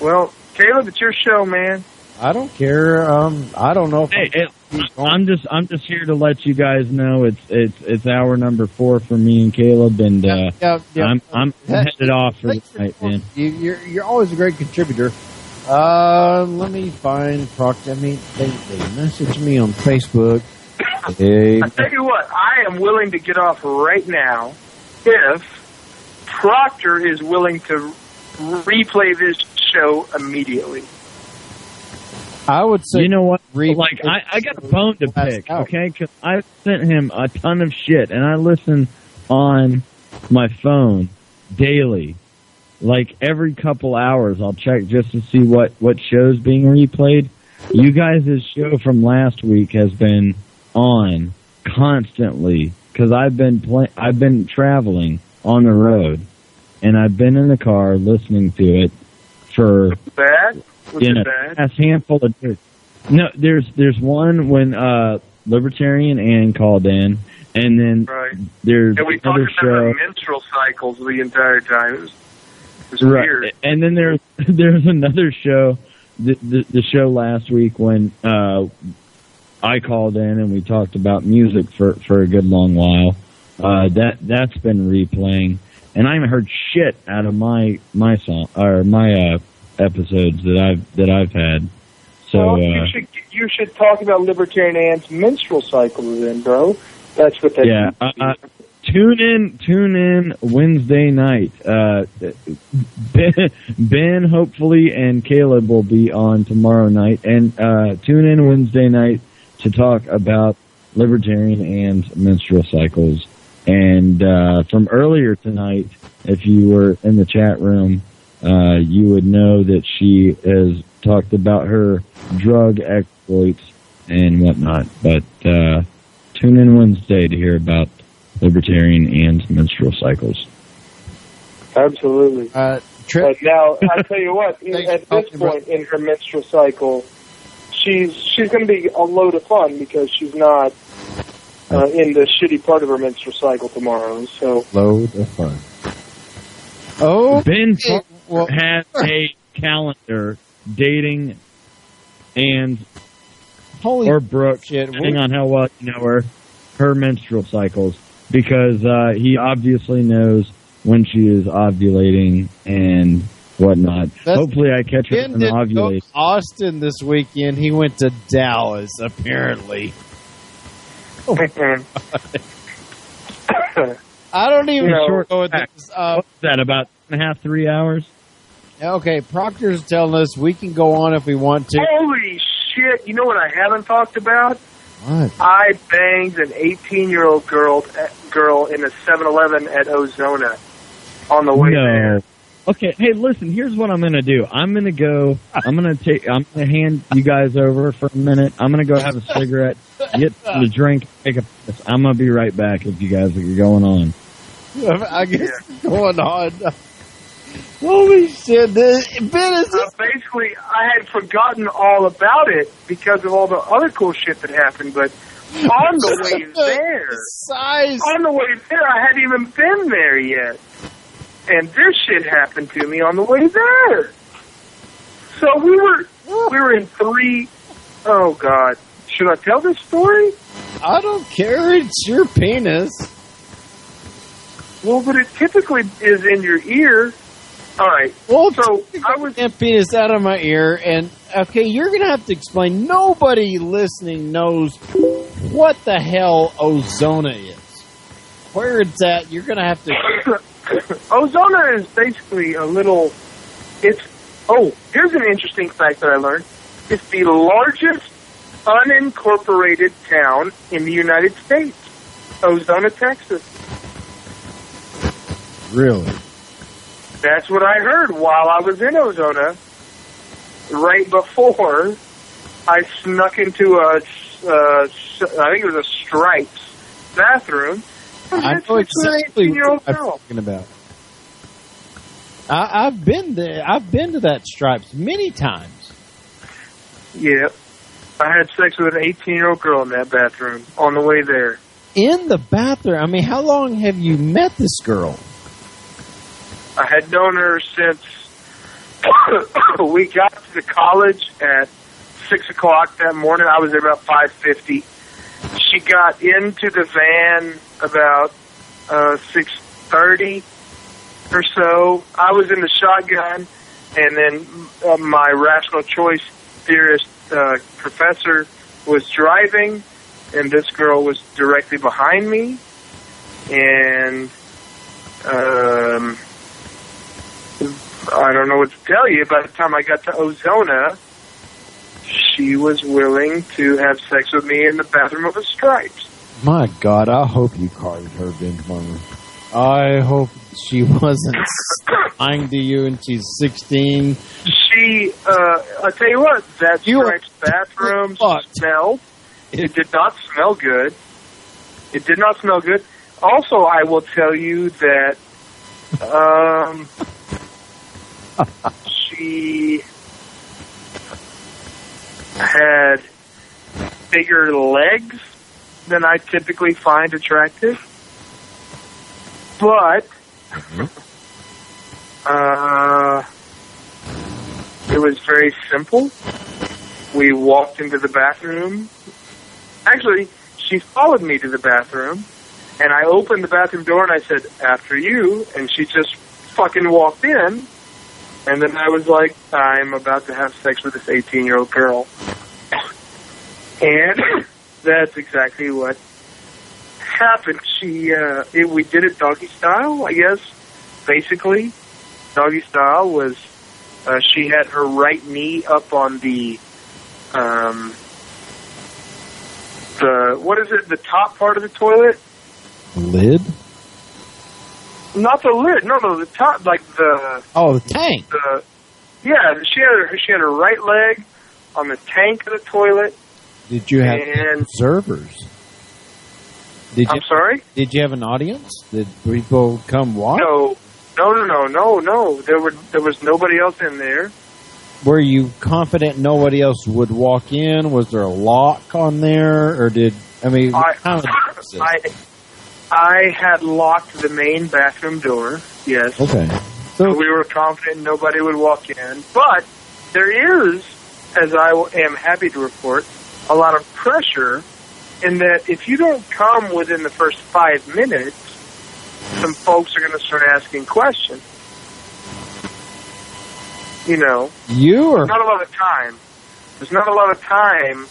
Well, Caleb, it's your show, man. I don't care. I don't know. I'm just here to let you guys know it's hour number 4 for me and Caleb, and I'm headed off for the night, man. You're always a great contributor. Let me find Proctor. They message me on Facebook. Hey. I tell you what, I am willing to get off right now if Proctor is willing to replay this show immediately. I would say, you know what? I got a bone to pick, okay? Because I sent him a ton of shit, and I listen on my phone daily. Like every couple hours, I'll check just to see what show's being replayed. You guys' show from last week has been on constantly because I've been traveling on the road, and I've been in the car listening to it for. Bad. A handful of days. No, there's one when Libertarian Ann called in, and then there's we another talked show. about menstrual cycles the entire time. It was weird. And then there's another show, the show last week when I called in and we talked about music for a good long while. That's been replaying, and I haven't heard shit out of my song or my episodes that I've had. So you should talk about Libertarian Ann's menstrual cycle then, bro. That's what that Yeah. Tune in Wednesday night. Ben, hopefully, and Caleb will be on tomorrow night. And tune in Wednesday night to talk about libertarian and menstrual cycles. And from earlier tonight, if you were in the chat room, you would know that she has talked about her drug exploits and whatnot. But tune in Wednesday to hear about libertarian and menstrual cycles. Absolutely. But now, I tell you what, at this point in her menstrual cycle, she's going to be a load of fun because she's not in the shitty part of her menstrual cycle tomorrow. So load of fun. Oh, Ben has a calendar dating and or Brooke, depending on how well you know her menstrual cycles, because he obviously knows when she is ovulating and whatnot. Hopefully I catch her in ovulation. Austin this weekend. He went to Dallas, apparently. Oh, I don't even know what this. What's that, about 2.5, 3 hours? Okay, Proctor's telling us we can go on if we want to. Holy shit, you know what I haven't talked about? What? I banged an 18-year-old girl in a 7-Eleven at Ozona on the way there. Okay, hey, listen, here's what I'm going to do. I'm going to hand you guys over for a minute. I'm going to go have a cigarette, get a drink, take a piss. I'm going to be right back if you guys are going on. I guess going on. Holy shit. Basically, I had forgotten all about it because of all the other cool shit that happened, but on the way there, I hadn't even been there yet. And this shit happened to me on the way there. So we were in 3, oh God. Should I tell this story? I don't care. It's your penis. Well, but it typically is in your ear. All right. Well, so I was that penis out of my ear, and okay, you're gonna have to explain. Nobody listening knows what the hell Ozona is. Where it's at, you're gonna have to. Ozona is basically a little. Here's an interesting fact that I learned. It's the largest unincorporated town in the United States. Ozona, Texas. Really? That's what I heard while I was in Ozona. Right before I snuck into I think it was a Stripes bathroom. I know exactly what I'm talking about. I've been there. I've been to that Stripes many times. Yeah. I had sex with an 18-year-old girl in that bathroom on the way there. In the bathroom? I mean, how long have you met this girl? I had known her since we got to the college at 6 o'clock that morning. I was there about 5:50. She got into the van about 6:30 or so. I was in the shotgun, and then my rational choice theorist professor was driving, and this girl was directly behind me. And I don't know what to tell you. By the time I got to Ozona, she was willing to have sex with me in the bathroom of a Stripes. My God, I hope you carded her, Ben Farmer. I hope she wasn't lying to you and she's 16. She, I'll tell you what, that Stripes bathroom smelled. It did not smell good. It did not smell good. Also, I will tell you that she had bigger legs than I typically find attractive. But it was very simple. We walked into the bathroom. Actually, she followed me to the bathroom, and I opened the bathroom door and I said, "After you," and she just fucking walked in. And then I was like, I'm about to have sex with this 18-year-old girl. And that's exactly what happened, we did it doggy style, I guess. Basically, doggy style was she had her right knee up on the what is it? The top part of the toilet. Lid? Not the lid. No, the top, like the. Oh, the tank. Yeah, she had her right leg on the tank of the toilet. Did you have observers? I'm sorry? Did you have an audience? Did people come watch? No. There was nobody else in there. Were you confident nobody else would walk in? Was there a lock on there, or I had locked the main bathroom door. Yes. Okay. So we were confident nobody would walk in, but there is, as I am happy to report, a lot of pressure in that if you don't come within the first 5 minutes, some folks are going to start asking questions. You know, not a lot of time. There's not a lot of time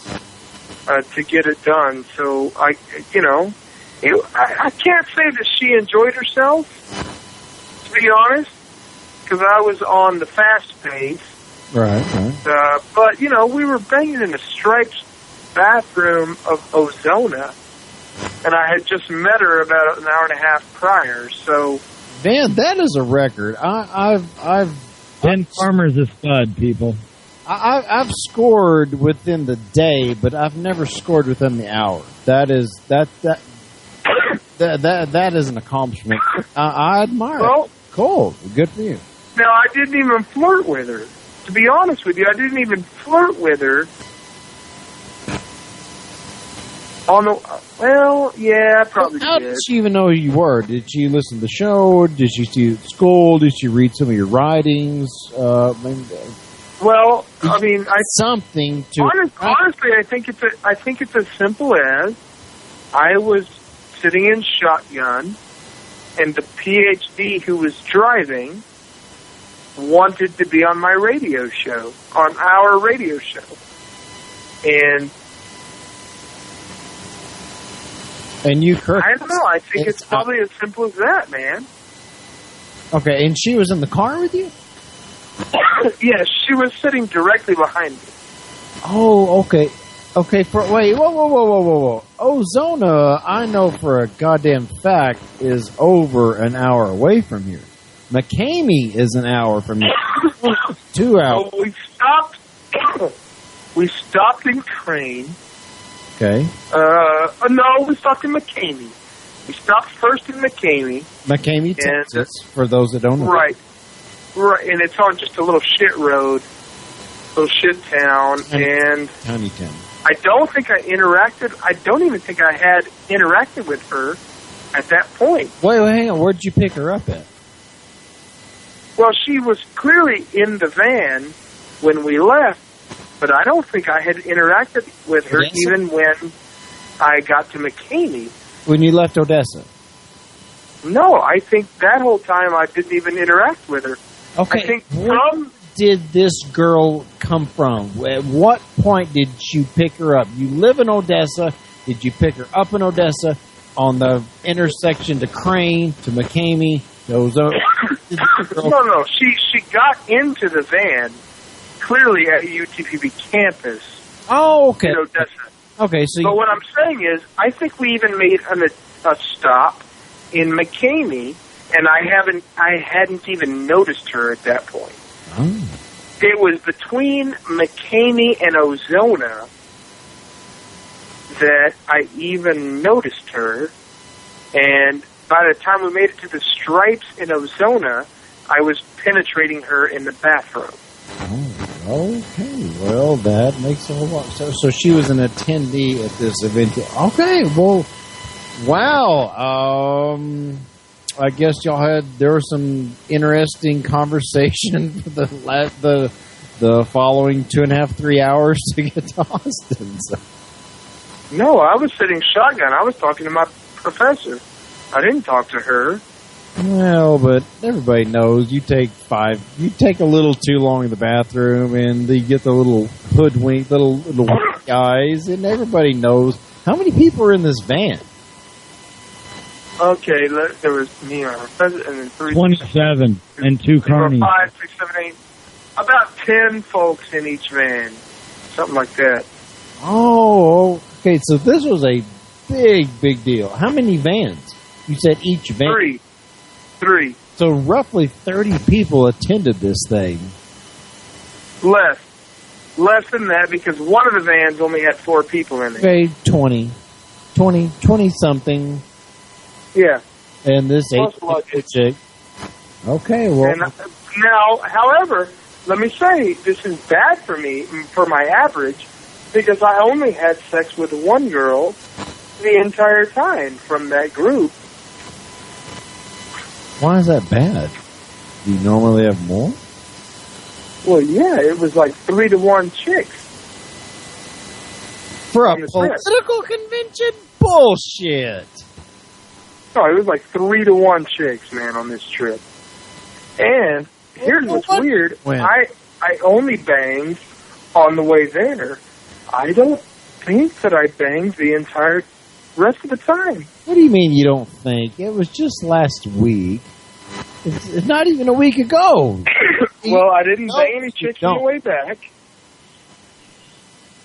to get it done. So I can't say that she enjoyed herself, to be honest, because I was on the fast pace. Right. But we were banging in the Stripes bathroom of Ozona, and I had just met her about an hour and a half prior. So, man, that is a record. I've 10 farmers a spud, people. I've scored within the day, but I've never scored within the hour. That is an accomplishment. I admire it. Cool. Good for you. Now, I didn't even flirt with her. To be honest with you, I didn't even flirt with her. Yeah, I probably did. How did she even know who you were? Did she listen to the show? Did she see you at school? Did she read some of your writings? Well, I mean, something to honestly, I think it's as simple as I was sitting in shotgun, and the PhD who was driving wanted to be on my radio show, on our radio show, and you. I don't know. I think it's probably as simple as that, man. Okay, and she was in the car with you? Yes, she was sitting directly behind me. Oh, okay. Okay, whoa. Ozona, I know for a goddamn fact, is over an hour away from here. McCamey is an hour from here. 2 hours. So we stopped in Crane. Okay. No, we stopped in McCamey. We stopped first in McCamey. McCamey, Texas, for those that don't know. Right, and it's on just a little shit road, little shit town, and tiny town. I don't even think I had interacted with her at that point. Wait, hang on. Where'd you pick her up at? Well, she was clearly in the van when we left, but I don't think I had interacted with her even when I got to McCamey. When you left Odessa? No, I think that whole time I didn't even interact with her. Okay. I think where did this girl come from? At what point did you pick her up? You live in Odessa. Did you pick her up in Odessa on the intersection to Crane, to McCamey, to Ozona? No. She got into the van clearly at UTPB campus. Oh, okay. In Odessa. Okay, so. But what I'm saying is, I think we even made a stop in McCamey, and I hadn't even noticed her at that point. Oh. It was between McCamey and Ozona that I even noticed her, and by the time we made it to the Stripes in Ozona, I was penetrating her in the bathroom. Oh, okay. Well, that makes a whole lot. So she was an attendee at this event. Okay, well, wow. I guess there was some interesting conversation for the following 2.5-3 hours to get to Austin. So. No, I was sitting shotgun. I was talking to my professor. I didn't talk to her. Well, but everybody knows you take a little too long in the bathroom, and you get the little hoodwink, little guys, and everybody knows how many people are in this van. Okay, there was me and then 27 and 2 carnies. 5, 6, 7, 8. About 10 folks in each van. Something like that. Oh, okay. So this was a big deal. How many vans? You said each van? 3. So roughly 30 people attended this thing. Less than that, because one of the vans only had 4 people in it. Okay, 20 something. Yeah. And this 8 chick. Okay, well. And now, however, let me say, this is bad for me, for my average, because I only had sex with one girl the entire time from that group. Why is that bad? Do you normally have more? Well, yeah, it was like 3-to-1 chicks. For a political convention? Bullshit. No, it was like 3-to-1 chicks, man, on this trip. And here's what's weird. I only banged on the way there. I don't think that I banged the entire rest of the time. What do you mean you don't think? It was just last week. It's not even a week ago. Well, I didn't bang any chicks on the way back.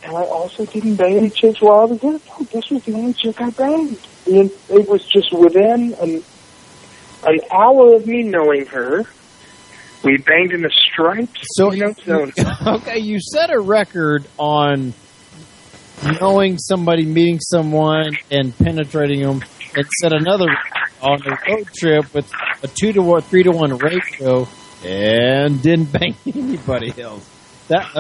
And I also didn't bang any chicks while I was there. This was the only chick I banged. And it was just within an hour of me knowing her. We banged in the Stripes. So okay, you set a record on knowing somebody, meeting someone, and penetrating them, and set another on a road trip with a 3-to-1 ratio, and didn't bang anybody else. That's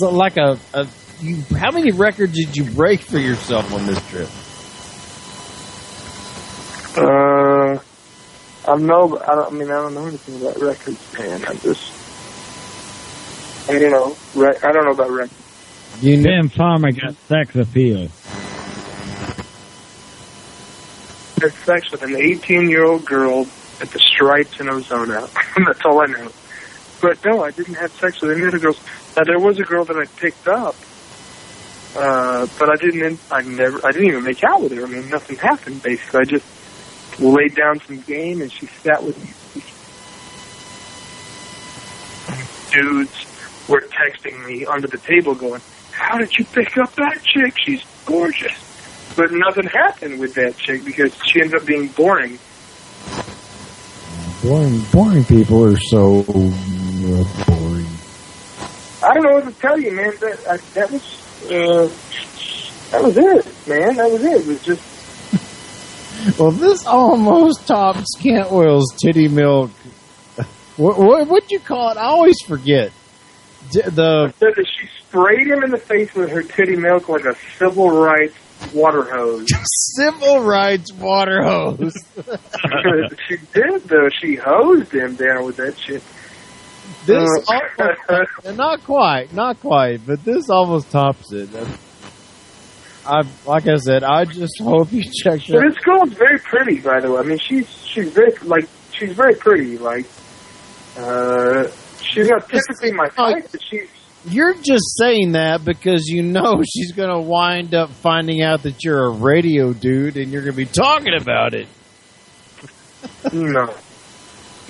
like how many records did you break for yourself on this trip? I don't know anything about records, man. I don't know about records. Ben Farmer got sex appeal. I had sex with an 18-year-old girl at the Stripes in Ozona. That's all I know. But no, I didn't have sex with any other girls. Now, there was a girl that I picked up, but I didn't even make out with her. I mean, nothing happened, basically. I just laid down some game, and she sat with me. Dudes were texting me under the table going, "How did you pick up that chick? She's gorgeous." But nothing happened with that chick because she ended up being boring. Boring people are so boring. I don't know what to tell you, man. That was it, man. That was it. It was just. Well, this almost tops Cantwell's titty milk. What'd you call it? I always forget. I said that she sprayed him in the face with her titty milk like a civil rights water hose. Civil rights water hose. She did, though. She hosed him down with that shit. This not quite, but this almost tops it. Like I said, I just hope you check her. But this girl's very pretty, by the way. I mean, she's very pretty. Like, she's not typically my type, but she's. You're just saying that because you know she's going to wind up finding out that you're a radio dude and you're going to be talking about it. No.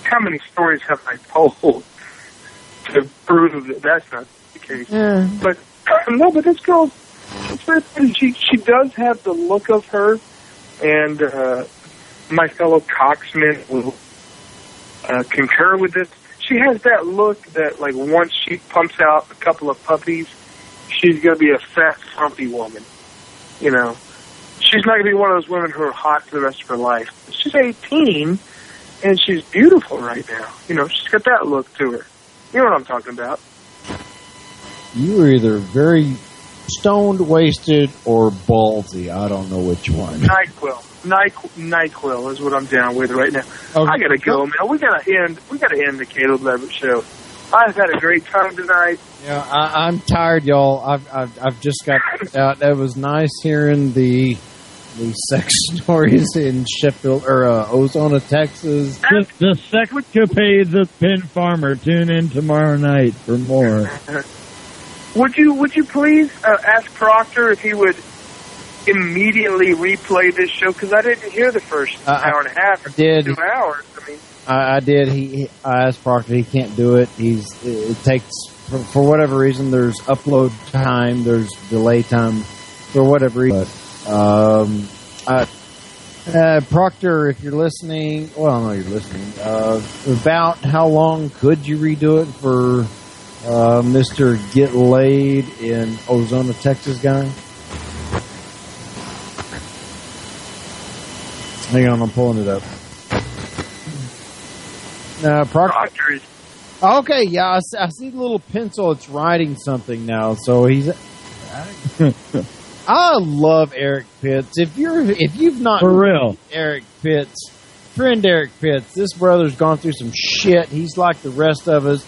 How many stories have I told to prove that that's not the case? Yeah. But no, but this girl, she's very pretty. She does have the look of her, and my fellow cocksmen will concur with this. She has that look that, like, once she pumps out a couple of puppies, she's going to be a fat, frumpy woman. You know, she's not going to be one of those women who are hot for the rest of her life. She's 18, and she's beautiful right now. You know, she's got that look to her. You know what I'm talking about. You were either very stoned, wasted, or ballsy. I don't know which one. NyQuil is what I'm down with right now. Okay. I gotta go, man. We gotta end the Caleb Leverett show. I've had a great time tonight. Yeah, I'm tired, y'all. I've just got out. It was nice hearing the sex stories in Sheffield or Ozona, Texas. The sexcapades of Ben Farmer. Tune in tomorrow night for more. Would you please ask Proctor if he would immediately replay this show? Because I didn't hear the first hour and a half or 2 hours. I mean, I did. I asked Proctor. He can't do it. It takes, for whatever reason, there's upload time, there's delay time, for whatever reason. Proctor, if you're listening, well, I know you're listening. About how long could you redo it for Mr. Get Laid in Ozona, Texas guy? Hang on, I'm pulling it up. Proctor. Okay, yeah, I see the little pencil. It's writing something now. So he's. I love Eric Pitts. If you've not for real, Eric Pitts, friend Eric Pitts, this brother's gone through some shit. He's like the rest of us.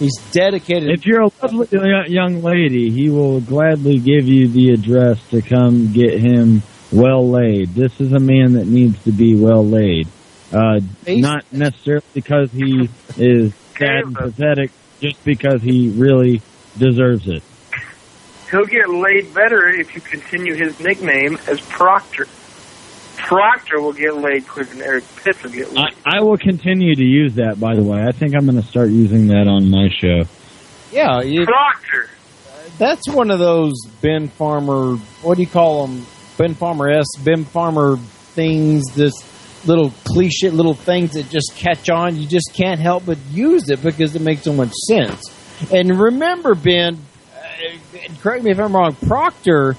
He's dedicated. If you're a lovely young lady, he will gladly give you the address to come get him well laid. This is a man that needs to be well laid. Not necessarily because he is sad and pathetic, just because he really deserves it. He'll get laid better if you continue his nickname as Proctor. Proctor will get laid quicker than Eric Pitts will get laid. I will continue to use that, by the way. I think I'm going to start using that on my show. Yeah. Proctor. That's one of those Ben Farmer, what do you call them? Ben Farmer things, this little cliche little things that just catch on. You just can't help but use it because it makes so much sense. And remember, Ben, correct me if I'm wrong, Proctor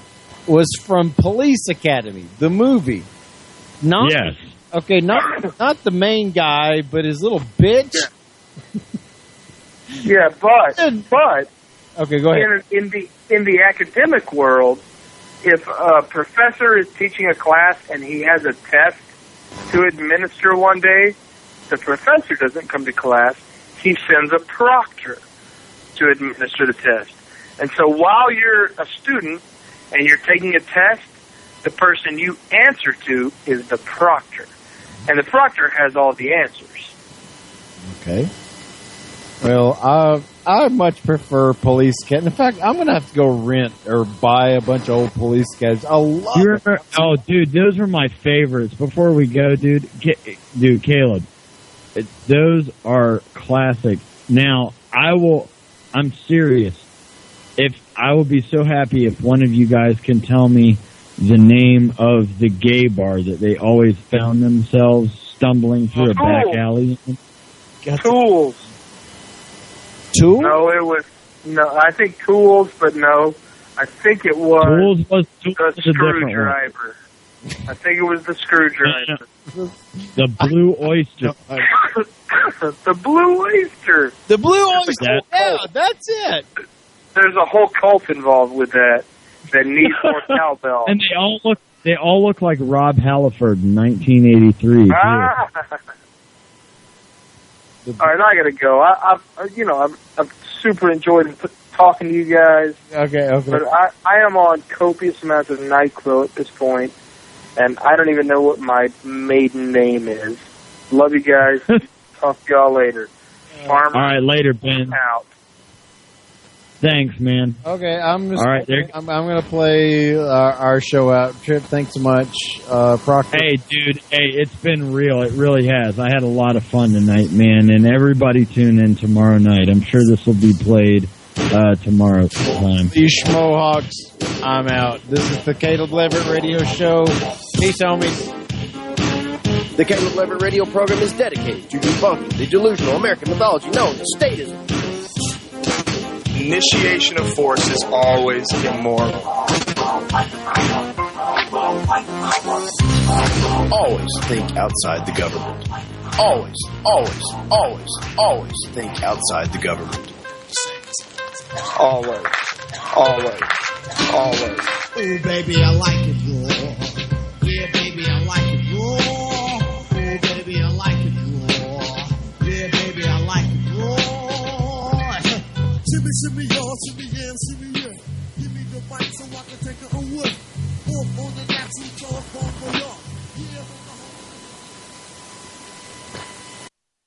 was from Police Academy, the movie. Yes. Okay, not the main guy, but his little bitch. Yeah, but okay, go ahead. In the academic world, if a professor is teaching a class and he has a test to administer one day, the professor doesn't come to class. He sends a proctor to administer the test. And so while you're a student and you're taking a test, the person you answer to is the proctor. And the proctor has all the answers. Okay. Well, I much prefer Police Cat. In fact, I'm going to have to go rent or buy a bunch of old Police Cats. I love it. Oh, dude, those were my favorites. Before we go, Caleb, those are classic. Now, I'm serious. I will be so happy if one of you guys can tell me the name of the gay bar that they always found themselves stumbling through a back alley. Tools. Tools? No, I think Tools, but no. I think it was the Screwdriver. I think it was the Screwdriver. The Blue Oyster. The Blue Oyster. The Blue Oyster. Yeah, that's it. There's a whole cult involved with that needs more cowbell. And they all look like Rob Halford in 1983. All right, I gotta go. I've super enjoyed talking to you guys. Okay. But I am on copious amounts of NyQuil at this point, and I don't even know what my maiden name is. Love you guys. Talk to y'all later. Farmer. All right, later, Ben. Out. Thanks, man. Okay, I'm just. All right, I'm going to play our show out. Trip, thanks so much, Proctor. Hey, dude. Hey, it's been real. It really has. I had a lot of fun tonight, man. And everybody tune in tomorrow night. I'm sure this will be played tomorrow sometime. These Schmohawks, I'm out. This is the Caleb Leverett Radio Show. Peace, homies. The Caleb Leverett Radio program is dedicated to debunking the delusional American mythology known as statism. Initiation of force is always immoral. Always think outside the government. Always, always, always, always think outside the government. Always, always, always. Ooh, baby, I like it raw. Yeah, baby, I like it raw. Ooh, baby, I like it raw. Yeah, baby, I like it raw. Shimmy, y'all, shimmy, yeah, shimmy, yeah. Give me the mic so I can take it away. Off on the natural talk.